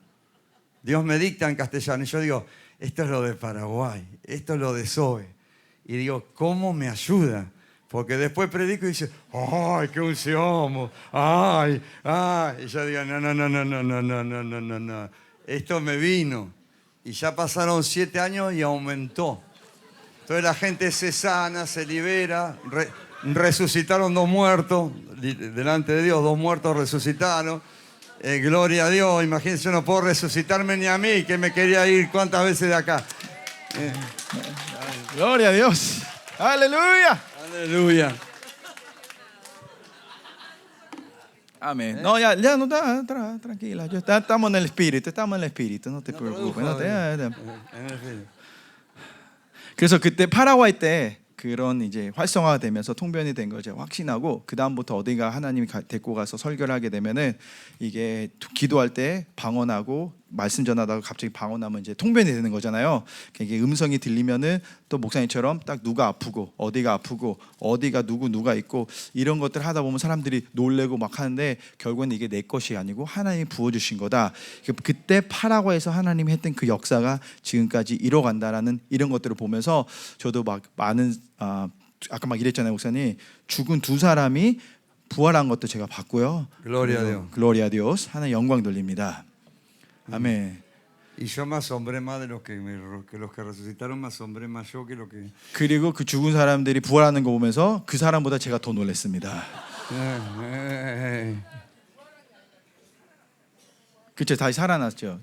Dios me dicta en castellano. Y yo digo, esto es lo de Paraguay, esto es lo de Zoe. Y digo, ¿cómo me ayuda? Porque después predico y dice, ¡ay, qué unción! ¡Ay, ay! Y yo digo, no. Esto me vino. Y ya pasaron 7 años y aumentó. Entonces la gente se sana, se libera. Resucitaron 2 muertos, delante de Dios, 2 muertos resucitaron. Gloria a Dios, imagínense, yo no puedo resucitarme ni a mí, que me quería ir cuántas veces de acá. Gloria a Dios. Aleluya. Aleluya. Amén. No, ya no está, tranquila. Estamos en el espíritu, no te preocupes. 그래서 그때 파라과이 때 그런 이제 활성화가 되면서 통변이 된 걸 제가 확신하고 그 다음부터 어디가 하나님이 데리고 가서 설교를 하게 되면은 이게 기도할 때 방언하고 말씀 전하다가 갑자기 방언하면 이제 통변이 되는 거잖아요. 이게 음성이 들리면은 또 목사님처럼 딱 누가 아프고 어디가 누가 있고 이런 것들 하다 보면 사람들이 놀래고 막 하는데 결국은 이게 내 것이 아니고 하나님이 부어주신 거다. 그때 파라과에서 하나님이 했던 그 역사가 지금까지 이뤄간다라는 이런 것들을 보면서 저도 막 많은 아까 막 이랬잖아요, 목사님. 죽은 2 사람이 부활한 것도 제가 봤고요. Gloria a Dios. Gloria a Dios. 하나님 영광 돌립니다. 아멘. Y yo me asombré más de los que resucitaron, me asombré más yo que lo que. 그리고 그 죽은 사람들이 부활하는 거 보면서 그 사람보다 제가 더 놀랐습니다. 그쵸, 다시 살아났죠.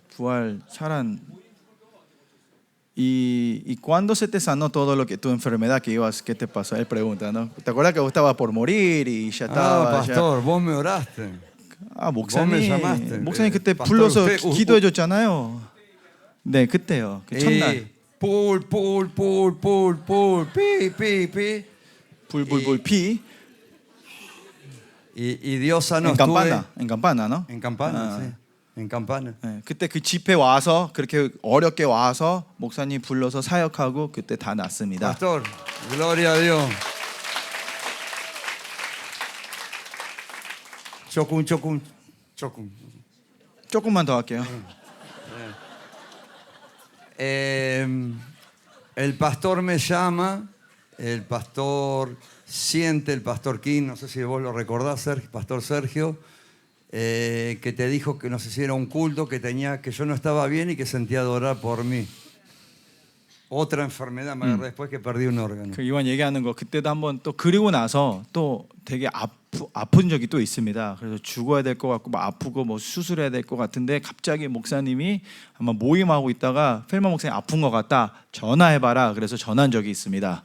¿Y cuándo se te sanó todo lo que tu enfermedad que ibas, qué te pasó? Él pregunta, ¿no? ¿Te acuerdas que vos estabas por morir y ya estaba? Pastor, vos me oraste. 목사님 그때 불러서 기도해 줬잖아요. 네, 그때요. 그 첫날. 불 피. Y Dios sanó. En campana, ¿no? En campana, sí. En campana. 네, 그때 그 집회 와서 그렇게 어렵게 와서 목사님 불러서 사역하고 그때 다 났습니다. Pastor, gloria a Dios. 조금만 더 할게요. El pastor me llama, el pastor siente, el pastor King, no sé si vos lo recordás, pastor Sergio, que te dijo que no sé si era un culto, que yo no estaba bien y que sentía de orar por mí. Otra enfermedad me agarré después que perdí un órgano. 그 이완 얘기하는 거 그때도 한번 또 그리고 나서 또 되게 아픈 적이 또 있습니다. 그래서 죽어야 될 것 같고 뭐 아프고 뭐 수술해야 될 것 같은데 갑자기 목사님이 아마 모임하고 있다가 펠마 목사님 아픈 것 같다 전화해봐라 그래서 전화한 적이 있습니다.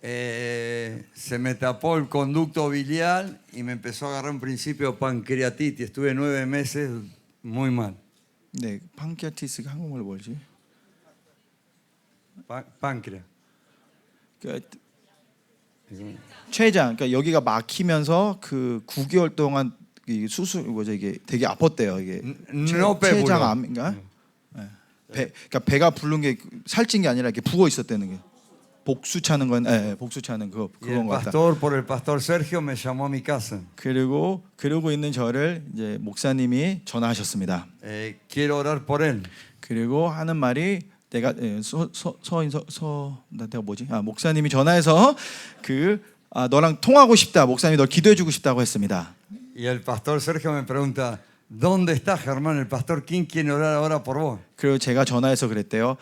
Se me tapó el conducto biliar y me empezó a agarrar un principio pancreatitis. Estuve 9 meses muy mal. 네, 판키아티스가 한국말로 뭐지? Páncreas. 췌장, 그러니까 여기가 막히면서 그 9개월 동안 이 수술 뭐죠 이게 되게 아팠대요 이게. 췌장암인가? 그러니까 배가 부른 게 살찐 게 아니라 이렇게 부어 있었다는 게. 복수 차는 건, 복수 차는 그건 것 같다. Por el pastor Sergio me llamó a mi casa. 그리고 그러고 있는 저를 이제 목사님이 전화하셨습니다. Quiero orar por él. 그리고 하는 말이 내가 내가 뭐지? 목사님이 전화해서 너랑 통하고 싶다. 목사님이 널 기도해주고 싶다고 했습니다. Y el pastor Sergio me pregunta, ¿dónde estás, Germán? El pastor King quiere orar ahora por vos. 그리고 제가 전화해서 그랬대요.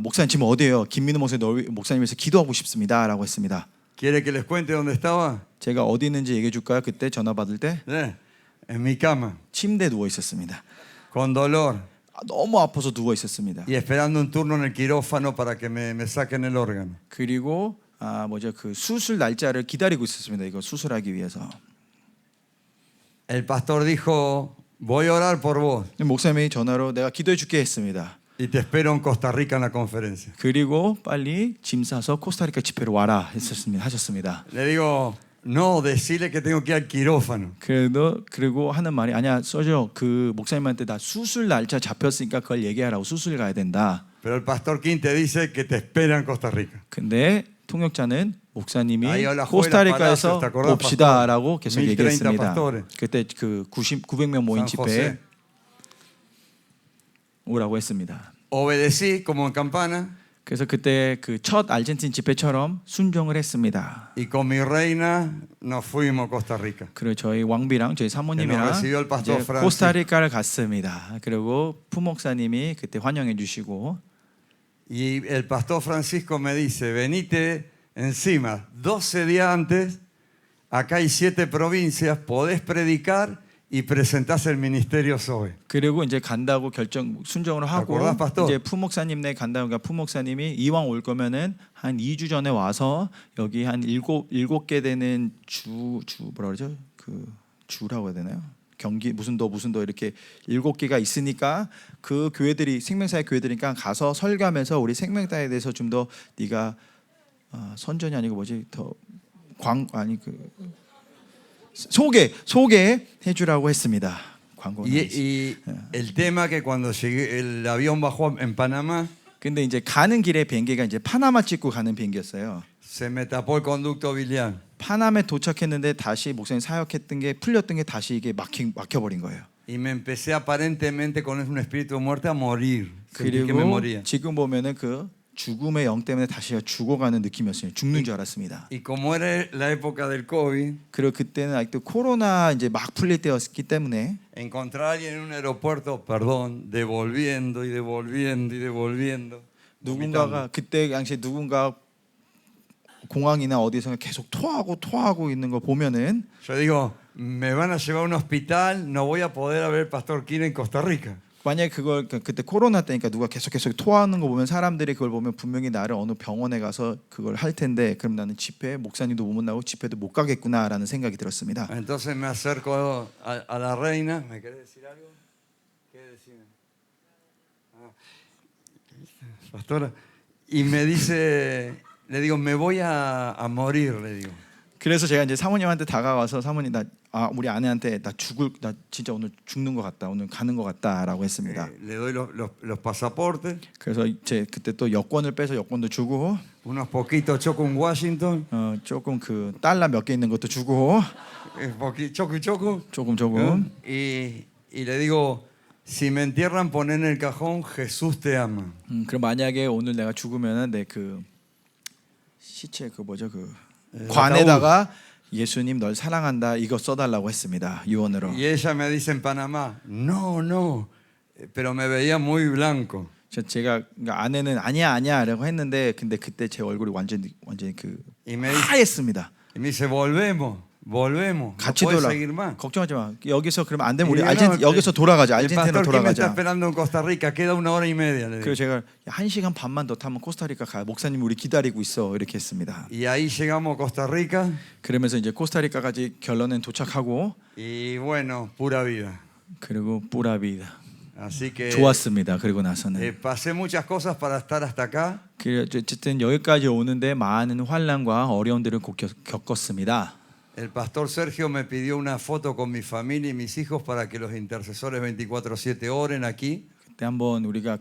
목사님 지금 어디에요? 김민우 목사님 위해서 기도하고 싶습니다라고 했습니다. ¿Quiere que les cuente dónde estaba? 제가 어디 있는지 얘기해 줄까요? 그때 전화 받을 때? 네, en mi cama. 침대에 누워 있었습니다. Con dolor. 너무 아파서 누워 있었습니다. Y esperando un turno en el quirófano para que me saquen el órgano. 그리고 그 수술 날짜를 기다리고 있었습니다. 이거 수술하기 위해서. El pastor dijo, voy a orar por vos 목사님이 전화로 내가 기도해 줄게 했습니다. y te espero en Costa Rica en la conferencia. 그리고 빨리 짐 싸서 코스타리카 집회로 와라 하셨습니다. Le digo, no, decirle que tengo que ir al quirófano. 그리고 하는 말이 아니야, 써줘. 그 목사님한테 나 수술 날짜 잡혔으니까 그걸 얘기하라고. 수술 가야 된다. Pero el pastor King te dice que te espera en Costa Rica. 근데 통역자는 목사님이 Ahí habla 코스타리카에서 Palacios, ¿te acordás, 봅시다라고 계속 1030 얘기했습니다. pastores. 그때 그 900명 모인 San 집회에 José. 오라고 했습니다. Obedecí como en campana 그래서 그때 그 첫 아르헨틴 집회처럼 순종을 했습니다. y con mi reina nos fuimos a Costa Rica. 그리고 저희 왕비랑 저희 사모님이랑 recibió el pastor 이제 Francis. 코스타리카를 갔습니다. 그리고 부목사님이 그때 환영해 주시고 Y el pastor Francisco me dice, venite encima, 12 días antes, acá hay 7 provincias, podés predicar y presentás el ministerio Zoe. 그리고 이제 간다고 순종을 하고 acordás, pastor? 이제 부목사님네 간다고 그러니까 부목사님이 이왕 올 거면은 한 2주 전에 와서 여기 한 일곱 개 되는 주 뭐라 그러죠? 그 주라고 해야 되나요? 경기 무슨 도 이렇게 7개가 있으니까 그 교회들이 생명사의 교회들이니까 가서 설교하면서 우리 생명사에 대해서 좀 더 네가 선전이 아니고 뭐지 더 소개해 주라고 했습니다. 광고는. Y el tema que cuando llegué, el avión bajó en Panamá, 근데 이제 가는 길에 비행기가 이제 파나마 찍고 가는 비행기였어요. se me tapó el conducto biliar. 파나마에 도착했는데 다시 목사님 사역했던 게 풀렸던 게 다시 이게 막혀버린 거예요. Y me empecé aparentemente con un espíritu de muerte a morir. Sentí que me 그리고 moría. 지금 보면은 그 죽음의 영 때문에 다시 죽어가는 느낌이었어요. 죽는 줄 알았습니다. Y como era la época del COVID, 그리고 그때는 아직도 코로나 이제 막 풀릴 때였기 때문에 encontrar a alguien en un aeropuerto, perdón, devolviendo y devolviendo y devolviendo. 누군가가 그때 당시에 누군가 공항이나 어디서 계속 토하고 있는 거 보면은 Yo digo, me van a llevar a un hospital, no voy a poder ver Pastor King en Costa Rica. 만약에 그때 코로나 때니까 누가 계속 토하는 거 보면 사람들이 그걸 보면 분명히 나를 어느 병원에 가서 그걸 할 텐데 그럼 나는 집회 목사님도 못 나오고 집회도 못 가겠구나라는 생각이 들었습니다. Entonces me acerco a la reina. ¿Me querés decir algo? ¿Qué decime? Pastora. Y me dice, le digo, me voy a morir, le digo. 그래서 제가 이제 사모님한테 다가와서 사모님 우리 아내한테 나 진짜 오늘 죽는 것 같다, 오늘 가는 것 같다라고 했습니다. Le doy los pasaportes. 그래서 제 그때 또 여권을 빼서 여권도 주고 Unos poquitos choco en Washington. 조금 그 달러 몇 개 있는 것도 주고 Choco. 조금 Y le digo, si me entierran, ponen en el cajón, Jesús te ama. 그럼 만약에 오늘 내가 죽으면은 내 그 시체 그 뭐죠 그 관에다가 예수님 널 사랑한다 이거 써달라고 했습니다. 유언으로. Y ella me dice en Panamá, no, pero me veía muy blanco. 제가 그러니까 아내는 아니야라고 했는데 근데 그때 제 얼굴이 완전히 그 하였습니다. Y me dice, volvemos. No 같이 puedes 돌아. seguir más. 걱정하지 마. 여기서 그러면 안 되면 우리 Y yo, 여기서 돌아가자. El 아르헨티나로 pastor que me está 돌아가자. esperando en Costa Rica, queda 1 hora y media. Le digo. 그래서 제가 1시간 반만 더 타면 코스타리카 가. 목사님 우리 기다리고 있어. 이렇게 했습니다. Y ahí llegamos a Costa Rica. 그러면서 이제 코스타리카까지 결론은 도착하고 Y bueno, pura vida. 그리고 뿌라비다. Así que 좋았습니다. 그리고 나서는 pasé muchas cosas para estar hasta acá. 어쨌든 여기까지 오는데 많은 환난과 어려움들을 겪었습니다. El pastor Sergio me pidió una foto con mi familia y mis hijos para que los intercesores 24/7 oren aquí. 그때 한번 우리가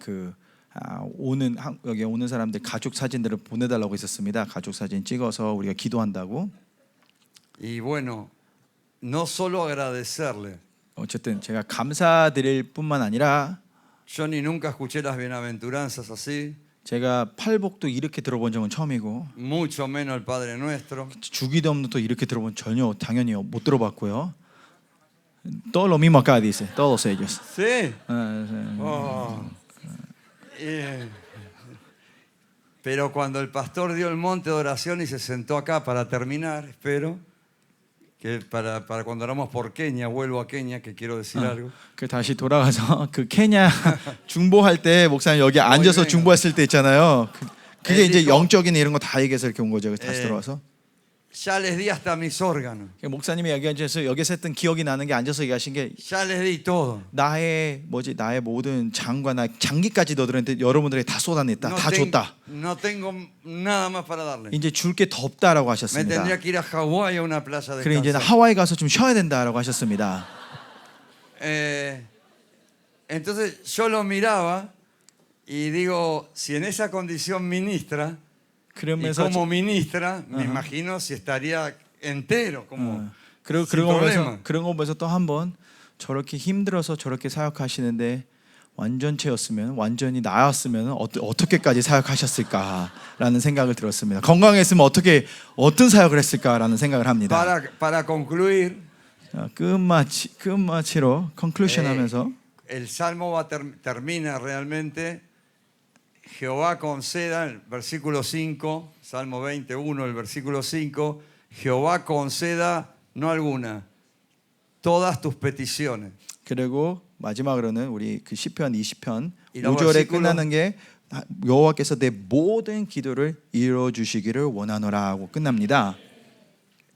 여기 오는 사람들 가족 사진들을 보내달라고 했었습니다. 가족 사진 찍어서 우리가 기도한다고. Y bueno, no solo agradecerle. 어쨌든 제가 감사드릴 뿐만 아니라 Yo ni nunca escuché las bienaventuranzas así. 제가 팔복도 이렇게 들어본 적은 처음이고 Mucho menos el Padre Nuestro. 주기도문도 이렇게 들어본 전혀 당연히 못 들어봤고요. Todo lo mismo acá dice, todos ellos. Sí. Oh. Pero cuando el pastor dio el monte de oración y se sentó acá para terminar, espero que para cuando oramos por Kenia, vuelvo a Kenia, que quiero decir algo. 그 다시 돌아가서 그 케냐 중보할 때 목사님 여기 앉아서 중보했을 때 있잖아요. 그게 Él 이제 dijo, 영적인 이런 거 다 얘기해서 이렇게 온 거죠. 다시 들어와서 ya les di hasta mis órganos. 목사님이 여기서 했던 기억이 나는 게 앉아서 얘기하신 게 Ya les di todo. 나의 모든 장과 나 장기까지 너들한테 여러분들에게 다 쏟아냈다, 다 줬다. No tengo nada más para darles. 이제 줄 게 더 없다라고 Me 하셨습니다. tendría que ir a Hawái a una playa de 그래 이제 descansar. 하와이 가서 좀 쉬어야 된다라고 하셨습니다. Entonces yo lo miraba y digo, si en esa condición ministra, y 그러면서 como ministra, me imagino si estaría entero, como 그리고 sin problema. 그런 거 보면서 또 한번 저렇게 힘들어서 저렇게 사역하시는데 완전체였으면 완전히 나았으면 어떻게까지 사역하셨을까라는 생각을 들었습니다. 건강했으면 어떤 사역을 했을까라는 생각을 합니다. Para concluir, 끝마치로 conclusion하면서 el salmo termina realmente. Jehová conceda, el versículo 5, Salmo 21, el versículo 5, Jehová conceda, no alguna, todas tus peticiones. 그리고 마지막으로는 우리 그 시편 20편 Y los 5절에 versículos- 끝나는 게 여호와께서 내 모든 기도를 이루어 주시기를 원하노라 하고 끝납니다.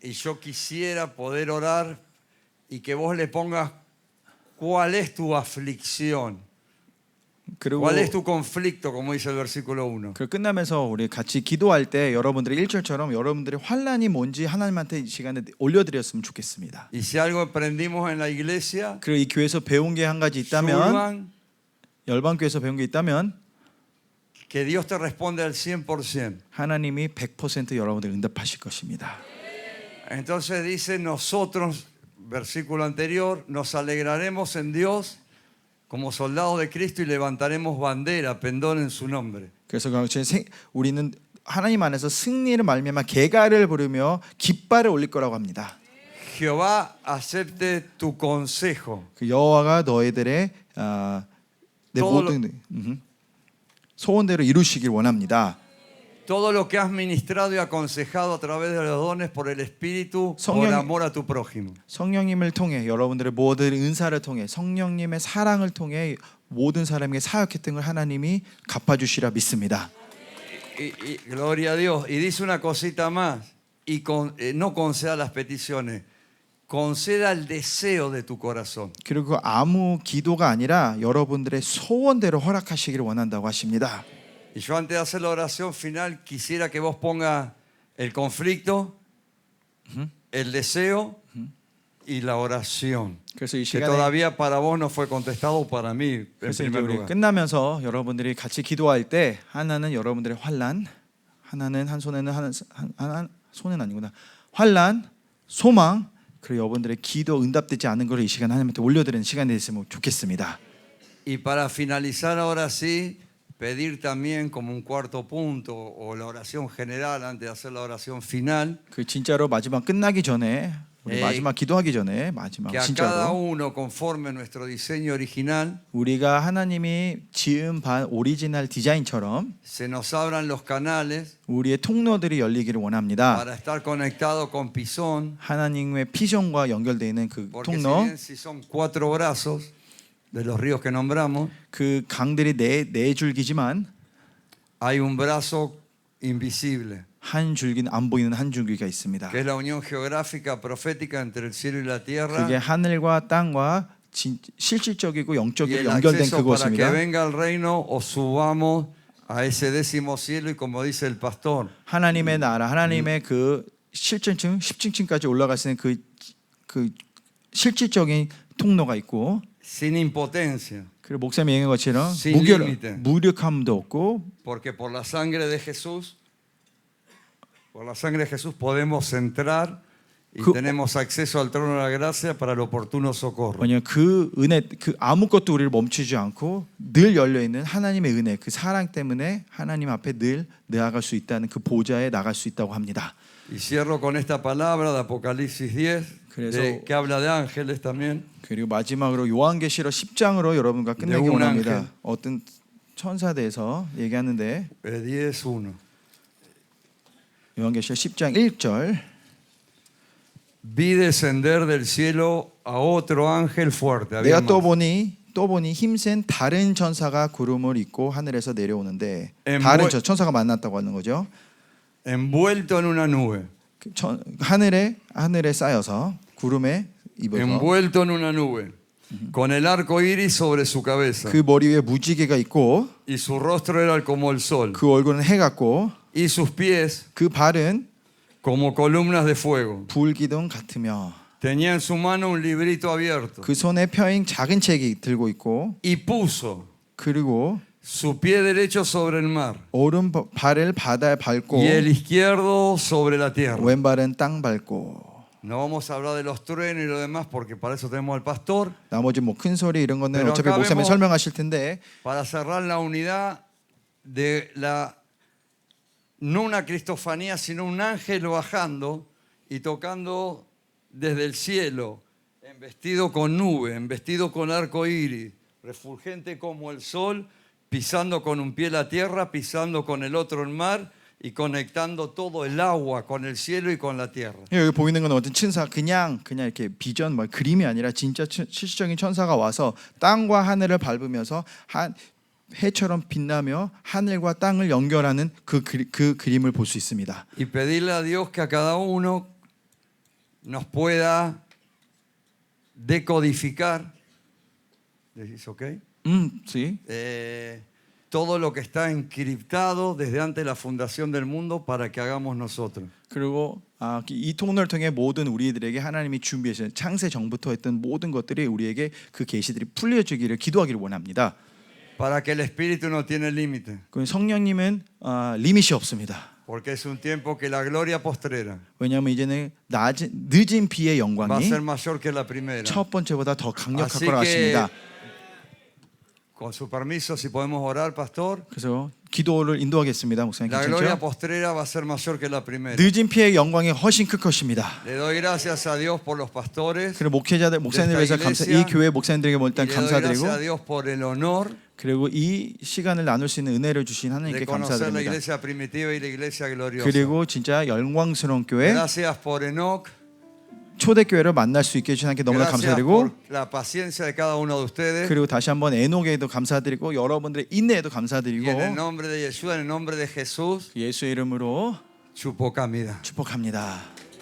Y yo quisiera poder orar y que vos le pongas cuál es tu aflicción, 그리고 cuál es tu conflicto, como dice el versículo 1. 그 끝나면서 우리 같이 기도할 때 여러분들이 1절처럼 여러분들의 환난이 뭔지 하나님한테 이 시간에 올려드렸으면 좋겠습니다. Y si algo aprendimos en la iglesia, 그리고 이 교회에서 배운 게 한 가지 있다면 Shurban, 열방교회에서 배운 게 있다면 que Dios te responde al 100%. 하나님이 100% 여러분들 응답하실 것입니다. Entonces dice, nosotros, versículo anterior, nos alegraremos en Dios como soldados de Cristo y levantaremos bandera, pendón en su nombre. 그래서 우리는 하나님 안에서 승리를 말미암아 개가를 부르며 깃발을 올릴 거라고 합니다. Jehová acepte tu consejo. 그 여호와가 너희들의 내 모든 소원대로 이루시길 원합니다. Todo lo que has ministrado y aconsejado a través de los dones por el Espíritu, por amor a tu prójimo. 성령님을 통해 여러분들의 모든 은사를 통해 성령님의 사랑을 통해 모든 사람에게 사역했던 걸 하나님이 갚아주시라 믿습니다. Y gloria a Dios. Y dice una cosita más. Y no conceda las peticiones. Conceda el deseo de tu corazón. 그리고 아무 기도가 아니라 여러분들의 소원대로 허락하시기를 원한다고 하십니다. Y yo antes de hacer la oración final quisiera que vos pongas el conflicto, el deseo y la oración. 그래서 이 Que 시간에 todavía para vos no fue contestado, para mí en 그래서 이제 primer 우리 lugar. 끝나면서 여러분들이 같이 기도할 때 하나는 여러분들의 환난, 하나는 한 손은 아니구나. 환난, 소망, 그리고 여러분들의 기도 응답되지 않은 것을 이 시간 하나님한테 올려드리는 시간이 됐으면 좋겠습니다. Y para finalizar ahora sí, pedir también como un cuarto punto o la oración general antes de hacer la oración final, 그 진짜로 마지막 끝나기 전에 우리 마지막 기도하기 전에 마지막 que a cada 진짜로 uno conforme a nuestro diseño original 우리가 하나님이 지은 반 오리지널 디자인처럼 se nos abran los canales 우리의 통로들이 열리기를 원합니다. para estar conectado con Pisón, 하나님의 피sion과 연결되어 있는 그 porque si 통로, bien si son 4 brazos de los ríos que nombramos, 그 강들이 네 줄기지만 hay un brazo invisible, 한 줄기는 안 보이는 한 줄기가 있습니다. que es la unión geográfica profética entre el cielo y la tierra, 그게 하늘과 땅과 실질적이고 y 영적으로 el 연결된 acceso para que 그곳입니다. venga el reino o subamos a ese 10º cielo y como dice el pastor, 하나님의 나라, 하나님의 그 실전층, 10층까지 올라갈 수 있는 그 실질적인 통로가 있고, sin impotencia, 그리고 목사님이 얘기한 것처럼 Sin límite. 무력함도 없고, porque por la sangre de Jesús podemos entrar y tenemos acceso al trono de la gracia para el oportuno socorro. 왜냐하면 그 은혜, 그 아무것도 우리를 멈추지 않고 늘 열려 있는 하나님의 은혜, 그 사랑 때문에 하나님 앞에 늘 나아갈 수 있다는 그 보좌에 나갈 수 있다고 합니다. Y cierro con esta palabra de Apocalipsis 10, que habla de ángeles también. 그리고 마지막으로 요한계시록 10장으로 여러분과 끝내기 un 원합니다. ángel. 어떤 천사에 대해서 얘기하는데 10:1. 요한계시록 10장 1절 Vi descender del cielo a otro ángel fuerte. Había 내가 또 más. 보니 또 보니 힘센 다른 천사가 구름을 입고 하늘에서 내려오는데 En 다른 bue- 천사가 만났다고 하는 거죠. envuelto en una nube, 하늘에 쌓여서 구름에 입어서 envuelto en una nube, con el arco iris sobre su cabeza, 그 머리 위에 무지개가 있고 y su rostro era como el sol, 그 얼굴은 해 같고 y sus pies 그 발은 como columnas de fuego. 불기둥 같으며 Tenía en su mano un librito abierto 그 손에 펴인 작은 책이 들고 있고 y puso 그리고 su pie derecho sobre el mar 오른발을 바다에 밟고 y el izquierdo sobre la tierra. 왼발은 땅 밟고 No vamos a hablar de los truenos y lo demás porque para eso tenemos al pastor. 나머지 뭐 큰 소리 이런 거는 Pero 어차피 acá 목사님이 vemos- 설명하실 텐데 Para cerrar la unidad de la, no una cristofanía, sino un ángel bajando y tocando desde el cielo, en vestido con nube, en vestido con arco iris, refulgente como el sol, pisando con un pie la tierra, pisando con el otro el mar y conectando todo el agua con el cielo y con la tierra. 여기 보이는 건 어떤 천사 그냥 이렇게 비전 뭐 그림이 아니라 진짜 실질적인 천사가 와서 땅과 하늘을 밟으면서 해처럼 빛나며 하늘과 땅을 연결하는 그 그림을 볼 수 있습니다. Y pedirle a Dios que a cada uno nos pueda decodificar, ¿decís ok? Sí. Todo lo que está encriptado desde antes de la fundación del mundo para que hagamos nosotros. 그리고 이 통로를 통해 모든 우리들에게 하나님이 준비하신 창세 전부터 했던 모든 것들이 우리에게 그 계시들이 풀려지기를 기도하기를 원합니다. Para que el Espíritu no tiene límite. 성령님은 리밋이 없습니다. Porque es un tiempo que la gloria postrera 왜냐하면 이제는 늦은 비의 va a 영광이 ser mayor que la primera. 첫 번째보다 더 강력할 Así 거라 que, 하십니다. con su permiso, si podemos orar, pastor. 그래서 기도를 인도하겠습니다, 목사님. La gloria 괜찮죠? postrera va a ser mayor que la primera. 늦은 피의 영광이 훨씬 클 것입니다. Le doy gracias a Dios por los pastores. 그리고 목회자들, 목사님들 위해서 감사. 이 교회 목사님들에게 일단 Y le doy gracias a 감사드리고 Dios por el honor 그리고 이 시간을 나눌 수 있는 은혜를 주신 de 하나님께 conocer la 감사드립니다. iglesia primitiva y la iglesia gloriosa. 그리고 진짜 영광스러운 교회 Gracias por Enoch. 초대교회를 만날 수 있게 해주신 하나님께 너무나 Gracias 감사드리고 por la paciencia de cada uno de ustedes. 그리고 다시 한번 에녹에도 감사드리고 여러분들의 인내에도 Y 감사드리고 en el nombre de Yeshua, en el nombre de Jesús, 예수의 이름으로 chupocamida. 축복합니다.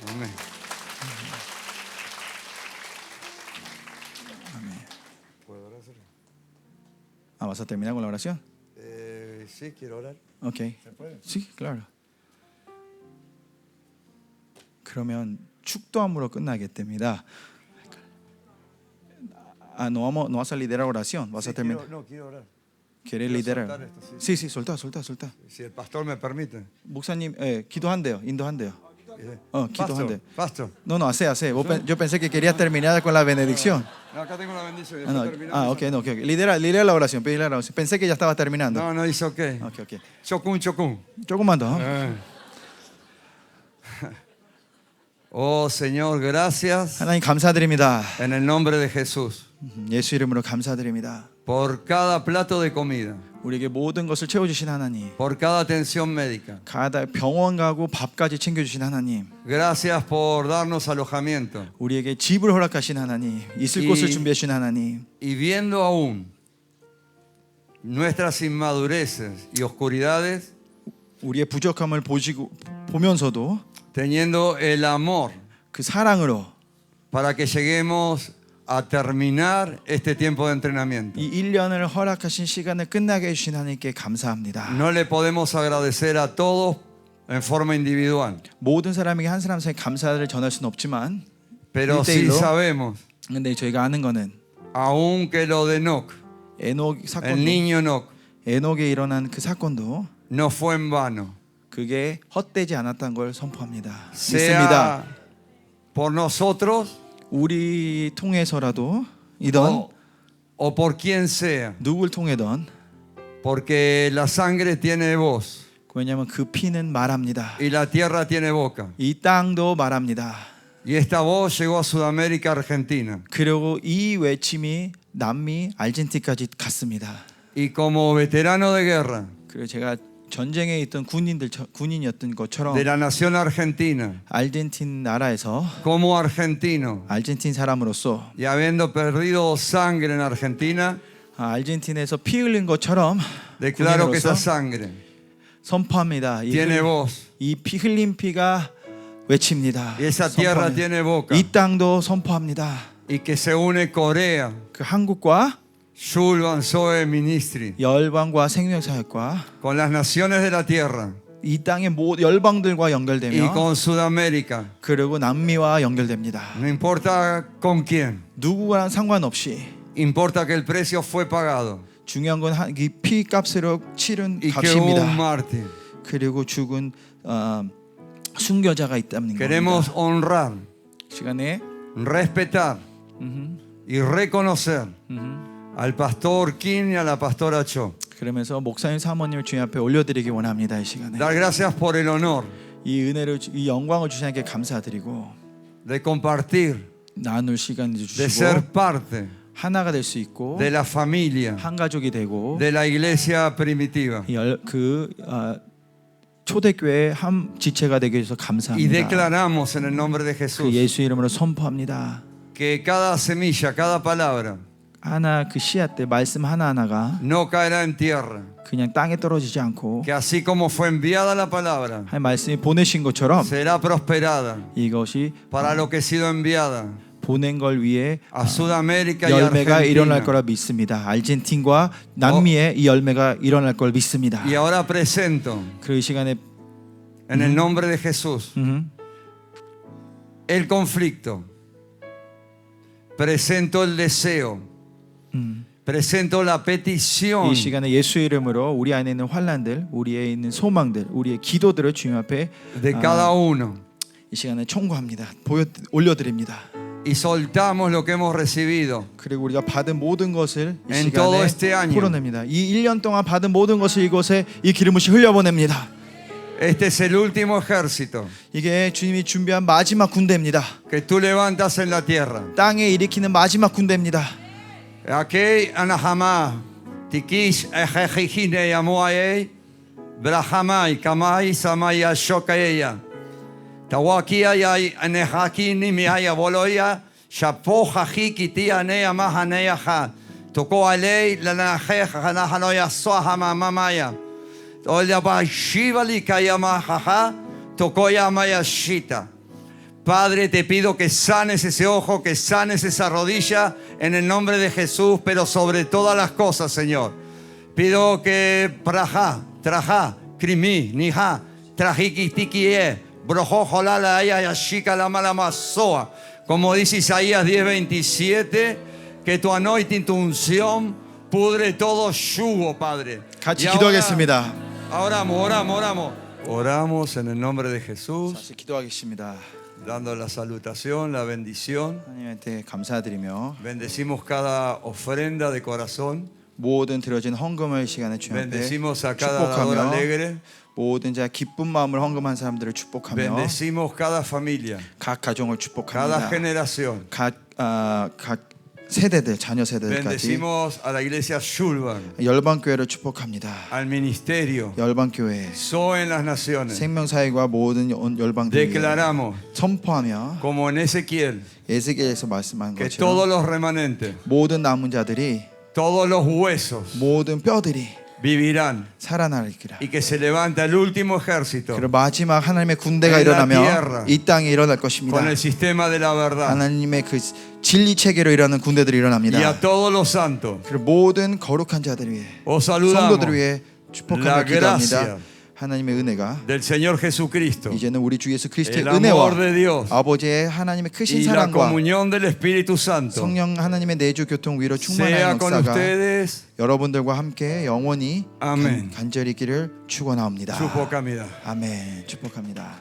Amén. ¿Vas a terminar con la oración? Sí, quiero orar. Okay. Sí, claro. 그러면 축도함으로 끝나겠답니다. no vas a liderar oración, vas a terminar. No, quiero orar. ¿Quieres quiero liderar? soltar esto, sí. Sí, soltá. Si el pastor me permite. 목사님, 기도한대요, 인도한대요. 기도한대요. Pastor. No, hace. Yo pensé que quería terminar con la benedicción. No, acá tengo la bendición. Okay. Lidera la oración, pedí la oración. Pensé que ya estaba terminando. No, dice ok. Okay. Chocún. 조금만 더. Oh Señor, gracias 하나님 감사드립니다. en el nombre de Jesús 예수 이름으로 감사드립니다. por cada plato de comida, 우리에게 모든 것을 채워주신 하나님, por cada atención médica. 가다 병원 가고 밥까지 챙겨주신 하나님, Gracias por darnos alojamiento. 우리에게 집을 허락하신 하나님, 있을 곳을 준비해 주신 하나님, Y viendo aún nuestras inmadureces y oscuridades, 우리의 부족함을 보면서도 teniendo el amor 그 사랑으로 para que lleguemos a terminar este tiempo de entrenamiento. 이 1년을 허락하신 시간을 끝나게 해주신 하나님께 감사합니다. No le podemos agradecer a todos en forma individual, 모든 사람에게 한 사람씩 감사를 전할 수는 없지만 pero sí 일대일로. sabemos, 근데 저희가 아는 거는 aunque lo de Enoch, 에녹 el 사건도 niño Enoch, 에녹에 일어난 그 사건도 no fue en vano. 그게 헛되지 않았다는 걸 선포합니다. Sea 믿습니다. por nosotros 우리 통해서라도 이던 o por quien sea, 누굴 통해던 porque la sangre tiene voz 왜냐하면 그 피는 말합니다. y la tierra tiene boca. 이 땅도 말합니다. Y esta voz llegó a Sudamérica, Argentina. 그리고 이 외침이 남미 아르헨티나까지 갔습니다. Y como veterano de guerra, 그리고 제가 전쟁에 있던 군인이었던 것처럼 de la nación argentina, 아르헨틴 나라에서 como argentino, 아르헨틴 사람으로서 y habiendo perdido sangre en Argentina, 아르헨틴에서 피 흘린 것처럼 declaro que esa 군인으로서 sangre 선포합니다. tiene voz, 이 피 흘린 피가 외칩니다. y esa tierra 선포합니다. tiene boca, 이 땅도 선포합니다. y que se une Corea, 그 한국과 Shulban Zoe Ministry, 열방과 생명사역과 con las naciones de la tierra 이 땅의 열방들과 y 연결되며 con Sudamérica. 그리고 남미와 연결됩니다. No importa con quién, 누구랑 상관없이 importa que el precio fue pagado 중요한 건 이 피값으로 치른 y que hubo un 값입니다. mártir. 그리고 죽은 순교자가 있다는 Queremos 겁니다. honrar, 시간에 respetar y reconocer al pastor Kim y a la pastora Cho. 그러면서 목사님 사모님을 주님 앞에 올려드리기 원합니다. 이 시간에 Dar gracias por el honor 이 은혜를 이 영광을 주님께 감사드리고 de compartir, 나눌 시간을 de 주시고 ser parte 하나가 될 수 있고 de la familia 한 가족이 되고 de la iglesia primitiva. 초대교회 한 지체가 되게 해서 Y 감사합니다. declaramos en el nombre de 그 Jesús 예수 이름으로 선포합니다. que cada semilla, cada palabra 하나 그 씨앗들 말씀 하나하나가 no caerá en tierra. 그냥 땅에 떨어지지 않고 Que así como fue enviada la palabra, 한 말씀이 보내신 것처럼 será prosperada 이것이 para lo que ha sido enviada 보낸 걸 위해 a Sudamérica y 열매가 일어날 Argentina. 거라 믿습니다. 아르헨틴과 남미에 이 열매가 일어날 걸 믿습니다. Y ahora presento 그 시간에 en el nombre de Jesús el conflicto, presento el deseo, presento la petición 이 시간에 예수 이름으로 우리 안에 있는 환난들, 우리에 있는 소망들, 우리의 기도들을 주님 앞에 de cada uno 이 시간에 청구합니다. 올려드립니다. y soltamos lo que hemos recibido 그리고 우리가 받은 모든 것을 이 en todo este 시간에 año. 풀어냅니다. 이 1년 동안 받은 모든 것을 이곳에 이 기름부시 흘려보냅니다. Este es el último ejército 이게 주님이 준비한 마지막 군대입니다. que tú levantas en la tierra. 땅에 일으키는 마지막 군대입니다. Aquí anahama tikish ejejine yamuay brahamai kamai samaya shokaeya tawakia ya anehakini miaya boloya shapoja hikitia nea mahanea ha toko alei la najeja hanahanoya sohama mamaya oya ba shivali kayama haha toko yamaya shita. Padre, te pido que sanes ese ojo, que sanes esa rodilla en el nombre de Jesús, pero sobre todas las cosas, Señor. Pido que praja, traja, krimi, nija, trajikitikie, brojo, jolala, aya, yashika, la malamazoa. Como dice Isaías 10:27, que tu anointing, tu unción, pudre todo yugo, Padre. 같이 기도하겠습니다. Oramos. Oramos en el nombre de Jesús. 다시 기도하겠습니다. Dando la salutación, la bendición. 하나님한테 감사드리며 Bendecimos cada ofrenda de corazón. 모든 드려진 헌금을 시간에 주님 앞에 Bendecimos a cada dador 축복하며 alegre. 모든 자 기쁜 마음을 헌금한 사람들을 축복하며 Bendecimos cada familia, 각 가정을 cada 축복합니다. generación. 각 세대들, 자녀 세대들까지 Bendecimos a la iglesia Shulban, 열방교회를 축복합니다. al ministerio, 열방교회, Zoe en las naciones. 생명사회와 모든 열방들 Declaramos, 선포하며 como en Ezequiel, 에스겔에서 말씀한 que 것처럼 todos los remanentes, 모든 남은 자들이 todos los huesos 모든 뼈들이 vivirán 살아나리라. y que se levanta el último ejército 그리고 마지막 하나님의 군대가 En la 일어나며 tierra. 이 땅에 일어날 것입니다. con el sistema de la verdad. 하나님의 그 진리 체계로 일어나는 군대들이 Y 일어납니다. a todos los santos, 그리고 모든 거룩한 자들 위해 os saludamos 성도들 위해 la 축복하며 gracia 기도합니다. 하나님의 은혜가 del Señor Jesucristo, 이제는 우리 주 예수 그리스도의 el amor 은혜와 de Dios 아버지의 하나님의 크신 y la 사랑과 comunión del Espíritu Santo 성령 하나님의 내주 교통 위로 sea 충만한 con 역사가 ustedes. 여러분들과 함께 영원히 아멘. 간절히 있기를 축원하옵니다. 축복합니다. 아멘. 축복합니다.